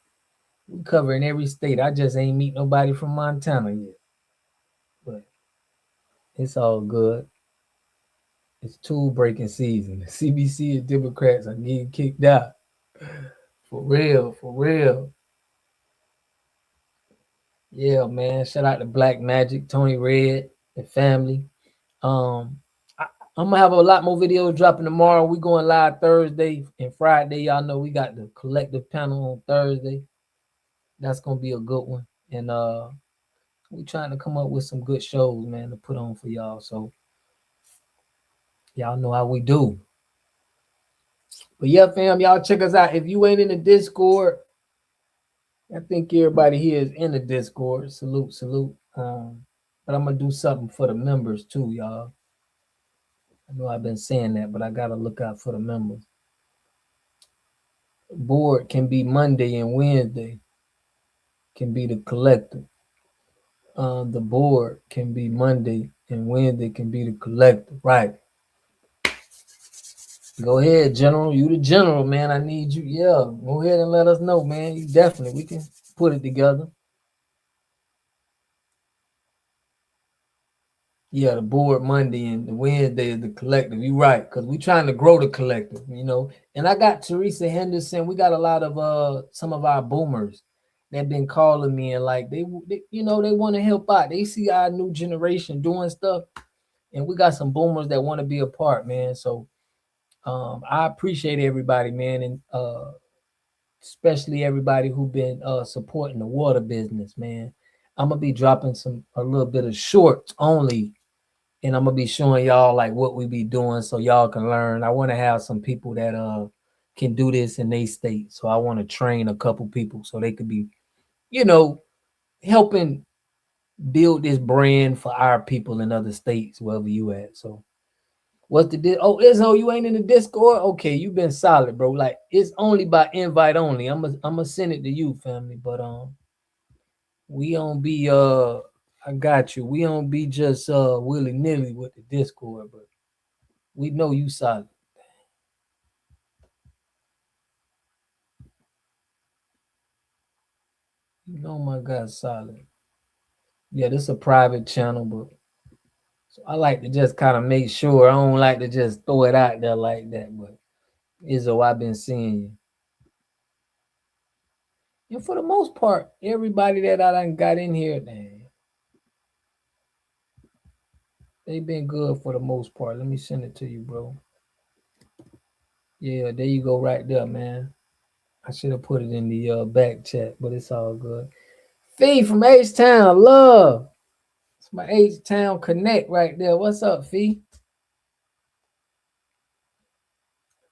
We covering every state. I just ain't meet nobody from Montana yet. But it's all good. It's tool breaking season. The CBC and Democrats are getting kicked out. For real, for real. Yeah, man. Shout out to Black Magic, Tony Red, and family. I'm gonna have a lot more videos dropping tomorrow. We going live Thursday and Friday. Y'all know we got the collective panel on Thursday. That's gonna be a good one. And we trying to come up with some good shows, man, to put on for y'all. So y'all know how we do. But yeah, fam, y'all check us out. If you ain't in the Discord, I think everybody here is in the Discord. Salute. But I'm gonna do something for the members too, y'all. I know I've been saying that, but I gotta look out for the members. Board can be Monday and Wednesday. Can be the collective. The board can be Monday and Wednesday can be the collective. Right. Go ahead, General. You the general, man. I need you. Yeah. Go ahead and let us know, man. You definitely, we can put it together. Yeah, the board Monday and the Wednesday is the collective. You're right, because we're trying to grow the collective, you know. And I got Teresa Henderson. We got a lot of some of our boomers that been calling me and like they you know, they want to help out. They see our new generation doing stuff, and we got some boomers that want to be a part, man. So I appreciate everybody, man, and especially everybody who been supporting the water business, man. I'm gonna be dropping a little bit of shorts only, and I'm gonna be showing y'all like what we be doing so y'all can learn. I want to have some people that can do this in their state. So I want to train a couple people so they could be, you know, helping build this brand for our people in other states, wherever you at. So what's the oh, Izzo, you ain't in the Discord? Okay, you been solid, bro. Like it's only by invite only. I'm gonna send it to you, family. But we don't be I got you. We don't be just willy-nilly with the Discord, but we know you solid. You know my God solid. Yeah, this is a private channel, but so I like to just kind of make sure. I don't like to just throw it out there like that, but Izzo, I've been seeing you. And for the most part, everybody that I done got in here, man, they've been good for the most part. Let me send it to you, bro. Yeah, there you go right there, man. I should have put it in the back chat, but it's all good. Fee from H-Town, love. It's my H-Town Connect right there. What's up, Fee?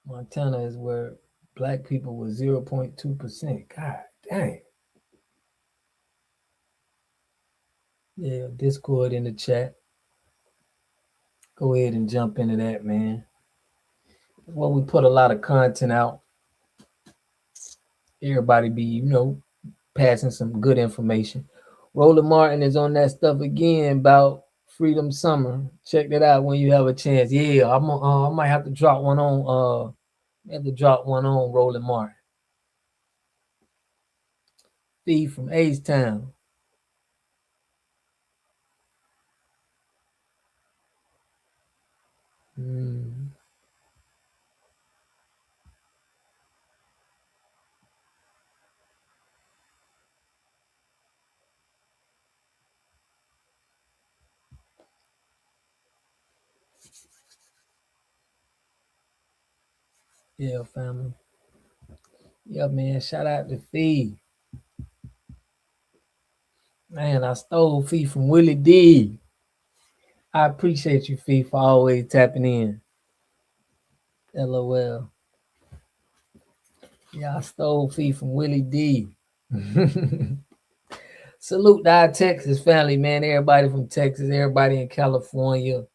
Montana is where black people were 0.2%. God dang. Yeah, Discord in the chat. Go ahead and jump into that, man. Well, we put a lot of content out. Everybody be, you know, passing some good information. Roland Martin is on that stuff again about Freedom Summer. Check that out when you have a chance. Yeah, I might have to drop one on Roland Martin. Steve from H-Town. Yeah, family. Yeah, man. Shout out to Fee. Man, I stole Fee from Willie D. I appreciate you, Fee, for always tapping in. LOL. Yeah, I stole Fee from Willie D. Salute to our Texas family, man. Everybody from Texas, everybody in California,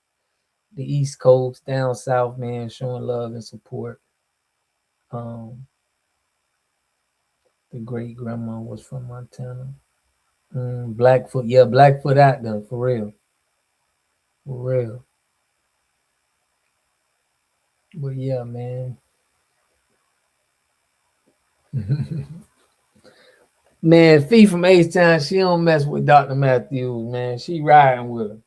the East Coast, down south, man, showing love and support. The great grandma was from Montana. Blackfoot, yeah, Blackfoot out there, for real. For real. But yeah, man. Man, Fee from H-Town, she don't mess with Dr. Matthews, man. She riding with her.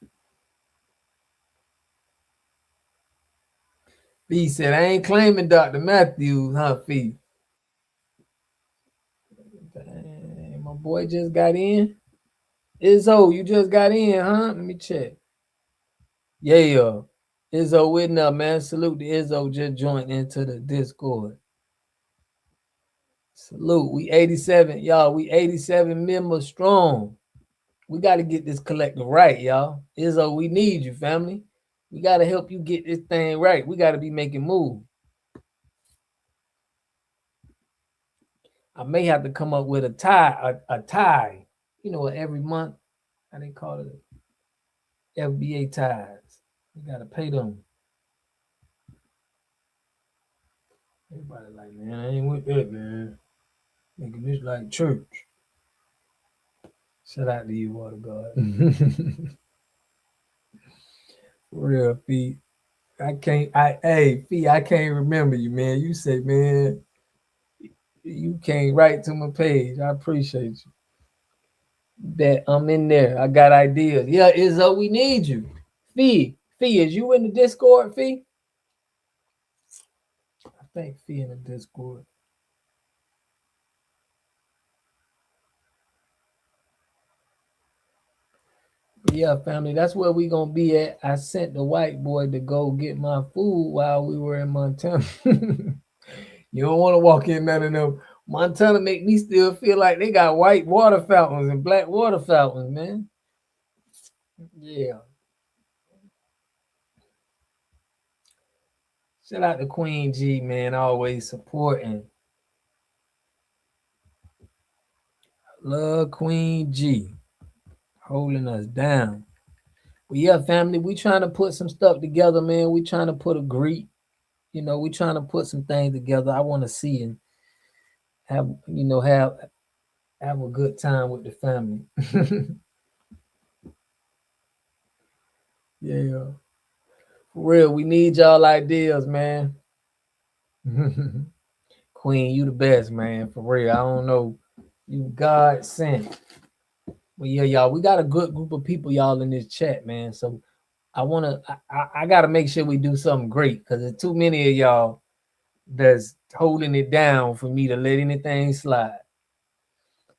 Fee said, I ain't claiming Dr. Matthews, huh, Fee? Dang, my boy just got in. Izzo, you just got in, huh? Let me check. Yeah. Izzo with up, man. Salute to Izzo just joined into the Discord. Salute. We 87, y'all. We 87 members strong. We got to get this collective right, y'all. Izzo, we need you, family. We got to help you get this thing right. We got to be making moves. I may have to come up with a tie, you know, every month. How they call it? FBA ties. We got to pay them. Everybody like, man, I ain't with that, man. Making this like church. Shout out to you, Water God. For real, Fee. I can't remember you, man. You say, man, you came right to my page. I appreciate you. That I'm in there. I got ideas. Yeah, Izzo, we need you. Fee, is you in the Discord, Fee? I think Fee in the Discord. Yeah, family, that's where we gonna be at. I sent the white boy to go get my food while we were in Montana. You don't want to walk in none of them. Montana make me still feel like they got white water fountains and black water fountains, man. Yeah. Shout out to Queen G, man, always supporting. Love Queen G, holding us down. But yeah, family, we trying to put some stuff together, man. We trying to put a greet. You know, we trying to put some things together. I want to see and have a good time with the family. Yeah. For real, we need y'all ideas, man. Queen, you the best, man. For real. I don't know. You God sent. But yeah, y'all, we got a good group of people, y'all, in this chat, man. So I gotta make sure we do something great because there's too many of y'all that's holding it down for me to let anything slide.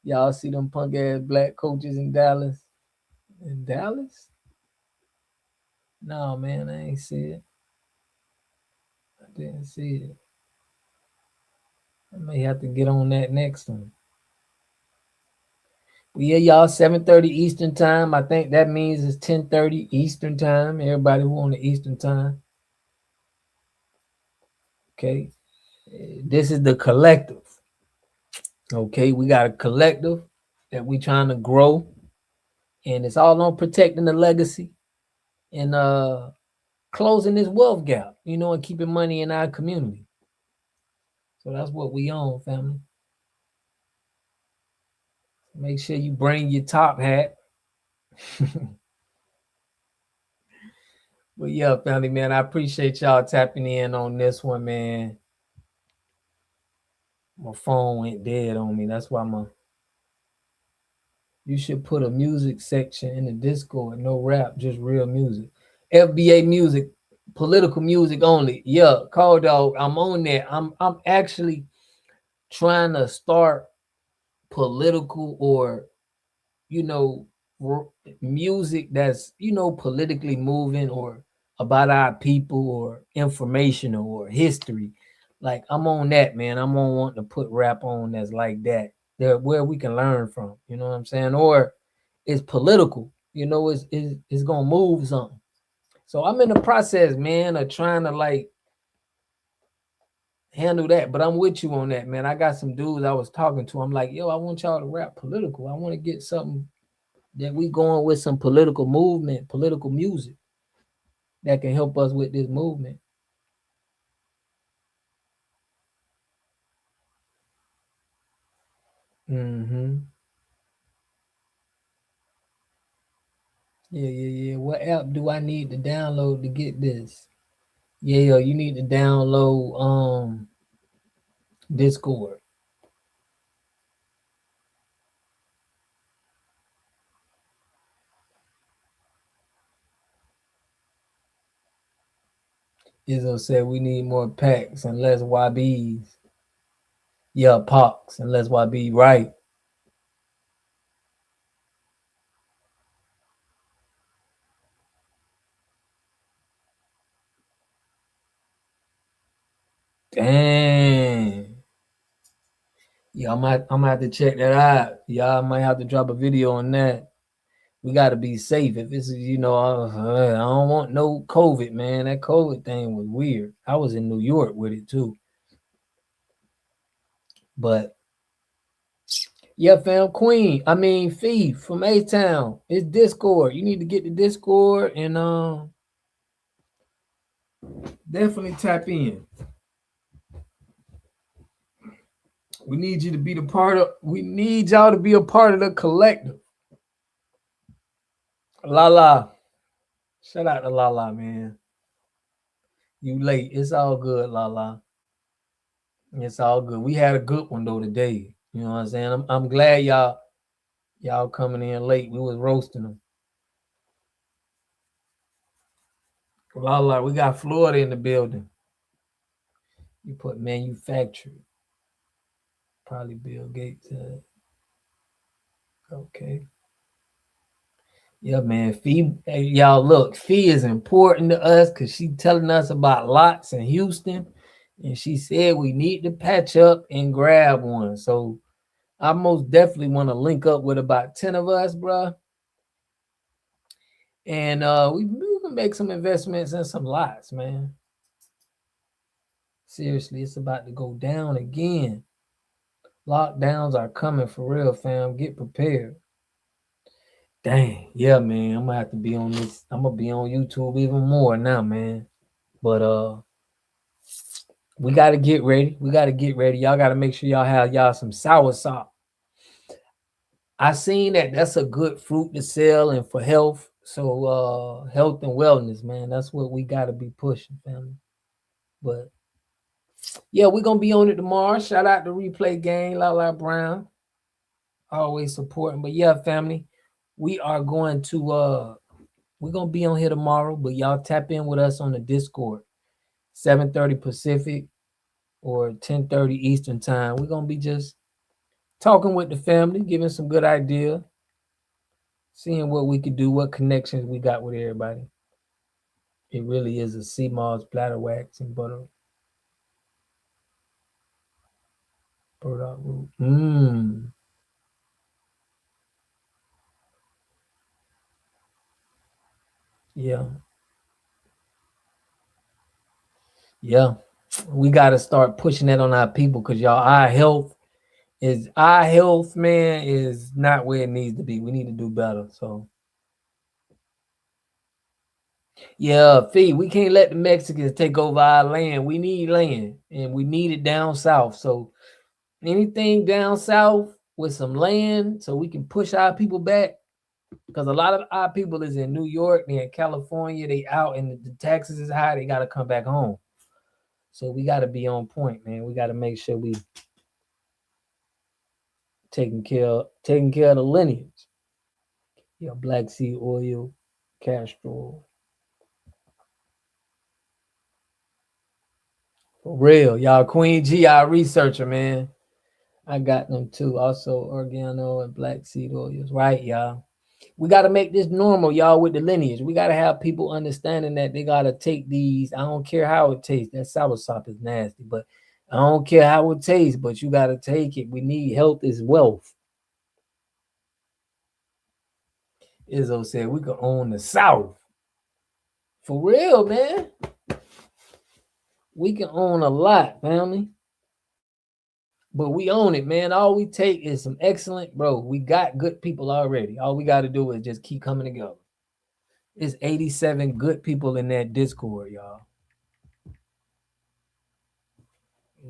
Y'all see them punk ass black coaches in Dallas? In Dallas? No, man, I ain't see it. I didn't see it. I may have to get on that next one. Well, yeah, y'all, 7:30 Eastern time. I think that means it's 10:30 Eastern time. Everybody who on the Eastern time. Okay. This is the collective. Okay, we got a collective that we trying to grow. And it's all on protecting the legacy and closing this wealth gap, you know, and keeping money in our community. So that's what we own, family. Make sure you bring your top hat. But yeah, family, man, I appreciate y'all tapping in on this one, man. My phone went dead on me. That's why you should put a music section in the Discord. No rap, just real music. FBA music, political music only. Yeah, call dog. I'm on that. I'm actually trying to start political or, you know, music that's, you know, politically moving or about our people or informational or history. Like I'm on that, man. I'm on wanting to put rap on that's like that. There where we can learn from, you know what I'm saying? Or it's political, you know, it's gonna move something. So I'm in the process, man, of trying to like handle that. But I'm with you on that, man. I got some dudes I was talking to. I'm like, yo, I want y'all to rap political. I want to get something that we going with, some political movement, political music that can help us with this movement. Mm-hmm. Yeah. What app do I need to download to get this? Yeah, you need to download Discord. Izzo said we need more packs and less YBs. Yeah, pox and less YB. Right. Dang. Yeah, I'm gonna have to check that out. Y'all might have to drop a video on that. We got to be safe. If this is, I don't want no COVID, man. That COVID thing was weird. I was in New York with it too. But yeah, fam, Fee from A-Town. It's Discord. You need to get the Discord and definitely tap in. We need you to be we need y'all to be a part of the collective. Lala. Shout out to Lala, man. You late. It's all good, Lala. It's all good. We had a good one though today. You know what I'm saying? I'm glad y'all coming in late. We was roasting them. Lala, we got Florida in the building. You put manufactured. Probably Bill Gates. Okay. Yeah, man. Fee, y'all look, Fee is important to us because she telling us about lots in Houston. And she said we need to patch up and grab one. So I most definitely want to link up with about 10 of us, bro. And we can make some investments in some lots, man. Seriously, it's about to go down again. Lockdowns are coming for real, fam. Get prepared. Dang, yeah, man. I'm gonna have to be on this. I'm gonna be on YouTube even more now, man. But we gotta get ready. Y'all gotta make sure y'all have y'all some soursop. I seen that's a good fruit to sell and for health. So health and wellness, man. That's what we gotta be pushing, family. But yeah, we're gonna be on it tomorrow. Shout out to Replay Gang, Lala Brown. Always supporting. But yeah, family, we are going to we're gonna be on here tomorrow, but y'all tap in with us on the Discord, 7:30 Pacific or 10:30 Eastern time. We're gonna be just talking with the family, giving some good idea, seeing what we could do, what connections we got with everybody. It really is a sea moss, bladder wax, and burdock root. Yeah. Yeah. We got to start pushing that on our people because y'all, our health, man, is not where it needs to be. We need to do better. So yeah, Fee, we can't let the Mexicans take over our land. We need land and we need it down south. So anything down south with some land so we can push our people back. Because a lot of our people is in New York, they're in California, they out and the taxes is high, they got to come back home. So we got to be on point, man. We got to make sure we taking care of the lineage. Yeah, black seed oil, castor oil. For real, y'all. Queen G, our researcher, man. I got them too. Also, organo and black seed oils. Right, y'all. We got to make this normal, y'all, with the lineage. We got to have people understanding that they got to take these. I don't care how it tastes. That soursop is nasty, but I don't care how it tastes, but you got to take it. We need health is wealth. Izzo said we could own the South. For real, man. We can own a lot, family. But we own it, man. All we take is some excellent, bro. We got good people already. All we got to do is just keep coming together. It's 87 good people in that Discord, y'all.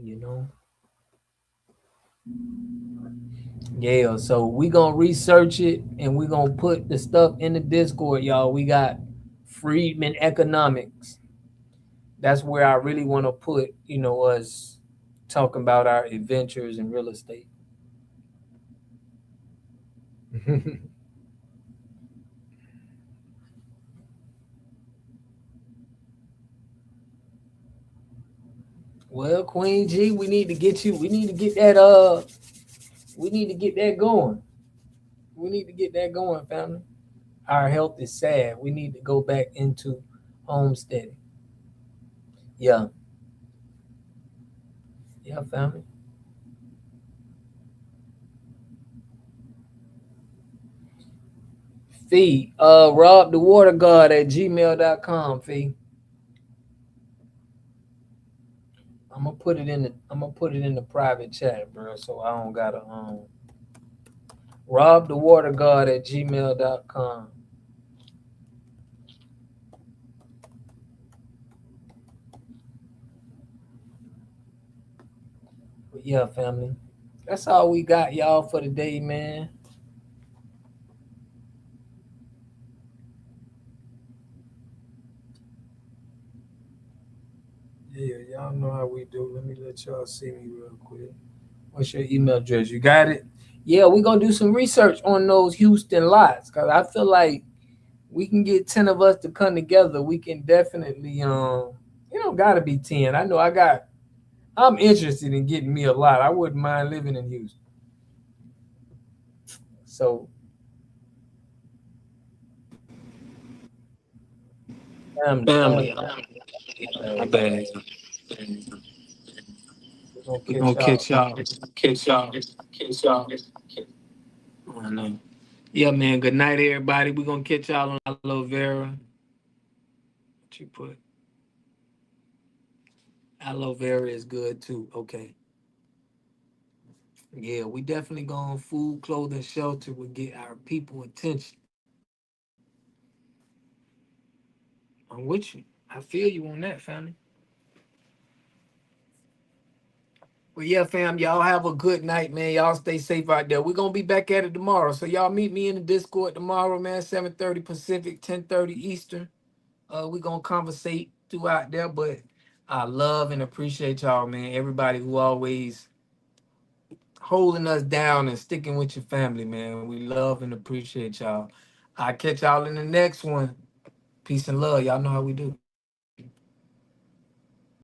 You know? Yeah, so we gonna research it and we gonna put the stuff in the Discord, y'all. We got Freedman Economics. That's where I really want to put, us talking about our adventures in real estate. Well, Queen G, we need to get that going. We need to get that going, family. Our health is sad. We need to go back into homesteading. Yeah. Yeah, family. Fee, Rob the Water God at gmail.com, Fee. I'm gonna put it in the private chat, bro, so I don't gotta Rob the Water God at gmail.com. But yeah, family. That's all we got, y'all, for today, man. Yeah, y'all know how we do. Let me let y'all see me real quick. What's your email address? You got it? Yeah, we're gonna do some research on those Houston lots, because I feel like we can get 10 of us to come together. We can definitely gotta be 10. I know I'm interested in getting me a lot. I wouldn't mind living in Houston. So family. My bad. We're gonna catch y'all. I know. Yeah, man. Good night, everybody. We're gonna catch y'all on aloe vera. What you put? Aloe vera is good too. Okay. Yeah, we definitely going food, clothing, shelter will get our people attention. I'm with you. I feel you on that, family. Well, yeah, fam, y'all have a good night, man. Y'all stay safe out there. We're gonna be back at it tomorrow. So y'all meet me in the Discord tomorrow, man. 7:30 Pacific, 10:30 Eastern. We're gonna conversate throughout there, but I love and appreciate y'all, man. Everybody who always holding us down and sticking with your family, man. We love and appreciate y'all. I'll catch y'all in the next one. Peace and love. Y'all know how we do.